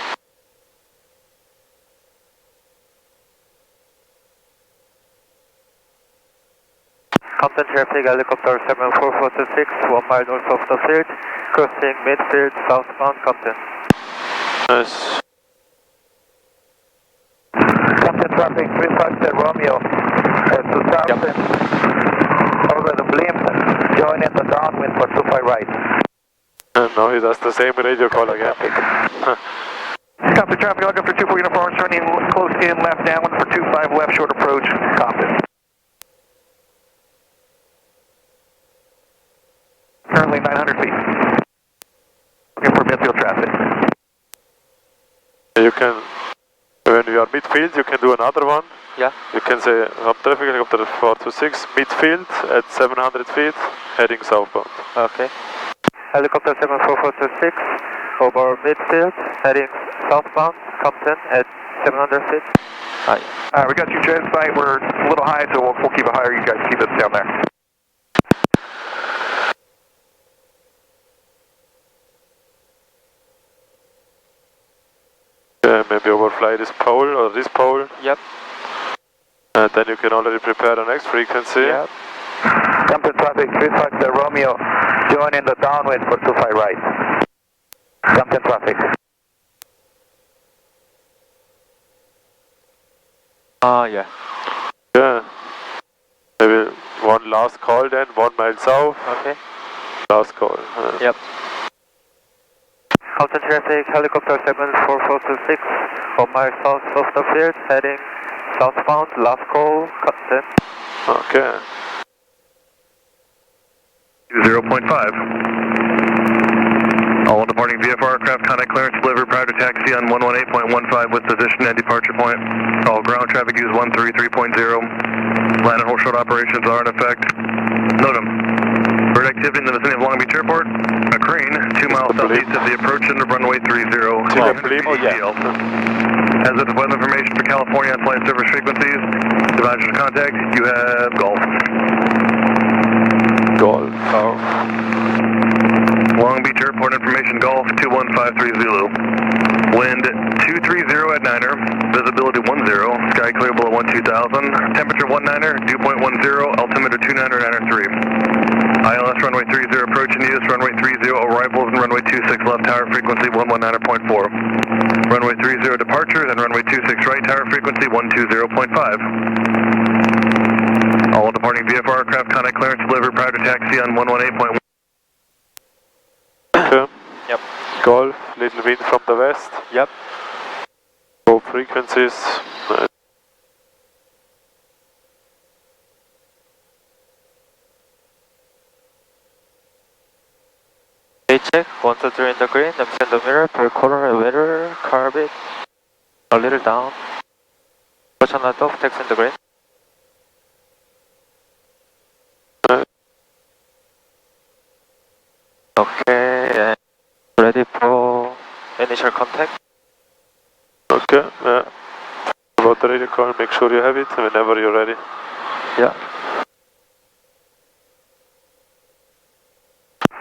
Compton traffic, helicopter 74426, 1 mile north of the field, crossing midfield, southbound Compton. Nice. Compton traffic, 3 Foxtrot Romeo, 2000. Over the blimp, join in the downwind for 25 right. And now he does the same radio call again. Compton traffic, look up for 24 uniforms, turning close in, left downwind for 25 left, short approach, Compton. Currently 900 feet. Looking for midfield traffic. You can, when you are midfield, you can do another one. Yeah. You can say, traffic helicopter 426, midfield at 700 feet, heading southbound. Okay. Helicopter 74426, over midfield, heading southbound, Compton at 700 feet. Alright, we got you jet site, we're a little high, so we'll keep it higher, you guys keep us down there. Maybe overfly this pole or this pole. Yep. And then you can already prepare the next frequency. Yep. Compton traffic, 3 Foxtrot Romeo, join in the downwind for 25 right. Compton traffic. Yeah. Yeah. Maybe one last call then, 1 mile south. Okay. Last call. Yep. Compton traffic, helicopter 74426, 1 mile south of the field, heading southbound, last call, Compton. Okay. 0.5. All departing VFR aircraft, contact clearance delivered prior to taxi on 118.15 with position and departure point. All ground traffic use 133.0. Land and hold short operations are in effect. NOTAM. Bird activity in the vicinity of Long Beach Airport. A crane 2 miles southeast of the approach into runway 30. As of weather information for California on flight service frequencies, division of contact, you have Golf. Golf. Long Beach Airport information, Golf 21530 Zulu. Wind 230 at 9er, visibility 10, sky clear below 12,000, temperature 19er, dew point 10, altimeter 29er, 93. ILS runway 30 approaching use, runway 30 arrivals and runway 26 left tower frequency 119.4. Runway 30 departure, then runway 26 right tower frequency 120.5. All departing VFR aircraft contact clearance delivered prior to taxi on 118.1. Okay. Yep. Golf, little wind from the west. Yep. Low frequencies. check, 1 to 3 in the green, I'm in the mirror, per corner, weather, carbid, a little down. Watch on the top, text in the green. Okay, and ready for initial contact? Okay, yeah. About the radio call, make sure you have it whenever you're ready. Yeah.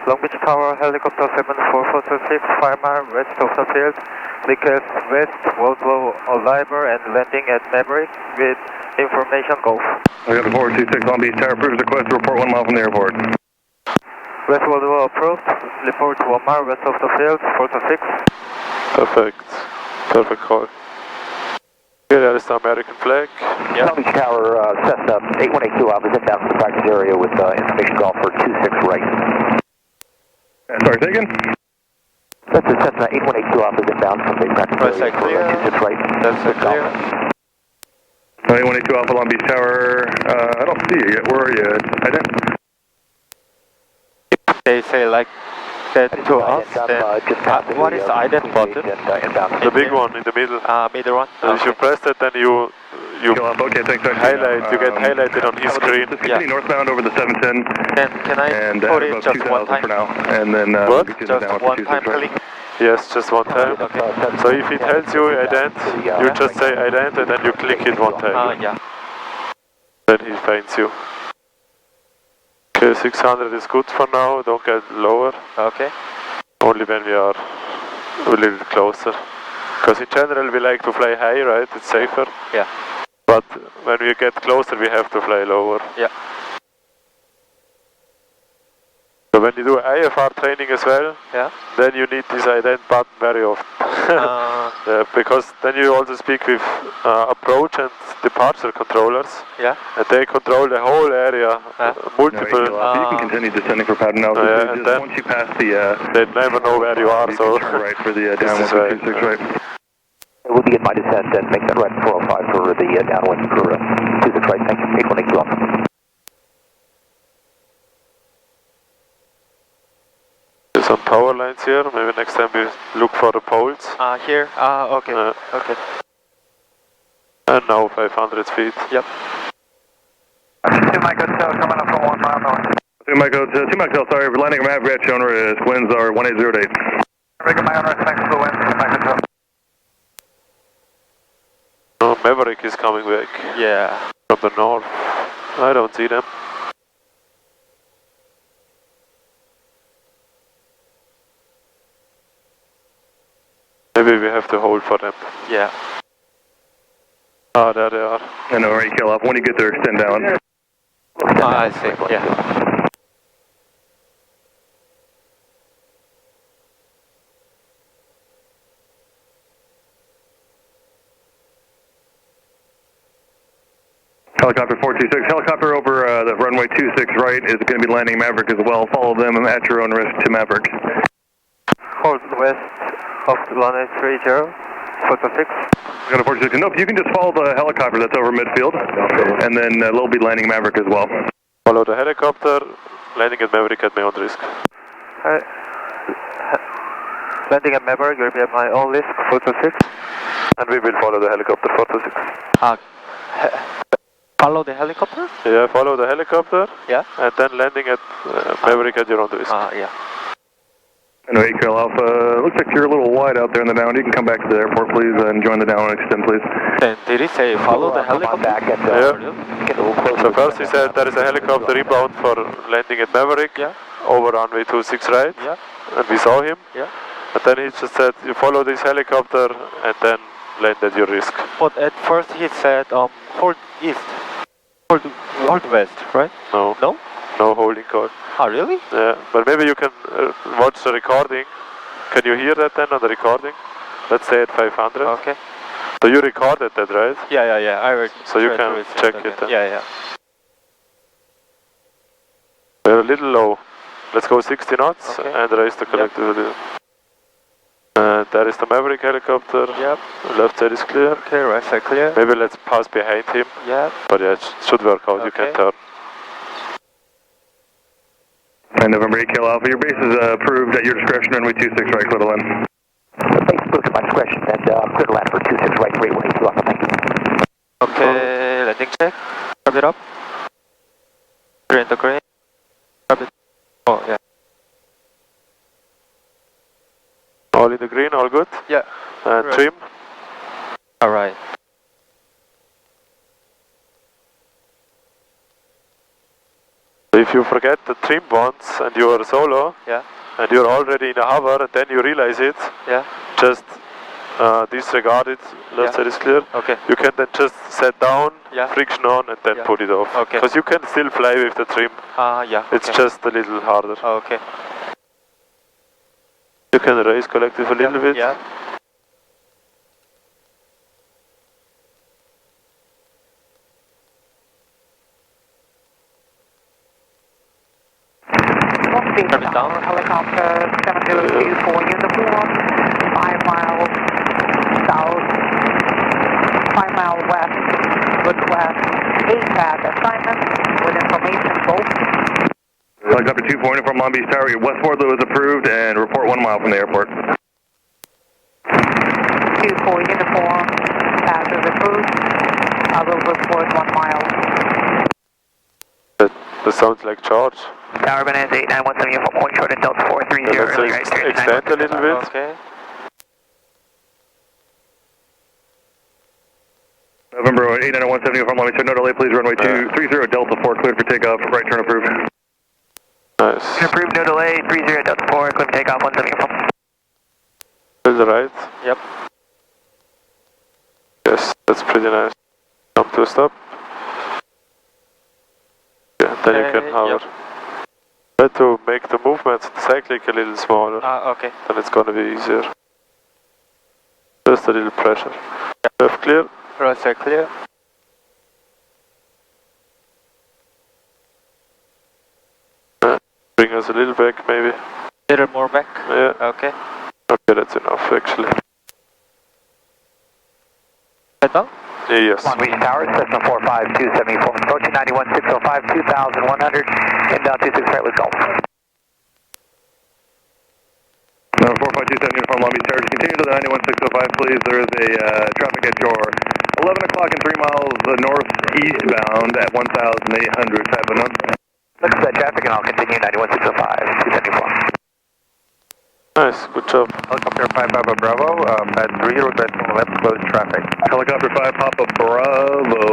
Long Beach Tower, helicopter 74426, 5 mile west of the field, request west, Volvo Oliver and landing at Maverick with information Golf. I got the 426 Long Beach Tower, approves request to report 1 mile from the airport. West Volvo approved, report 1 mile west of the field, 426. Perfect. Perfect call. Okay, that is the American flag. Yeah. Long Beach Tower, Cessna 8182 Alpha is inbound to the practice area with information Golf for 26 right. Sorry, say again? That's the Cessna 8182 Alpha is inbound from the practice area for 26 right. That's clear. 182 Alpha Long Beach Tower, I don't see you yet. Where are you? Ident? They say like that to us, then what is the ident button? The big one in the middle. Middle one? And if you press that, then you Okay, thanks. highlight, you get highlighted on his screen. Continue northbound over the 710. And can I and put it above just 2000 one time? for now. And then What? we'll continue down Just with one the time 26, click? Yes, just one time. Okay. So if it tells you ident, you just say ident and then you click it one time. Yeah. Then he finds you. Okay, 600 is good for now, don't get lower. Okay. Only when we are a little closer. Because in general we like to fly high, right? It's safer. Yeah. But when we get closer we have to fly lower. Yeah. So when you do IFR training as well, then you need this ident button very often. Because then you also speak with approach and departure controllers. Yeah. And they control the whole area, multiple. You can continue descending for pattern analysis. And then once you pass the... they never know where you are, so... turn right for the downwind for 26 right. We'll begin my descent and make that right 405 for the downwind for 26 right. Thank you. 818 Alpha. There's some power lines here. Maybe next time we look for the poles. Here? Okay. Okay. And now 500 feet. Yep. 2 Mike Hotel coming up from 1 mile north. 2 Mike Hotel, sorry, we're landing a Mavrat owner, winds are 1808. Maverick, my owner, thanks for the wind. 2 Mike Hotel. Oh, Maverick is coming back. Yeah. From the north. I don't see them. Maybe we have to hold for them. Yeah. Ah, there they are. I know, already kill off. When you get there, extend down. I see, yeah. Helicopter 426, helicopter over the runway 26 right is going to be landing Maverick as well. Follow them at your own risk to Maverick. Hold west of 1830, photo 6. Got a 426. Nope, you can just follow the helicopter that's over midfield, and then they'll be landing Maverick as well. Follow the helicopter, landing at Maverick at my own risk. Landing at Maverick will be at my own risk, photo 6. And we will follow the helicopter 426. Follow the helicopter? Yeah, follow the helicopter. Yeah. And then landing at Maverick at your own risk. Yeah. And AQL Alpha, looks like you're a little wide out there in the down. You can come back to the airport, please, and join the down and extend, please. Then did he say follow the helicopter? Back at get a little closer. So first he said there is a helicopter inbound for landing at Maverick. Yeah. Over runway 26 right. Yeah. And we saw him. Yeah. And then he just said you follow this helicopter and then land at your risk. But at first he said hold east. Hold west, right? No. No? No holding call. Oh, really? Yeah, but maybe you can watch the recording. Can you hear that then on the recording? Let's say at 500. Okay. So you recorded that, right? Yeah. I will. So you can check it then. Yeah. We're a little low. Let's go 60 knots and raise the collective a little. And there is the Maverick helicopter. Yep. Left side is clear. Okay, right side clear. Maybe let's pass behind him. Yeah. But yeah, it should work out. You can turn. And November 8 Kill Alpha, your base is approved at your discretion, runway 26 right, clear to land. Base approved at my discretion and clear to land for 26 right, 818 Alpha. Thank you. Okay, landing check. Grab it up. Green to green. Grab it. Oh, yeah. All in the green, all good? Yeah. And right. trim? Alright. If you forget the trim once and you are solo, and you're already in a hover and then you realize it, just disregard it, left side is clear. Okay. You can then just set down, friction on and then put it off. Okay. Because you can still fly with the trim. It's just a little harder. Okay. You can raise collective a little bit. Yeah. Turn it down. Helicopter 702 uniform, 5 miles south, 5 miles west, request APAC assignment with information both. Helicopter 2 for uniform Long Beach Tower, your westward was approved and report 1 mile from the airport. 2 for uniform, path is approved. I will report 1 mile. That sounds like George. Tower Bonanza 8917 uniform, point short at Delta 430, Let's early right straight. extend a little bit. Okay. November 8917 uniform Long Beach, no delay, please runway 230 Delta 4, cleared for takeoff, right turn approved. Nice. Approved, no delay, 30 Delta 4, clear for takeoff, 17 uniform. To the right. Yep. Yes, that's pretty nice. Come to a stop. Yeah, then you can hover. Yep. Try to make the movement cyclic a little smaller. Okay. Then it's gonna be easier. Just a little pressure. Have clear. Roger, clear. Bring us a little back, maybe. Little more back. Yeah. Okay. Okay, that's enough, actually. Head down. Yes. Long Beach Tower, Cessna 45274, approaching 91605, 2100, inbound 26 right, let's go. 4527 uniform Long Beach Tower, continue to the 91605, please. There is a traffic at your 11 o'clock and 3 miles northeastbound at 1800, type of number. Looks at that traffic and I'll continue 91605, 274. Nice, good job. Helicopter 5 Papa Bravo, pad 3, request on left, close traffic. Helicopter 5 Papa Bravo,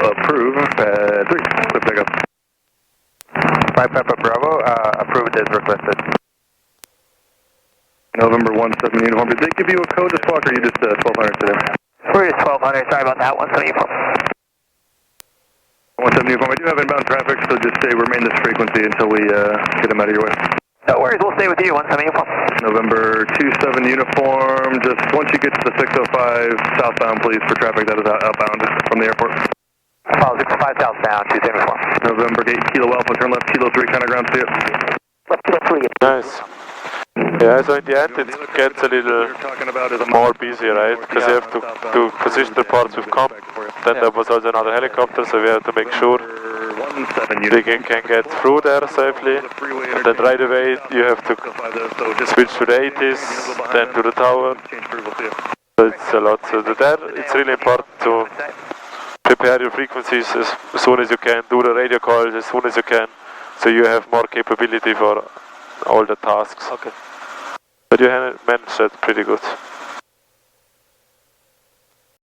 approved, pad 3, clear pickup. 5 Papa Bravo, approved as requested. November 17 uniform, did they give you a code to squawk or are you just 1200 today? We're just 1200, sorry about that, 174. 17 uniform, I do have inbound traffic, so just stay, remain this frequency until we get them out of your way. No worries, we'll stay with you, 174. November 27 uniform, just once you get to the 605 southbound, please, for traffic that is outbound from the airport. Follow 605 southbound, 274. November 8 Kilo Alpha, turn left, Kilo 3, counter ground, see it. Left Kilo 3. Nice. Yeah, so in the end it gets a little more busy, right? Because you have to position the parts with comp. Then there was also another helicopter, so we have to make sure they can get through there safely. And then right away you have to switch to the 80s, then to the tower. So it's a lot. So there it's really important to prepare your frequencies as soon as you can, do the radio calls as soon as you can, so you have more capability for all the tasks. Okay. But you managed that pretty good.